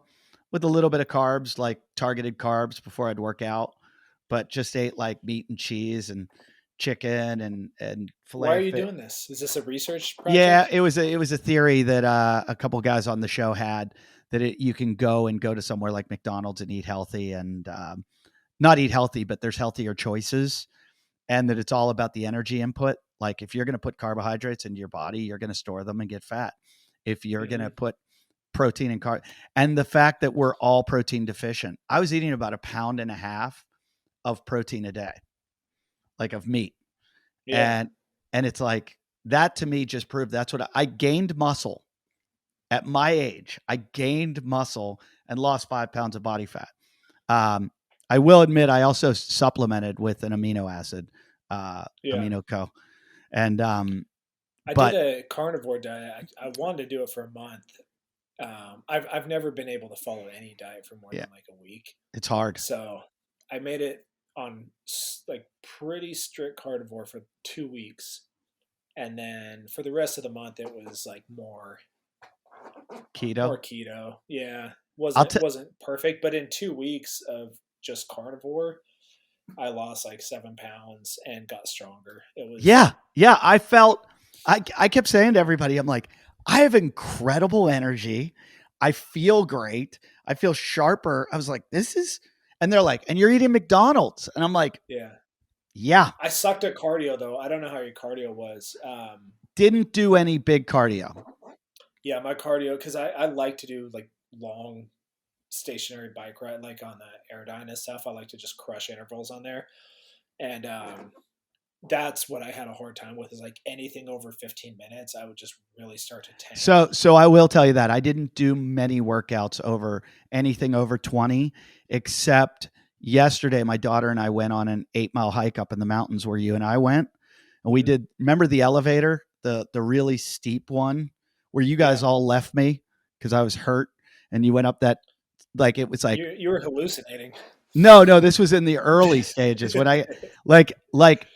[SPEAKER 1] with a little bit of carbs, like targeted carbs before I'd work out, but just ate like meat and cheese and chicken and
[SPEAKER 2] Why
[SPEAKER 1] filet
[SPEAKER 2] are
[SPEAKER 1] of
[SPEAKER 2] you
[SPEAKER 1] fish.
[SPEAKER 2] doing this? Is this a research
[SPEAKER 1] Yeah,
[SPEAKER 2] project?
[SPEAKER 1] it was a theory that a couple guys on the show had that you can go to somewhere like McDonald's and eat healthy and not eat healthy, but there's healthier choices, and that it's all about the energy input. Like if you're going to put carbohydrates into your body, you're going to store them and get fat. If you're going to
[SPEAKER 2] Hmm.
[SPEAKER 1] put protein and carb, and the fact that we're all protein deficient. I was eating about a pound and a half of protein a day, like of meat,
[SPEAKER 2] Yeah.
[SPEAKER 1] and it's like that to me just proved that's what I gained muscle at my age. I gained muscle and lost 5 pounds of body fat. Um, I will admit I also supplemented with an amino acid,
[SPEAKER 2] Yeah.
[SPEAKER 1] Amino Co. And
[SPEAKER 2] I did
[SPEAKER 1] but
[SPEAKER 2] a carnivore diet. I wanted to do it for a month. I've never been able to follow any diet for more
[SPEAKER 1] yeah,
[SPEAKER 2] than like a week.
[SPEAKER 1] it's hard.
[SPEAKER 2] So I made it on like pretty strict carnivore for 2 weeks, and then for the rest of the month it was like more
[SPEAKER 1] Keto.
[SPEAKER 2] keto. Yeah,
[SPEAKER 1] I'll
[SPEAKER 2] wasn't
[SPEAKER 1] t-
[SPEAKER 2] wasn't perfect, but in 2 weeks of just carnivore, I lost like 7 pounds and got stronger. It was
[SPEAKER 1] Yeah, yeah. I kept saying to everybody, I'm like, I have incredible energy. I feel great. I feel sharper. I was like, this is, and they're like, and you're eating McDonald's, and I'm like,
[SPEAKER 2] yeah.
[SPEAKER 1] yeah.
[SPEAKER 2] I sucked at cardio though. I don't know how your cardio was.
[SPEAKER 1] Didn't do any big cardio.
[SPEAKER 2] Yeah, my cardio because I like to do like long stationary bike ride, like on the Aerodyna stuff. I like to just crush intervals on there, and that's what I had a hard time with. Is like anything over 15 minutes, I would just really start to tank.
[SPEAKER 1] So I will tell you that I didn't do many workouts over anything over 20, except yesterday my daughter and I went on an 8 mile hike up in the mountains where you and I went. And we
[SPEAKER 2] Mm-hmm.
[SPEAKER 1] did, remember the elevator, the really steep one where you guys
[SPEAKER 2] Yeah,
[SPEAKER 1] all left me because I was hurt and you went up that, like it was like,
[SPEAKER 2] you were hallucinating.
[SPEAKER 1] no, this was in the early stages when I like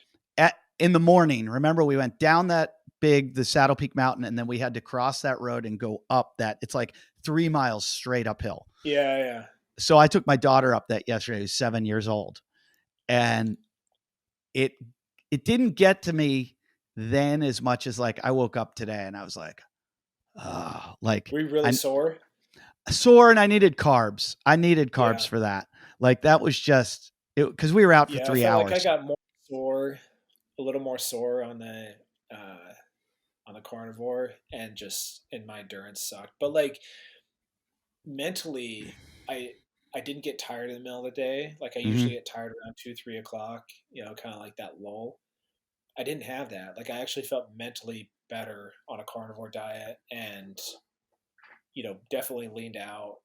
[SPEAKER 1] in the morning. Remember, we went down that the Saddle Peak Mountain, and then we had to cross that road and go up that. It's like 3 miles straight uphill.
[SPEAKER 2] Yeah, yeah.
[SPEAKER 1] So I took my daughter up that yesterday, who's 7 years old, and it it didn't get to me then as much as like I woke up today and I was like, oh, like
[SPEAKER 2] Were you really
[SPEAKER 1] I'm
[SPEAKER 2] sore?
[SPEAKER 1] sore and I needed carbs. I needed carbs
[SPEAKER 2] Yeah,
[SPEAKER 1] for that. Like that was just it because we were out for
[SPEAKER 2] yeah. I
[SPEAKER 1] three
[SPEAKER 2] felt like I
[SPEAKER 1] hours.
[SPEAKER 2] got more sore, a little more sore uh, on the carnivore, and just and my endurance sucked. But like mentally, I I didn't get tired in the middle of the day. Like I
[SPEAKER 1] Hmm.
[SPEAKER 2] usually get tired around 2, 3 o'clock. Kind of like that lull. I didn't have that. Like I actually felt mentally better on a carnivore diet, and definitely leaned out,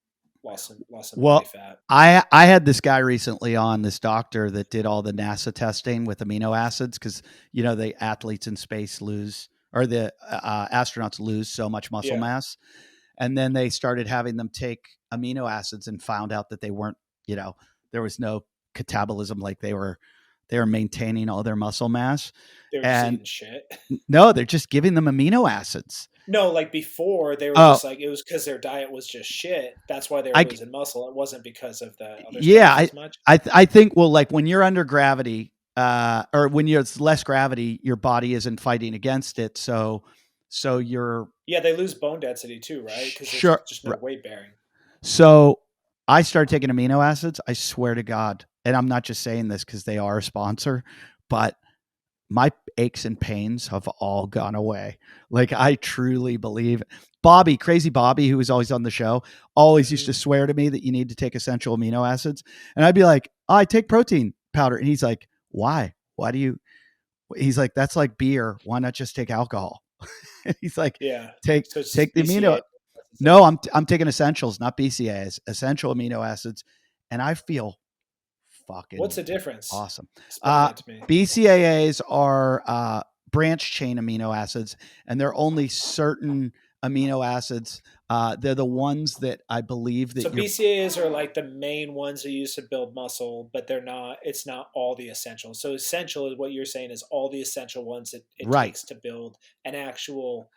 [SPEAKER 2] lost some belly
[SPEAKER 1] Well,
[SPEAKER 2] fat.
[SPEAKER 1] I had this guy recently on, this doctor that did all the NASA testing with amino acids because the athletes in space lose, or the astronauts lose so much muscle
[SPEAKER 2] Yeah,
[SPEAKER 1] mass, and then they started having them take amino acids and found out that they weren't, you know, there was no catabolism, like they were maintaining all their muscle mass,
[SPEAKER 2] they were just
[SPEAKER 1] and
[SPEAKER 2] eating shit.
[SPEAKER 1] no, they're just giving them amino acids.
[SPEAKER 2] No, like before they were
[SPEAKER 1] Oh,
[SPEAKER 2] just like it was because their diet was just shit. That's why they were
[SPEAKER 1] I
[SPEAKER 2] losing muscle. It wasn't because of the other
[SPEAKER 1] yeah,
[SPEAKER 2] stuff as much.
[SPEAKER 1] I think, well, like when you're under gravity, or when you're it's less gravity, your body isn't fighting against it, so you're
[SPEAKER 2] Yeah, they lose bone density too, right? Because there's
[SPEAKER 1] sure.
[SPEAKER 2] just no weight bearing.
[SPEAKER 1] So I started taking amino acids. I swear to God, and I'm not just saying this because they are a sponsor, but my aches and pains have all gone away. Like I truly believe Bobby, crazy Bobby, who was always on the show, always used
[SPEAKER 2] Hmm.
[SPEAKER 1] to swear to me that you need to take essential amino acids. And I'd be like, oh, I take protein powder. And he's like, why? Why do you? He's like, that's like beer. Why not just take alcohol? He's like,
[SPEAKER 2] Yeah.
[SPEAKER 1] take
[SPEAKER 2] So it's
[SPEAKER 1] take
[SPEAKER 2] just
[SPEAKER 1] the amino.
[SPEAKER 2] BCA. That's the
[SPEAKER 1] No,
[SPEAKER 2] thing.
[SPEAKER 1] I'm taking essentials, not BCAAs, essential amino acids, and I feel
[SPEAKER 2] What's
[SPEAKER 1] fucking
[SPEAKER 2] the difference?
[SPEAKER 1] awesome.
[SPEAKER 2] Explain
[SPEAKER 1] Uh,
[SPEAKER 2] that to me.
[SPEAKER 1] BCAAs are branch chain amino acids, and they're only certain amino acids. They're the ones that I believe
[SPEAKER 2] So
[SPEAKER 1] that you're
[SPEAKER 2] BCAAs are like the main ones they use to build muscle, but they're not. It's not all the essentials. So essential is what you're saying is all the essential ones that it
[SPEAKER 1] right,
[SPEAKER 2] takes to build an actual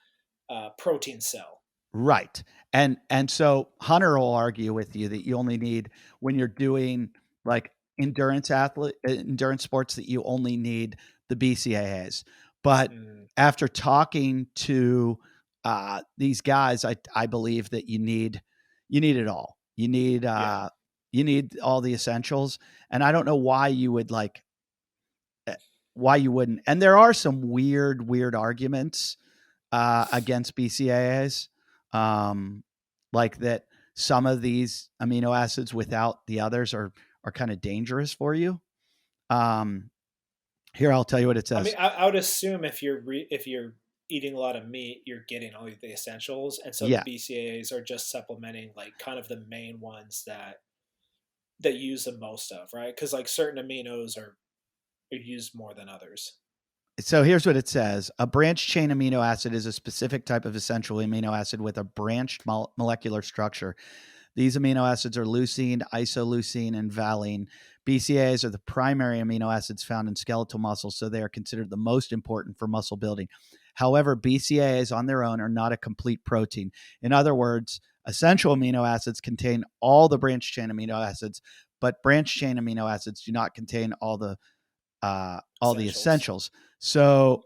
[SPEAKER 2] protein cell.
[SPEAKER 1] right, and so Hunter will argue with you that you only need, when you're doing like endurance sports, that you only need the BCAAs. But
[SPEAKER 2] Mm,
[SPEAKER 1] after talking to these guys, I believe that you need it all.
[SPEAKER 2] yeah.
[SPEAKER 1] You need all the essentials, and I don't know why you would like why you wouldn't. And there are some weird arguments against BCAAs, um, like that some of these amino acids without the others are kind of dangerous for you. Um, Here, I'll tell you what it
[SPEAKER 2] I mean,
[SPEAKER 1] says.
[SPEAKER 2] I would assume if you're eating a lot of meat, you're getting all of the essentials, and so the
[SPEAKER 1] Yeah,
[SPEAKER 2] BCAAs are just supplementing like kind of the main ones that you use the most of, right? Because like certain aminos are used more than others.
[SPEAKER 1] So here's what it says. A branched chain amino acid is a specific type of essential amino acid with a branched molecular structure. These amino acids are leucine, isoleucine, and valine. BCAAs are the primary amino acids found in skeletal muscles, so they are considered the most important for muscle building. However, BCAAs on their own are not a complete protein. In other words, essential amino acids contain all the branched chain amino acids, but branched chain amino acids do not contain all the
[SPEAKER 2] Essentials.
[SPEAKER 1] essentials. So,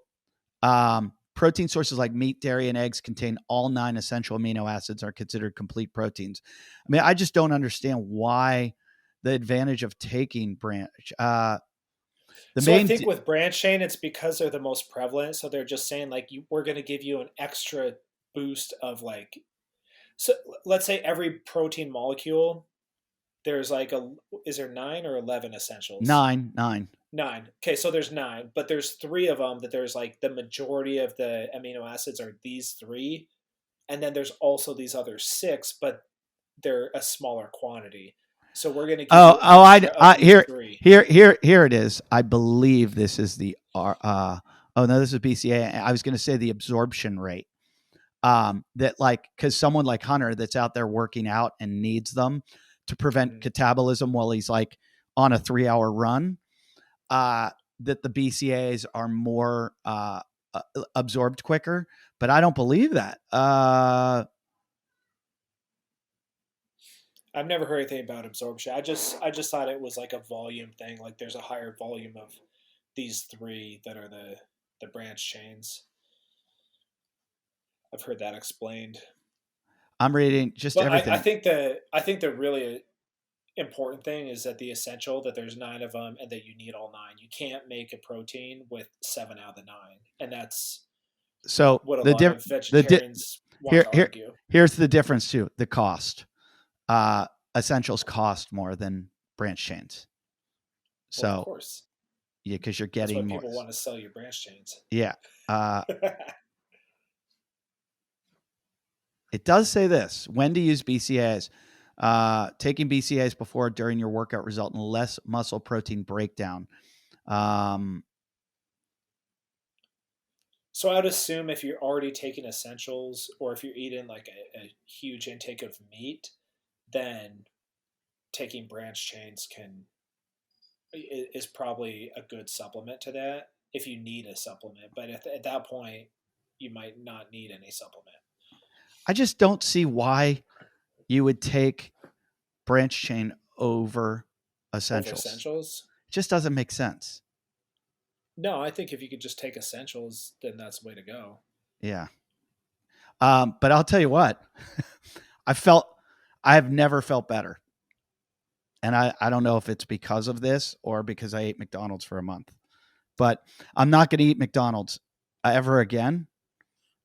[SPEAKER 1] protein sources like meat, dairy, and eggs contain all 9 essential amino acids are considered complete proteins. I mean, I just don't understand why the advantage of taking branch. The
[SPEAKER 2] So I
[SPEAKER 1] main,
[SPEAKER 2] think with branch chain, it's because they're the most prevalent. So they're just saying like we're going to give you an extra boost of like. So let's say every protein molecule, there's like a is there 9 or 11 essentials?
[SPEAKER 1] 9.
[SPEAKER 2] 9. Okay, so there's 9, but there's 3 of them that there's like the majority of the amino acids are these 3, and then there's also these other 6, but they're a smaller quantity. So we're going to give
[SPEAKER 1] Oh,
[SPEAKER 2] you
[SPEAKER 1] oh,
[SPEAKER 2] extra of
[SPEAKER 1] I
[SPEAKER 2] these
[SPEAKER 1] here,
[SPEAKER 2] 3.
[SPEAKER 1] here it is. I believe this is the oh no, this is BCA. I was going to say the absorption rate. That like because someone like Hunter that's out there working out and needs them to prevent
[SPEAKER 2] Mm.
[SPEAKER 1] catabolism while he's like on a 3-hour run, that the BCAs are more absorbed quicker. But I don't believe that.
[SPEAKER 2] I've never heard anything about absorption. I just thought it was like a volume thing. Like there's a higher volume of these 3 that are the branch chains. I've heard that explained.
[SPEAKER 1] I'm reading just
[SPEAKER 2] But I
[SPEAKER 1] everything.
[SPEAKER 2] think the really important thing is that the essential that there's 9 of them and that you need all 9. You can't make a protein with 7 out of the 9, and that's
[SPEAKER 1] So
[SPEAKER 2] what a
[SPEAKER 1] the
[SPEAKER 2] lot
[SPEAKER 1] diff,
[SPEAKER 2] of
[SPEAKER 1] the di-
[SPEAKER 2] vegetarians want
[SPEAKER 1] here
[SPEAKER 2] to
[SPEAKER 1] here
[SPEAKER 2] argue.
[SPEAKER 1] here's the difference too. The cost. Essentials cost more than branch chains.
[SPEAKER 2] Well, of
[SPEAKER 1] So
[SPEAKER 2] course,
[SPEAKER 1] yeah, because you're
[SPEAKER 2] that's why
[SPEAKER 1] getting more.
[SPEAKER 2] people want to sell you branch chains.
[SPEAKER 1] Yeah. Uh, it does say this: when to use BCAAs. Taking BCAAs before or during your workout result in less muscle protein breakdown. Um,
[SPEAKER 2] So I'd assume if you're already taking essentials, or if you're eating like a huge intake of meat, then taking branch chains is probably a good supplement to that if you need a supplement. But at that point, you might not need any supplement
[SPEAKER 1] I just don't see why you would take branch chain over
[SPEAKER 2] over
[SPEAKER 1] essentials.
[SPEAKER 2] essentials.
[SPEAKER 1] It just doesn't make sense.
[SPEAKER 2] No, I think if you could just take essentials, then that's the way to go.
[SPEAKER 1] Yeah. But I'll tell you what, I felt I have never felt better. And I don't know if it's because of this or because I ate McDonald's for a month. But I'm not going to eat McDonald's ever again.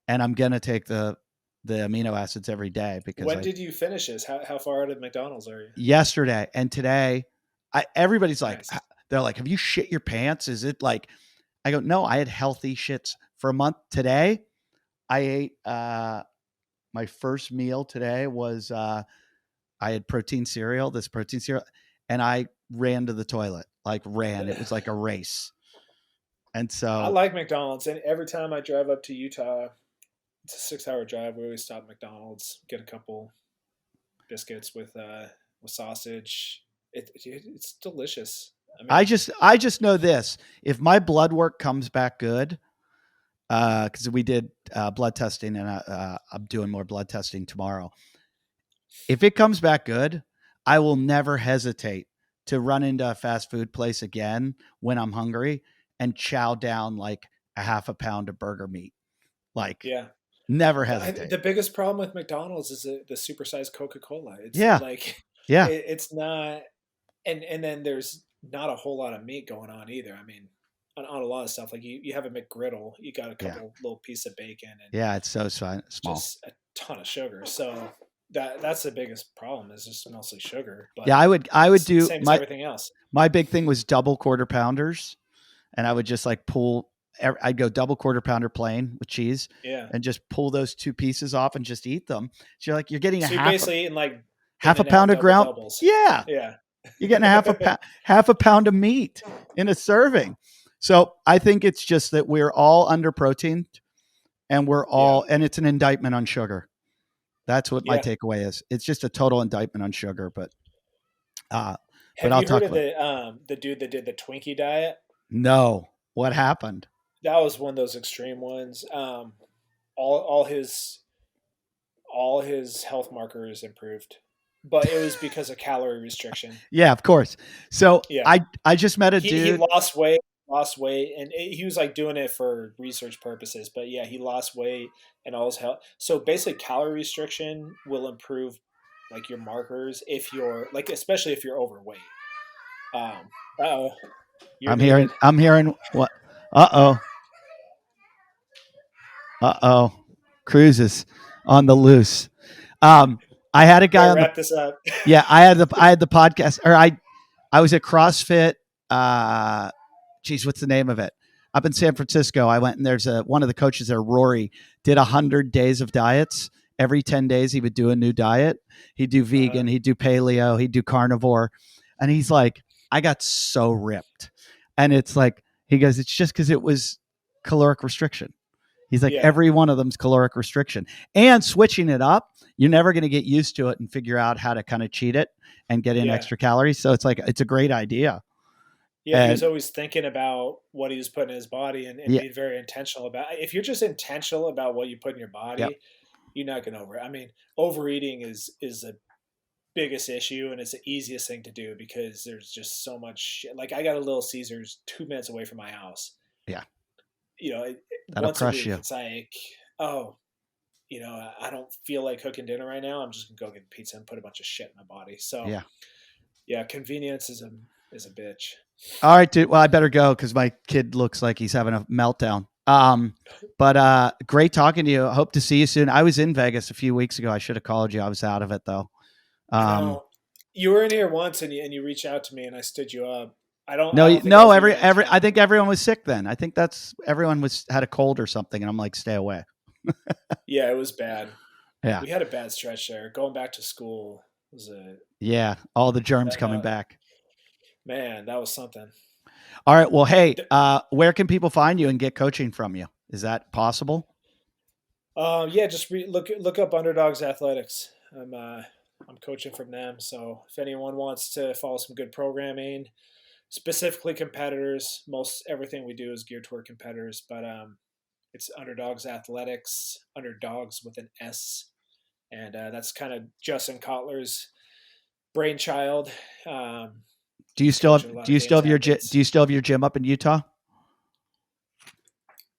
[SPEAKER 1] And I'm going to take the amino acids every day because
[SPEAKER 2] When
[SPEAKER 1] I
[SPEAKER 2] did you finish this? How far out of McDonald's are you?
[SPEAKER 1] yesterday and today, everybody's like,
[SPEAKER 2] Nice.
[SPEAKER 1] they're like, have you shit your pants? Is it like, I go, no, I had healthy shits for a month. Today, I ate, my first meal today was, I had this protein cereal, and I ran to the toilet, like ran. It was like a race. And
[SPEAKER 2] I
[SPEAKER 1] so,
[SPEAKER 2] like McDonald's, and every time I drive up to Utah, it's a 6 hour drive. We always stop at McDonald's, get a couple biscuits with sausage. It's delicious. I
[SPEAKER 1] I
[SPEAKER 2] mean,
[SPEAKER 1] just, I just know this: if my blood work comes back good, because we did blood testing, and I'm doing more blood testing tomorrow. If it comes back good, I will never hesitate to run into a fast food place again when I'm hungry and chow down like a half a pound of burger meat. Like,
[SPEAKER 2] yeah.
[SPEAKER 1] never
[SPEAKER 2] The
[SPEAKER 1] hesitate.
[SPEAKER 2] biggest problem with McDonald's is the supersized Coca Cola. It's
[SPEAKER 1] Yeah,
[SPEAKER 2] like
[SPEAKER 1] yeah,
[SPEAKER 2] it's not, and then there's not a whole lot of meat going on either. I mean, on a lot of stuff, like you have a McGriddle, you got a
[SPEAKER 1] yeah,
[SPEAKER 2] couple little piece of bacon and
[SPEAKER 1] yeah. It's so small.
[SPEAKER 2] just a ton of sugar. So that's the biggest problem is just mostly sugar.
[SPEAKER 1] Yeah,
[SPEAKER 2] But
[SPEAKER 1] I would
[SPEAKER 2] it's the
[SPEAKER 1] do
[SPEAKER 2] same as everything else.
[SPEAKER 1] my big thing was double quarter pounders, and I would just like pull. I'd go double quarter pounder plain with cheese,
[SPEAKER 2] Yeah.
[SPEAKER 1] and just pull those two pieces off and just eat them. So you're like you're getting a
[SPEAKER 2] So you're basically eating like In
[SPEAKER 1] half a
[SPEAKER 2] and Out
[SPEAKER 1] pound of
[SPEAKER 2] double
[SPEAKER 1] ground.
[SPEAKER 2] doubles.
[SPEAKER 1] Yeah,
[SPEAKER 2] Yeah.
[SPEAKER 1] You're getting half a pound of meat in a serving. So I think it's just that we're all under proteined, and we're
[SPEAKER 2] Yeah.
[SPEAKER 1] all, and it's an indictment on sugar. That's what my
[SPEAKER 2] Yeah.
[SPEAKER 1] takeaway is. It's just a total indictment on sugar, uh, but
[SPEAKER 2] Have
[SPEAKER 1] I'll
[SPEAKER 2] you heard
[SPEAKER 1] talk
[SPEAKER 2] of
[SPEAKER 1] about.
[SPEAKER 2] the dude that did the Twinkie diet?
[SPEAKER 1] No, what happened?
[SPEAKER 2] That was one of those extreme ones. All his health markers improved, but it was because of calorie restriction.
[SPEAKER 1] Yeah, of course. So
[SPEAKER 2] Yeah,
[SPEAKER 1] I just met a
[SPEAKER 2] he
[SPEAKER 1] dude.
[SPEAKER 2] lost weight, and he was like doing it for research purposes. But yeah, he lost weight and all his health. So basically, calorie restriction will improve like your markers if you're like, especially if you're overweight. Oh, you're muted.
[SPEAKER 1] I'm hearing what? Uh oh. Uh oh. Cruises on the loose. I had a guy
[SPEAKER 2] Better
[SPEAKER 1] on the,
[SPEAKER 2] wrap this up.
[SPEAKER 1] yeah, I had the podcast, or I was at CrossFit. Geez, what's the name of it? Up in San Francisco. I went, and there's one of the coaches there, Rory, did 100 days of diets. Every 10 days he would do a new diet. He'd do vegan, he'd do paleo, he'd do carnivore. And he's like, I got so ripped. And it's like, he goes, it's just because it was caloric restriction. He's like,
[SPEAKER 2] Yeah,
[SPEAKER 1] every one of them's caloric restriction. And switching it up, you're never going to get used to it and figure out how to kind of cheat it and get in
[SPEAKER 2] yeah.
[SPEAKER 1] extra calories. So it's like, it's a great idea.
[SPEAKER 2] Yeah, he was
[SPEAKER 1] And
[SPEAKER 2] always thinking about what he was putting in his body, and
[SPEAKER 1] yeah,
[SPEAKER 2] being very intentional about. If you're just intentional about what you put in your
[SPEAKER 1] yep,
[SPEAKER 2] body, you're not going to over. I mean, overeating is the biggest issue, and it's the easiest thing to do because there's just so much shit. Like I got a Little Caesars 2 minutes away from my house.
[SPEAKER 1] yeah,
[SPEAKER 2] You know,
[SPEAKER 1] that'll
[SPEAKER 2] once a
[SPEAKER 1] crush
[SPEAKER 2] week,
[SPEAKER 1] you.
[SPEAKER 2] it's like, oh, I don't feel like cooking dinner right now. I'm just gonna go get pizza and put a bunch of shit in my body. So
[SPEAKER 1] Yeah.
[SPEAKER 2] yeah, convenience is a bitch.
[SPEAKER 1] All right, dude. Well, I better go because my kid looks like he's having a meltdown. But great talking to you. Hope to see you soon. I was in Vegas a few weeks ago. I should have called you. I was out of it though.
[SPEAKER 2] I
[SPEAKER 1] Um,
[SPEAKER 2] know you were in here once, and you reached out to me, and I stood you up. I
[SPEAKER 1] no,
[SPEAKER 2] don't think I
[SPEAKER 1] no.
[SPEAKER 2] was even in
[SPEAKER 1] I
[SPEAKER 2] town.
[SPEAKER 1] think everyone was sick then. I think that's everyone was had a cold or something, and I'm like, stay away.
[SPEAKER 2] Yeah, it was bad.
[SPEAKER 1] Yeah,
[SPEAKER 2] We had a bad stretch there. Going back to school was a
[SPEAKER 1] yeah. All the germs
[SPEAKER 2] that,
[SPEAKER 1] coming back.
[SPEAKER 2] man. That was something.
[SPEAKER 1] All right. Well, hey,
[SPEAKER 2] D-
[SPEAKER 1] where can people find you and get coaching from you? Is that possible?
[SPEAKER 2] Yeah, just look up Underdogs Athletics. I'm coaching from them. So if anyone wants to follow some good programming, specifically competitors, most everything we do is geared toward competitors. But it's Underdogs Athletics, Underdogs with an S, and that's kind of Justin Kotler's brainchild. He's coaching a lot
[SPEAKER 1] Do
[SPEAKER 2] of
[SPEAKER 1] you still
[SPEAKER 2] games
[SPEAKER 1] have your
[SPEAKER 2] athletes.
[SPEAKER 1] do you still have your gym up in Utah?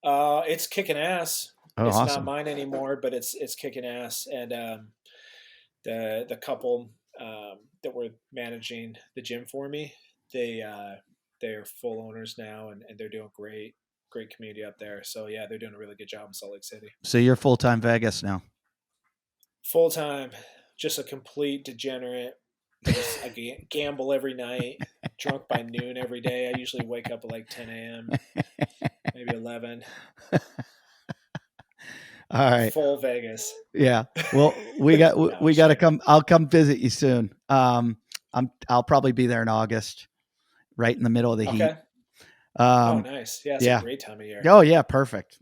[SPEAKER 2] It's kicking ass.
[SPEAKER 1] Oh,
[SPEAKER 2] It's not
[SPEAKER 1] awesome.
[SPEAKER 2] mine anymore, but it's kicking ass. And the couple that were managing the gym for me, they're full owners now, and they're doing great community up there. So yeah, they're doing a really good job in Salt Lake City.
[SPEAKER 1] So you're full time Vegas now.
[SPEAKER 2] Full time, just a complete degenerate. I gamble every night, drunk by noon every day. I usually wake up at like 10 a.m., maybe 11.
[SPEAKER 1] All right.
[SPEAKER 2] Full Vegas.
[SPEAKER 1] Yeah. Well,
[SPEAKER 2] No, I'm
[SPEAKER 1] we
[SPEAKER 2] just
[SPEAKER 1] got to
[SPEAKER 2] kidding.
[SPEAKER 1] come. I'll come visit you soon. I'll probably be there in August, right in the middle of the heat.
[SPEAKER 2] Okay. Oh,
[SPEAKER 1] Um,
[SPEAKER 2] nice. Yeah, it's a
[SPEAKER 1] yeah.
[SPEAKER 2] great time of year.
[SPEAKER 1] Oh yeah, perfect.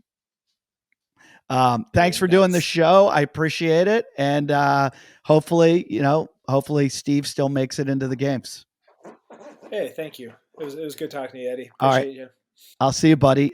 [SPEAKER 1] Thanks
[SPEAKER 2] Very
[SPEAKER 1] for doing the
[SPEAKER 2] nice.
[SPEAKER 1] show. I appreciate it, and hopefully, hopefully Steve still makes it into the games.
[SPEAKER 2] Hey, thank you. It was good talking to you, Eddie.
[SPEAKER 1] All right.
[SPEAKER 2] Appreciate you.
[SPEAKER 1] I'll see you, buddy.